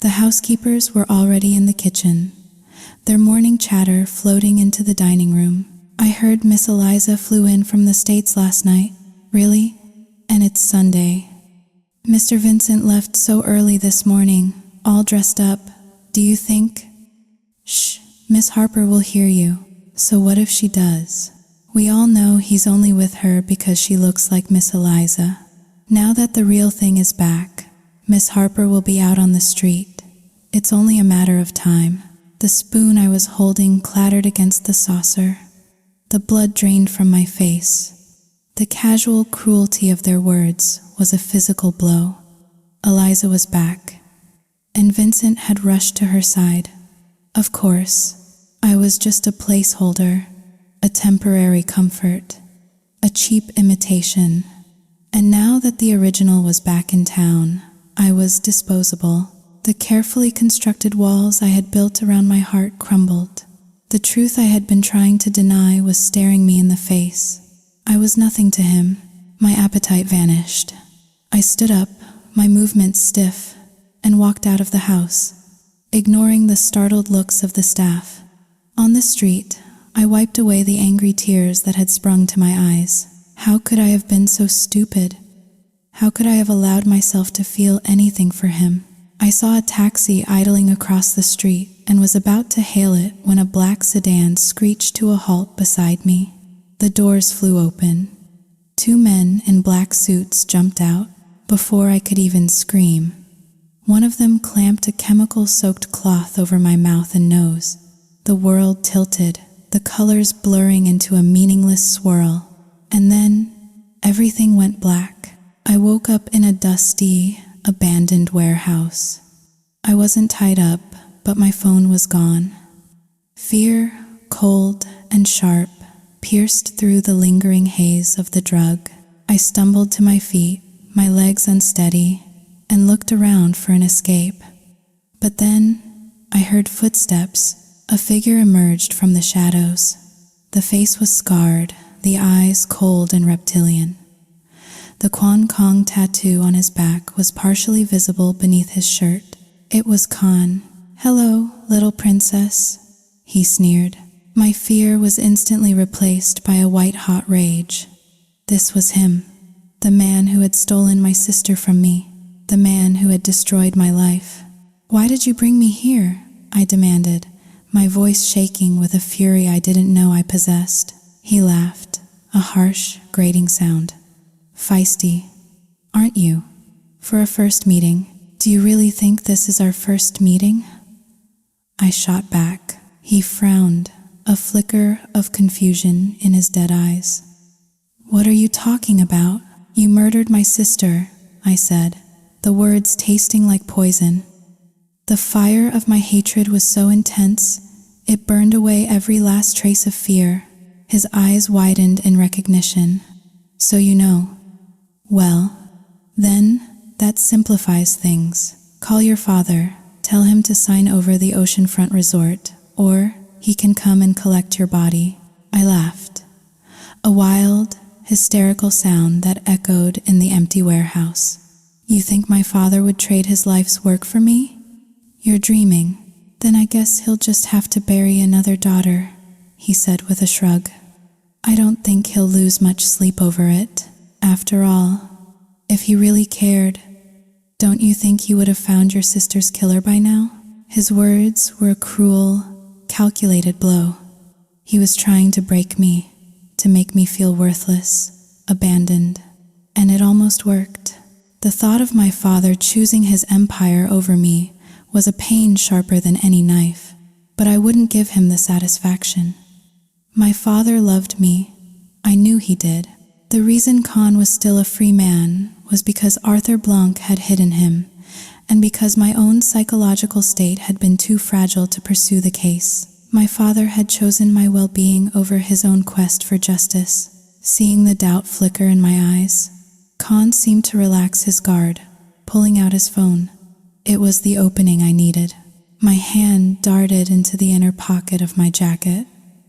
Speaker 1: The housekeepers were already in the kitchen, their morning chatter floating into the dining room. "I heard Miss Eliza flew in from the States last night." "Really? And it's Sunday." "Mr. Vincent left so early this morning, all dressed up. Do you think—" "Shh, Miss Harper will hear you." "So what if she does?" "We all know he's only with her because she looks like Miss Eliza. Now that the real thing is back, Miss Harper will be out on the street. It's only a matter of time." The spoon I was holding clattered against the saucer. The blood drained from my face. The casual cruelty of their words was a physical blow. Eliza was back, and Vincent had rushed to her side, Of course, I was just a placeholder, a temporary comfort, a cheap imitation. And now that the original was back in town, I was disposable. The carefully constructed walls I had built around my heart crumbled. The truth I had been trying to deny was staring me in the face. I was nothing to him. My appetite vanished. I stood up, my movements stiff, and walked out of the house, ignoring the startled looks of the staff. On the street, I wiped away the angry tears that had sprung to my eyes. How could I have been so stupid? How could I have allowed myself to feel anything for him? I saw a taxi idling across the street and was about to hail it when a black sedan screeched to a halt beside me. The doors flew open. 2 men in black suits jumped out before I could even scream. One of them clamped a chemical-soaked cloth over my mouth and nose. The world tilted, the colors blurring into a meaningless swirl. And then, everything went black. I woke up in a dusty, abandoned warehouse. I wasn't tied up, but my phone was gone. Fear, cold and sharp, pierced through the lingering haze of the drug. I stumbled to my feet, my legs unsteady, and looked around for an escape. But then, I heard footsteps. A figure emerged from the shadows. The face was scarred, the eyes cold and reptilian. The Quan Kong tattoo on his back was partially visible beneath his shirt. It was Khan. "Hello, little princess," he sneered. My fear was instantly replaced by a white-hot rage. This was him, the man who had stolen my sister from me, the man who had destroyed my life. "Why did you bring me here?" I demanded, my voice shaking with a fury I didn't know I possessed. He laughed, a harsh, grating sound. "Feisty, aren't you? For a first meeting, do you really think this is our first meeting?" I shot back. He frowned, a flicker of confusion in his dead eyes. "What are you talking about? You murdered my sister," I said, the words tasting like poison. The fire of my hatred was so intense, it burned away every last trace of fear. His eyes widened in recognition. "So you know. Well, then, that simplifies things. Call your father, tell him to sign over the oceanfront resort, or he can come and collect your body." I laughed, a wild, hysterical sound that echoed in the empty warehouse. "You think my father would trade his life's work for me? You're dreaming. Then I guess he'll just have to bury another daughter," he said with a shrug. "I don't think he'll lose much sleep over it. After all, if he really cared, don't you think he would have found your sister's killer by now?" His words were a cruel, calculated blow. He was trying to break me, to make me feel worthless, abandoned. And it almost worked. The thought of my father choosing his empire over me was a pain sharper than any knife, but I wouldn't give him the satisfaction. My father loved me. I knew he did. The reason Khan was still a free man was because Arthur Blanc had hidden him, and because my own psychological state had been too fragile to pursue the case. My father had chosen my well-being over his own quest for justice. Seeing the doubt flicker in my eyes, Khan seemed to relax his guard, pulling out his phone. It was the opening I needed. My hand darted into the inner pocket of my jacket.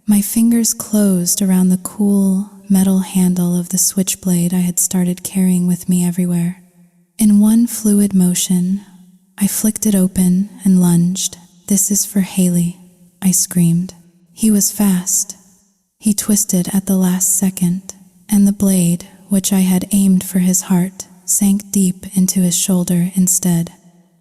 Speaker 1: My fingers closed around the cool, metal handle of the switchblade I had started carrying with me everywhere. In one fluid motion, I flicked it open and lunged. "This is for Haley," I screamed. He was fast. He twisted at the last second, and the blade, which I had aimed for his heart, sank deep into his shoulder instead.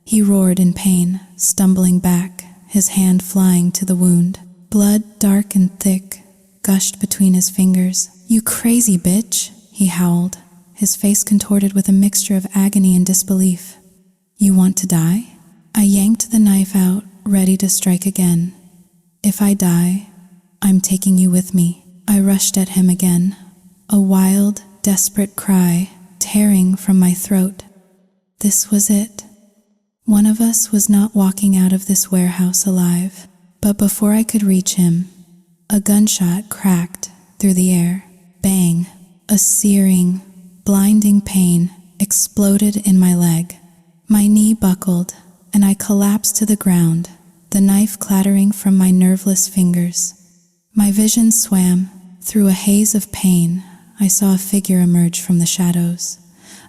Speaker 1: He roared in pain, stumbling back, his hand flying to the wound. Blood, dark and thick, gushed between his fingers. "You crazy bitch," he howled, his face contorted with a mixture of agony and disbelief. "You want to die?" I yanked the knife out, ready to strike again. "If I die, I'm taking you with me." I rushed at him again, a wild, desperate cry tearing from my throat. This was it. One of us was not walking out of this warehouse alive. But before I could reach him, a gunshot cracked through the air. Bang! A searing, blinding pain exploded in my leg. My knee buckled, and I collapsed to the ground, the knife clattering from my nerveless fingers. My vision swam. Through a haze of pain, I saw a figure emerge from the shadows,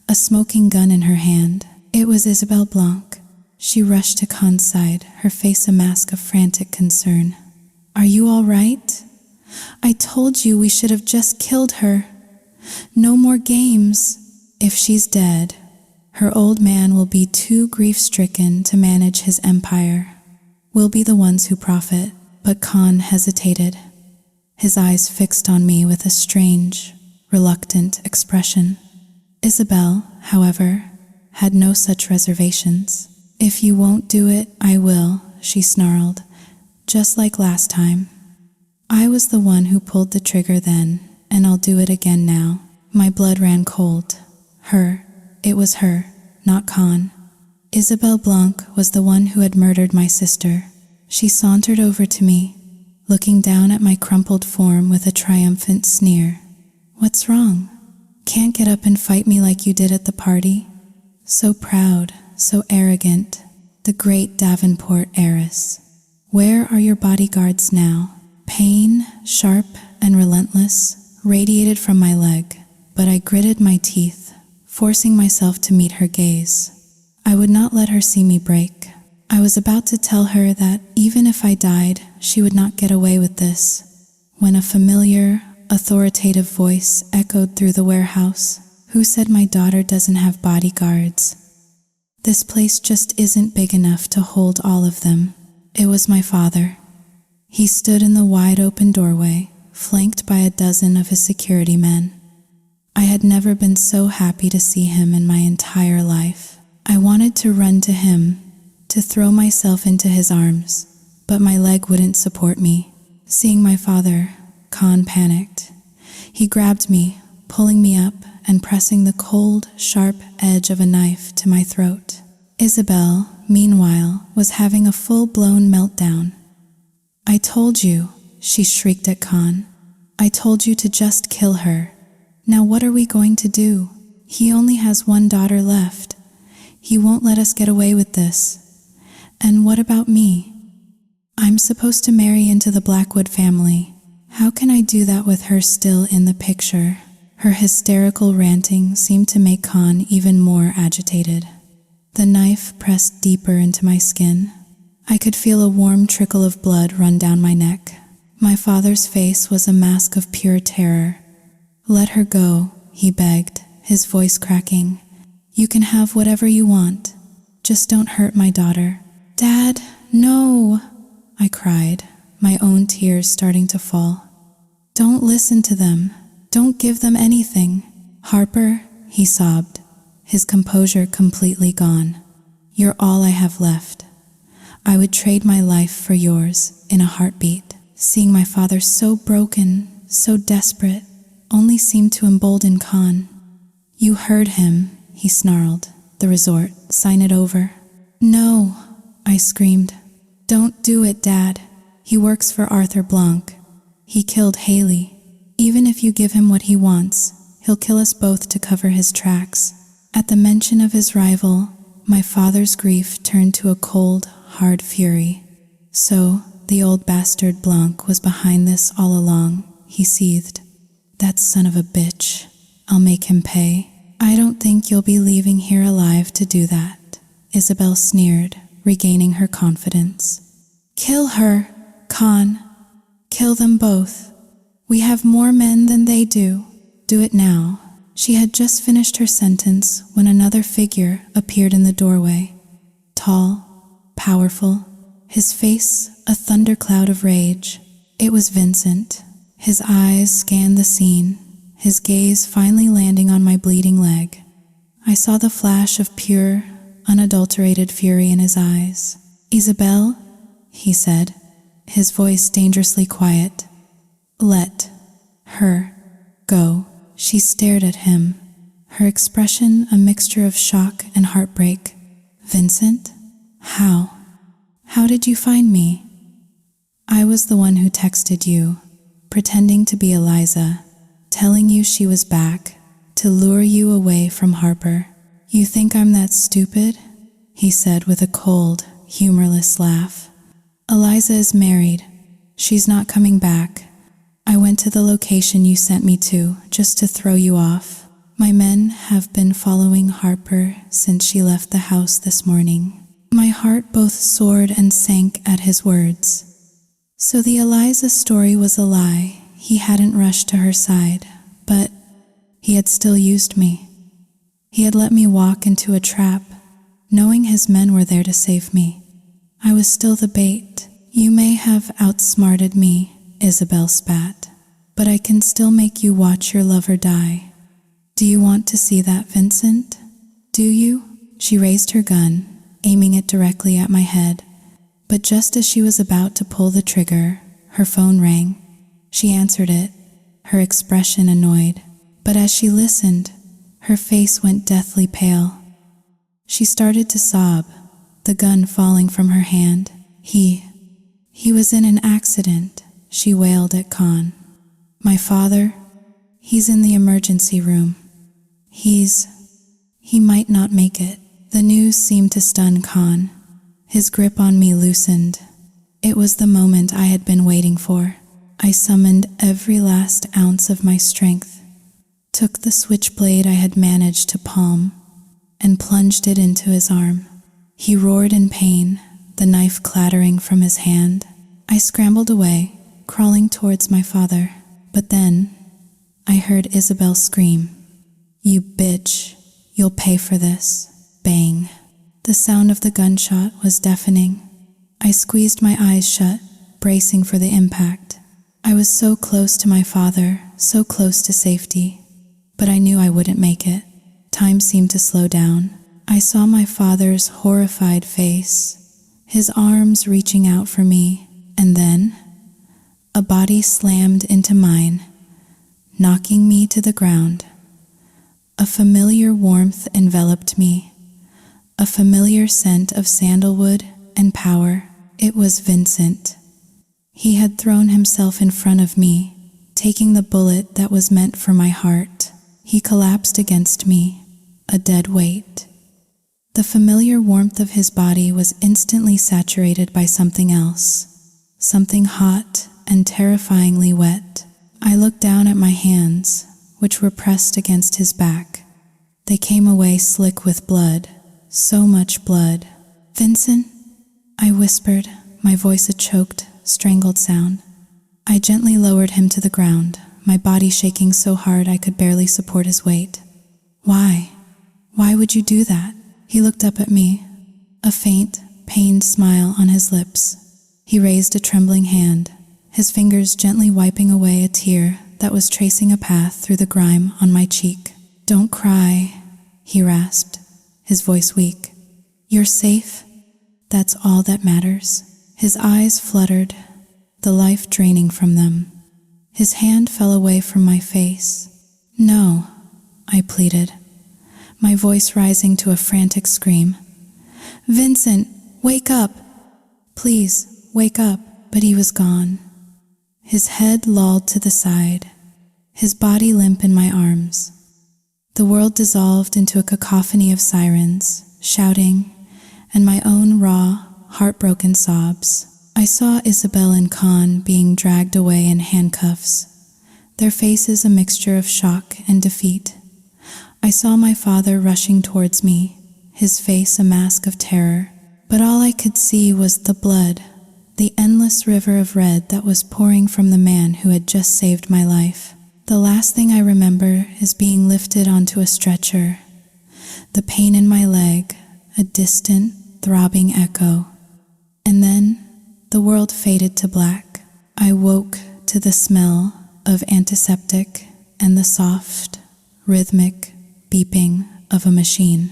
Speaker 1: a smoking gun in her hand. It was Isabelle Blanc. She rushed to Khan's side, her face a mask of frantic concern. "Are you all right? I told you we should have just killed her. No more games. If she's dead, her old man will be too grief-stricken to manage his empire. We'll be the ones who profit." But Khan hesitated, his eyes fixed on me with a strange, reluctant expression. Isabelle, however, had no such reservations. "If you won't do it, I will," she snarled, "just like last time. I was the one who pulled the trigger then, and I'll do it again now." My blood ran cold. It was her, not Khan. Isabelle Blanc was the one who had murdered my sister. She sauntered over to me, looking down at my crumpled form with a triumphant sneer. "What's wrong? Can't get up and fight me like you did at the party?" So proud, so arrogant, the great Davenport heiress. Where are your bodyguards now? Pain, sharp and relentless, radiated from my leg, but I gritted my teeth, forcing myself to meet her gaze. I would not let her see me break. I was about to tell her that even if I died, she would not get away with this, when a familiar, authoritative voice echoed through the warehouse. "Who said my daughter doesn't have bodyguards? This place just isn't big enough to hold all of them." It was my father. He stood in the wide-open doorway, flanked by a dozen of his security men. I had never been so happy to see him in my entire life. I wanted to run to him, to throw myself into his arms, but my leg wouldn't support me. Seeing my father, Khan panicked. He grabbed me, pulling me up and pressing the cold, sharp edge of a knife to my throat. Isabelle, meanwhile, was having a full-blown meltdown. "I told you," she shrieked at Khan. "I told you to just kill her. Now what are we going to do? He only has one daughter left. He won't let us get away with this. And what about me? I'm supposed to marry into the Blackwood family. How can I do that with her still in the picture?" Her hysterical ranting seemed to make Khan even more agitated. The knife pressed deeper into my skin. I could feel a warm trickle of blood run down my neck. My father's face was a mask of pure terror. "Let her go," he begged, his voice cracking. "You can have whatever you want. Just don't hurt my daughter." "Dad, no!" I cried, my own tears starting to fall. "Don't listen to them. Don't give them anything." "Harper," he sobbed, his composure completely gone. "You're all I have left. I would trade my life for yours in a heartbeat." Seeing my father so broken, so desperate, only seemed to embolden Khan. "You heard him," he snarled. "The resort, sign it over." "No," I screamed. "Don't do it, Dad. He works for Arthur Blanc. He killed Haley. Even if you give him what he wants, he'll kill us both to cover his tracks." At the mention of his rival, my father's grief turned to a cold, hard fury. "So, the old bastard Blanc was behind this all along," he seethed. "That son of a bitch. I'll make him pay." "I don't think you'll be leaving here alive to do that," Isabelle sneered, regaining her confidence. "Kill her, Khan. Kill them both. We have more men than they do. Do it now." She had just finished her sentence when another figure appeared in the doorway. Tall, powerful, his face a thundercloud of rage. It was Vincent. His eyes scanned the scene, his gaze finally landing on my bleeding leg. I saw the flash of pure, unadulterated fury in his eyes. "Isabelle," he said, his voice dangerously quiet. "Let her go." She stared at him, her expression a mixture of shock and heartbreak. "Vincent? How? How did you find me?" I was the one who texted you, pretending to be Eliza, telling you she was back, to lure you away from Harper. You think I'm that stupid? He said with a cold, humorless laugh. Eliza is married. She's not coming back. I went to the location you sent me to, just to throw you off. My men have been following Harper since she left the house this morning. My heart both soared and sank at his words. So the Eliza story was a lie. He hadn't rushed to her side, but he had still used me. He had let me walk into a trap, knowing his men were there to save me. I was still the bait. You may have outsmarted me, Isabel spat, but I can still make you watch your lover die. Do you want to see that, Vincent? Do you? She raised her gun, aiming it directly at my head. But just as she was about to pull the trigger, her phone rang. She answered it, her expression annoyed. But as she listened, her face went deathly pale. She started to sob, the gun falling from her hand. He was in an accident, she wailed at Khan. My father, he's in the emergency room. He might not make it. The news seemed to stun Khan. His grip on me loosened. It was the moment I had been waiting for. I summoned every last ounce of my strength, took the switchblade I had managed to palm, and plunged it into his arm. He roared in pain, the knife clattering from his hand. I scrambled away, crawling towards my father. But then, I heard Isabel scream, "You bitch, you'll pay for this." Bang. The sound of the gunshot was deafening. I squeezed my eyes shut, bracing for the impact. I was so close to my father, so close to safety, but I knew I wouldn't make it. Time seemed to slow down. I saw my father's horrified face, his arms reaching out for me, and then a body slammed into mine, knocking me to the ground. A familiar warmth enveloped me, a familiar scent of sandalwood and power. It was Vincent. He had thrown himself in front of me, taking the bullet that was meant for my heart. He collapsed against me, a dead weight. The familiar warmth of his body was instantly saturated by something else, something hot and terrifyingly wet. I looked down at my hands, which were pressed against his back. They came away slick with blood, so much blood. "Vincent?" I whispered, my voice a choked, strangled sound. I gently lowered him to the ground, my body shaking so hard I could barely support his weight. Why? Why would you do that? He looked up at me, a faint, pained smile on his lips. He raised a trembling hand, his fingers gently wiping away a tear that was tracing a path through the grime on my cheek. "Don't cry," he rasped, his voice weak. "You're safe? That's all that matters." His eyes fluttered, the life draining from them. His hand fell away from my face. "No," I pleaded, my voice rising to a frantic scream. "Vincent, wake up! Please, wake up." But he was gone. His head lolled to the side, his body limp in my arms. The world dissolved into a cacophony of sirens, shouting, and my own raw, heartbroken sobs. I saw Isabel and Khan being dragged away in handcuffs, their faces a mixture of shock and defeat. I saw my father rushing towards me, his face a mask of terror, but all I could see was the blood, the endless river of red that was pouring from the man who had just saved my life. The last thing I remember is being lifted onto a stretcher, the pain in my leg, a distant, throbbing echo. And then the world faded to black. I woke to the smell of antiseptic and the soft, rhythmic beeping of a machine.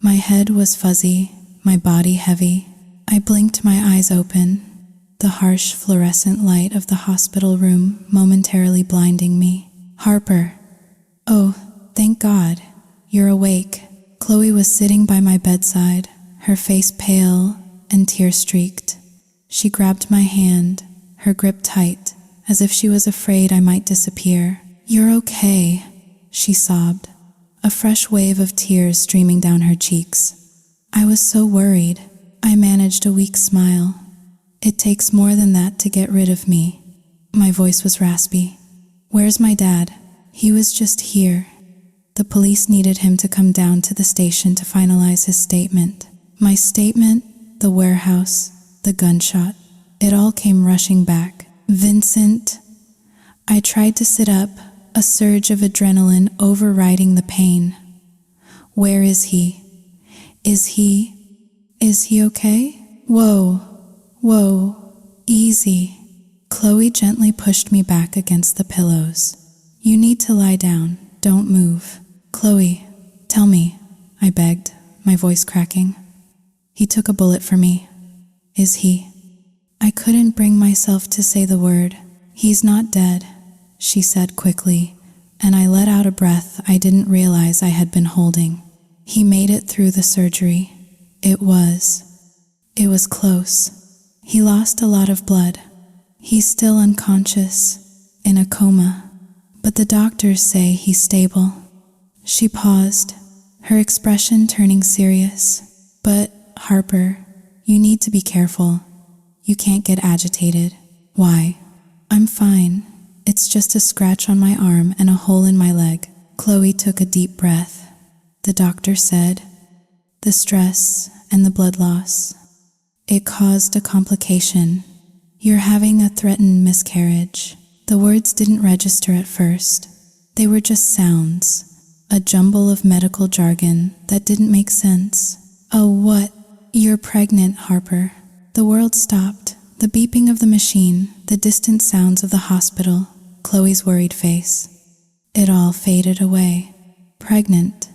Speaker 1: My head was fuzzy, my body heavy. I blinked my eyes open, the harsh fluorescent light of the hospital room momentarily blinding me. "Harper." "Oh, thank God, you're awake." Chloe was sitting by my bedside, her face pale and tear-streaked. She grabbed my hand, her grip tight, as if she was afraid I might disappear. "You're okay," she sobbed, a fresh wave of tears streaming down her cheeks. I was so worried. I managed a weak smile. "It takes more than that to get rid of me." My voice was raspy. "Where's my dad?" "He was just here." The police needed him to come down to the station to finalize his statement. My statement, the warehouse, the gunshot, it all came rushing back. "Vincent." I tried to sit up, a surge of adrenaline overriding the pain. "Where is he? Is he okay?" Whoa, easy." Chloe gently pushed me back against the pillows. "You need to lie down, don't move." "Chloe, tell me," I begged, my voice cracking. "He took a bullet for me." "Is he?" I couldn't bring myself to say the word. "He's not dead," she said quickly, and I let out a breath I didn't realize I had been holding. "He made it through the surgery. It was close. He lost a lot of blood. He's still unconscious, in a coma, but the doctors say he's stable." She paused, her expression turning serious. "But, Harper, you need to be careful. You can't get agitated." "Why?" "I'm fine. It's just a scratch on my arm and a hole in my leg." Chloe took a deep breath. "The doctor said the stress and the blood loss, it caused a complication. You're having a threatened miscarriage." The words didn't register at first. They were just sounds, a jumble of medical jargon that didn't make sense. "Oh, what? You're pregnant, Harper." The world stopped. The beeping of the machine, the distant sounds of the hospital, Chloe's worried face. It all faded away. Pregnant.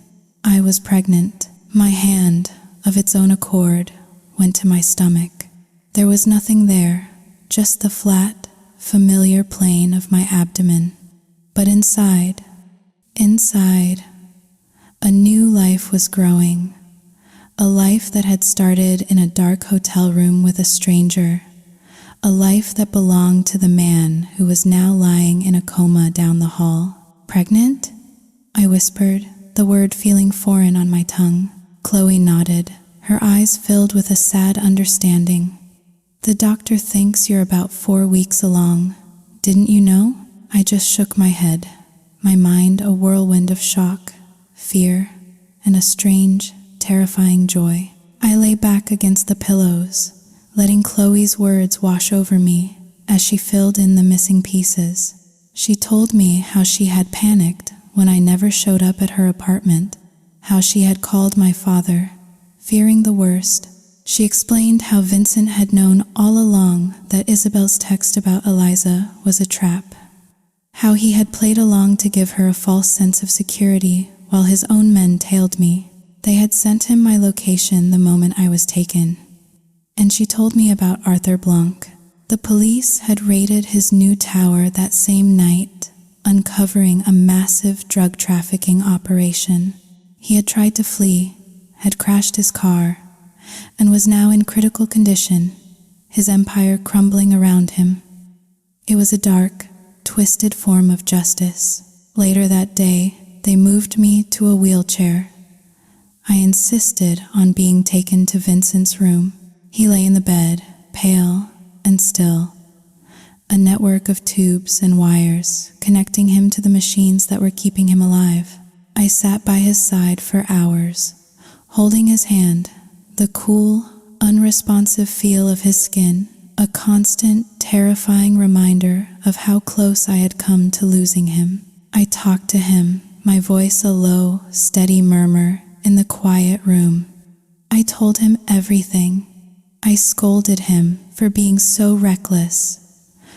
Speaker 1: I was pregnant. My hand, of its own accord, went to my stomach. There was nothing there, just the flat, familiar plane of my abdomen. But inside, a new life was growing. A life that had started in a dark hotel room with a stranger. A life that belonged to the man who was now lying in a coma down the hall. "Pregnant?" I whispered, the word feeling foreign on my tongue. Chloe nodded, her eyes filled with a sad understanding. "The doctor thinks you're about 4 weeks along. Didn't you know?" I just shook my head, my mind a whirlwind of shock, fear, and a strange, terrifying joy. I lay back against the pillows, letting Chloe's words wash over me as she filled in the missing pieces. She told me how she had panicked when I never showed up at her apartment, how she had called my father, fearing the worst. She explained how Vincent had known all along that Isabel's text about Eliza was a trap, how he had played along to give her a false sense of security while his own men tailed me. They had sent him my location the moment I was taken. And she told me about Arthur Blanc. The police had raided his new tower that same night, uncovering a massive drug trafficking operation. He had tried to flee, had crashed his car, and was now in critical condition, his empire crumbling around him. It was a dark, twisted form of justice. Later that day, they moved me to a wheelchair. I insisted on being taken to Vincent's room. He lay in the bed, pale and still, a network of tubes and wires connecting him to the machines that were keeping him alive. I sat by his side for hours, holding his hand, the cool, unresponsive feel of his skin, a constant, terrifying reminder of how close I had come to losing him. I talked to him, my voice a low, steady murmur in the quiet room. I told him everything. I scolded him for being so reckless,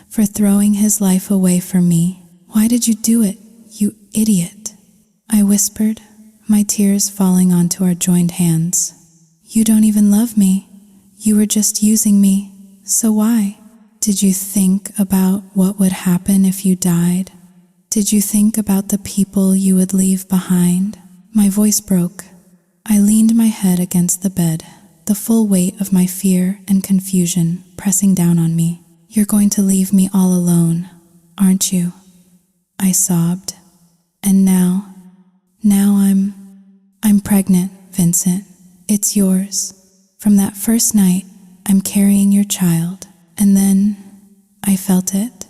Speaker 1: for throwing his life away for me. "Why did you do it, you idiot?" I whispered, my tears falling onto our joined hands. "You don't even love me. You were just using me. So why? Did you think about what would happen if you died? Did you think about the people you would leave behind?" My voice broke. I leaned my head against the bed, the full weight of my fear and confusion pressing down on me. You're going to leave me all alone, aren't you? I sobbed. And now I'm pregnant, Vincent. It's yours. From that first night, I'm carrying your child. And then I felt it.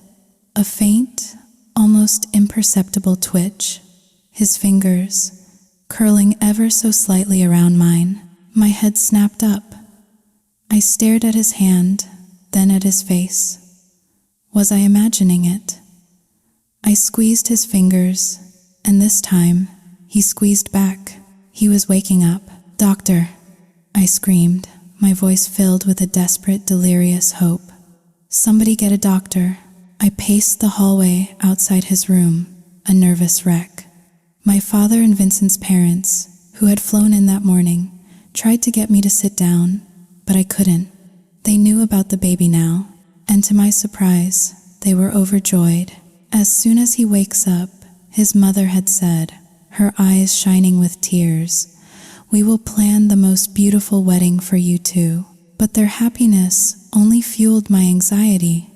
Speaker 1: A faint, almost imperceptible twitch. His fingers curling ever so slightly around mine. My head snapped up. I stared at his hand, then at his face. Was I imagining it? I squeezed his fingers, and this time, he squeezed back. He was waking up. "Doctor," I screamed, my voice filled with a desperate, delirious hope. "Somebody get a doctor." I paced the hallway outside his room, a nervous wreck. My father and Vincent's parents, who had flown in that morning, tried to get me to sit down, but I couldn't. They knew about the baby now, and to my surprise, they were overjoyed. As soon as he wakes up, his mother had said, her eyes shining with tears, "We will plan the most beautiful wedding for you two." But their happiness only fueled my anxiety.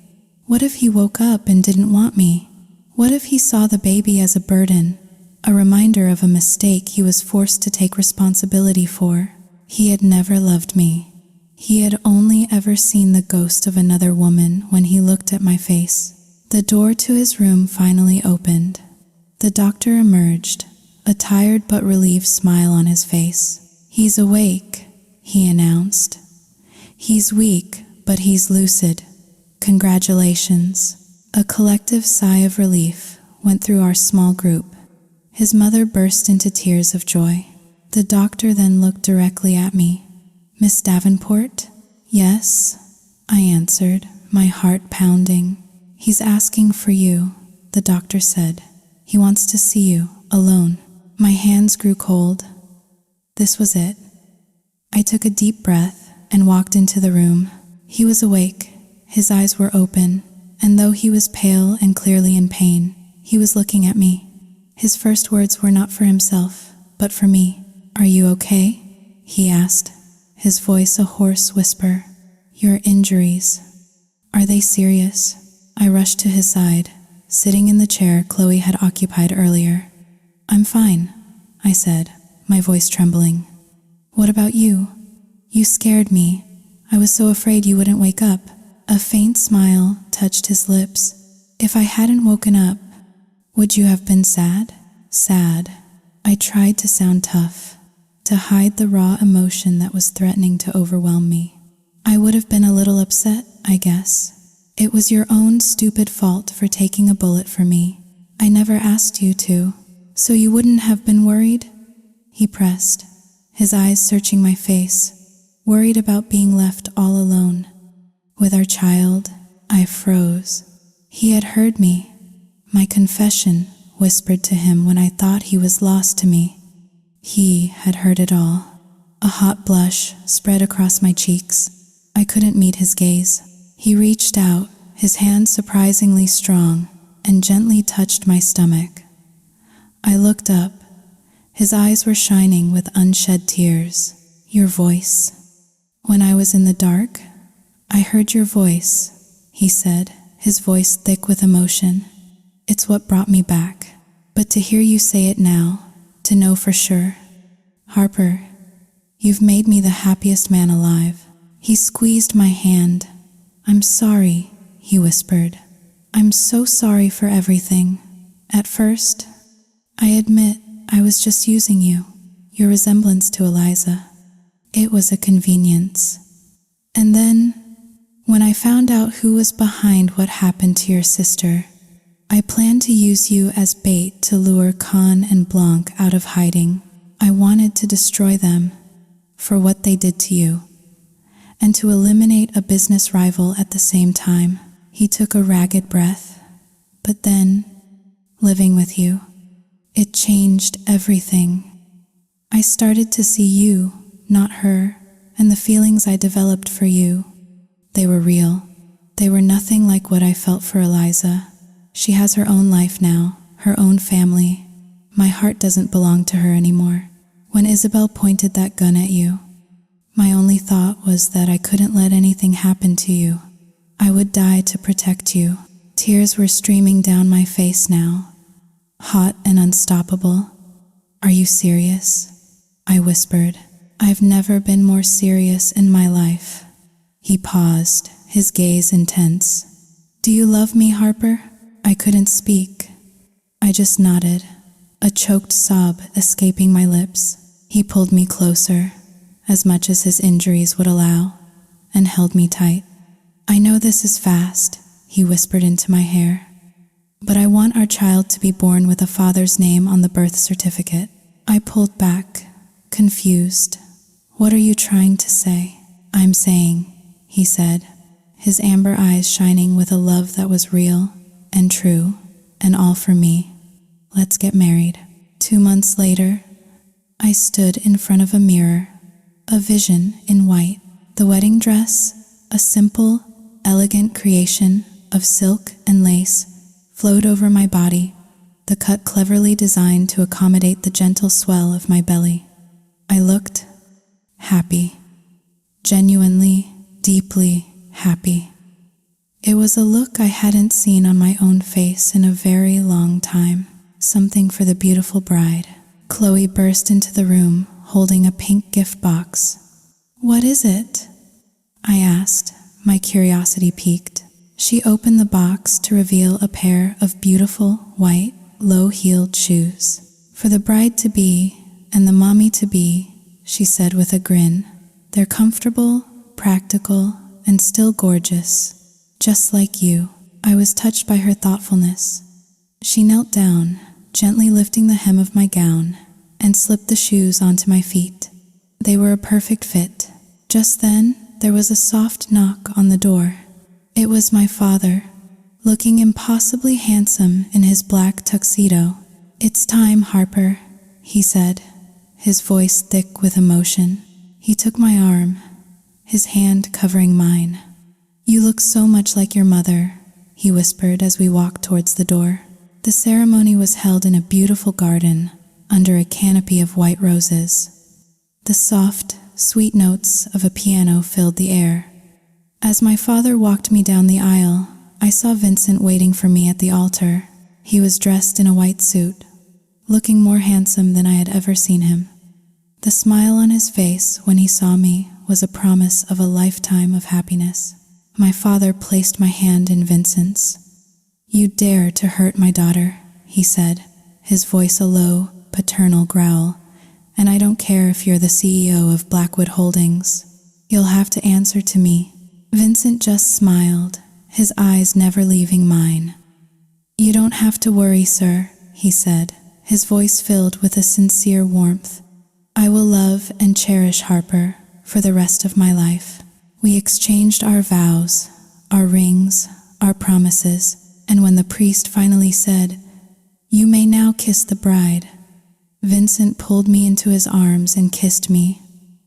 Speaker 1: What if he woke up and didn't want me? What if he saw the baby as a burden, a reminder of a mistake he was forced to take responsibility for? He had never loved me. He had only ever seen the ghost of another woman when he looked at my face. The door to his room finally opened. The doctor emerged, a tired but relieved smile on his face. "He's awake," he announced. "He's weak, but he's lucid. Congratulations." A collective sigh of relief went through our small group. His mother burst into tears of joy. The doctor then looked directly at me. "Miss Davenport?" "Yes," I answered, my heart pounding. "He's asking for you," the doctor said. "He wants to see you, alone." My hands grew cold. This was it. I took a deep breath and walked into the room. He was awake. His eyes were open, and though he was pale and clearly in pain, he was looking at me. His first words were not for himself, but for me. "Are you okay?" he asked, his voice a hoarse whisper. "Your injuries, are they serious?" I rushed to his side, sitting in the chair Chloe had occupied earlier. "I'm fine," I said, my voice trembling. "What about you? You scared me. I was so afraid you wouldn't wake up." A faint smile touched his lips. "If I hadn't woken up, would you have been sad?" "Sad." I tried to sound tough, to hide the raw emotion that was threatening to overwhelm me. "I would have been a little upset, I guess. It was your own stupid fault for taking a bullet for me. I never asked you to, so you wouldn't have been worried?" He pressed, his eyes searching my face, worried about being left all alone. With our child, I froze. He had heard me. My confession whispered to him when I thought he was lost to me. He had heard it all. A hot blush spread across my cheeks. I couldn't meet his gaze. He reached out, his hand surprisingly strong, and gently touched my stomach. I looked up. His eyes were shining with unshed tears. "Your voice. When I was in the dark, I heard your voice," he said, his voice thick with emotion. "It's what brought me back. But to hear you say it now, to know for sure. Harper, you've made me the happiest man alive." He squeezed my hand. "I'm sorry," he whispered. "I'm so sorry for everything. At first, I admit I was just using you, your resemblance to Eliza. It was a convenience. And then, when I found out who was behind what happened to your sister, I planned to use you as bait to lure Khan and Blanc out of hiding. I wanted to destroy them for what they did to you, and to eliminate a business rival at the same time." He took a ragged breath. "But then, living with you, it changed everything. I started to see you, not her, and the feelings I developed for you, they were real. They were nothing like what I felt for Eliza. She has her own life now, her own family. My heart doesn't belong to her anymore. When Isabel pointed that gun at you, my only thought was that I couldn't let anything happen to you. I would die to protect you. Tears were streaming down my face now, hot and unstoppable. Are you serious? I whispered. I've never been more serious in my life. He paused, his gaze intense. Do you love me, Harper? I couldn't speak. I just nodded, a choked sob escaping my lips. He pulled me closer, as much as his injuries would allow, and held me tight. I know this is fast, he whispered into my hair, but I want our child to be born with a father's name on the birth certificate. I pulled back, confused. What are you trying to say? I'm saying, he said, his amber eyes shining with a love that was real and true and all for me. Let's get married. 2 months later, I stood in front of a mirror, a vision in white. The wedding dress, a simple, elegant creation of silk and lace, flowed over my body, the cut cleverly designed to accommodate the gentle swell of my belly. I looked happy, genuinely, deeply happy. It was a look I hadn't seen on my own face in a very long time, something for the beautiful bride. Chloe burst into the room, holding a pink gift box. What is it? I asked, my curiosity piqued. She opened the box to reveal a pair of beautiful, white, low-heeled shoes. For the bride-to-be and the mommy-to-be, she said with a grin. They're comfortable, practical, and still gorgeous. Just like you. I was touched by her thoughtfulness. She knelt down, gently lifting the hem of my gown, and slipped the shoes onto my feet. They were a perfect fit. Just then, there was a soft knock on the door. It was my father, looking impossibly handsome in his black tuxedo. It's time, Harper, he said, his voice thick with emotion. He took my arm, his hand covering mine. You look so much like your mother, he whispered as we walked towards the door. The ceremony was held in a beautiful garden, under a canopy of white roses. The soft, sweet notes of a piano filled the air. As my father walked me down the aisle, I saw Vincent waiting for me at the altar. He was dressed in a white suit, looking more handsome than I had ever seen him. The smile on his face when he saw me was a promise of a lifetime of happiness. My father placed my hand in Vincent's. You dare to hurt my daughter, he said, his voice a low, paternal growl. And I don't care if you're the CEO of Blackwood Holdings. You'll have to answer to me. Vincent just smiled, his eyes never leaving mine. You don't have to worry, sir, he said, his voice filled with a sincere warmth. I will love and cherish Harper for the rest of my life. We exchanged our vows, our rings, our promises, and when the priest finally said, "You may now kiss the bride," Vincent pulled me into his arms and kissed me,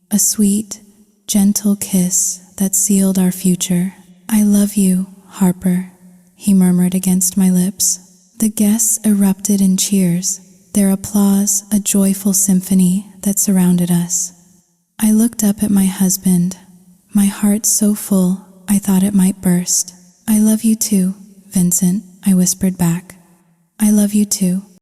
Speaker 1: a sweet, gentle kiss that sealed our future. I love you, Harper, he murmured against my lips. The guests erupted in cheers, their applause a joyful symphony that surrounded us. I looked up at my husband, my heart so full I thought it might burst. I love you too, Vincent, I whispered back. I love you too.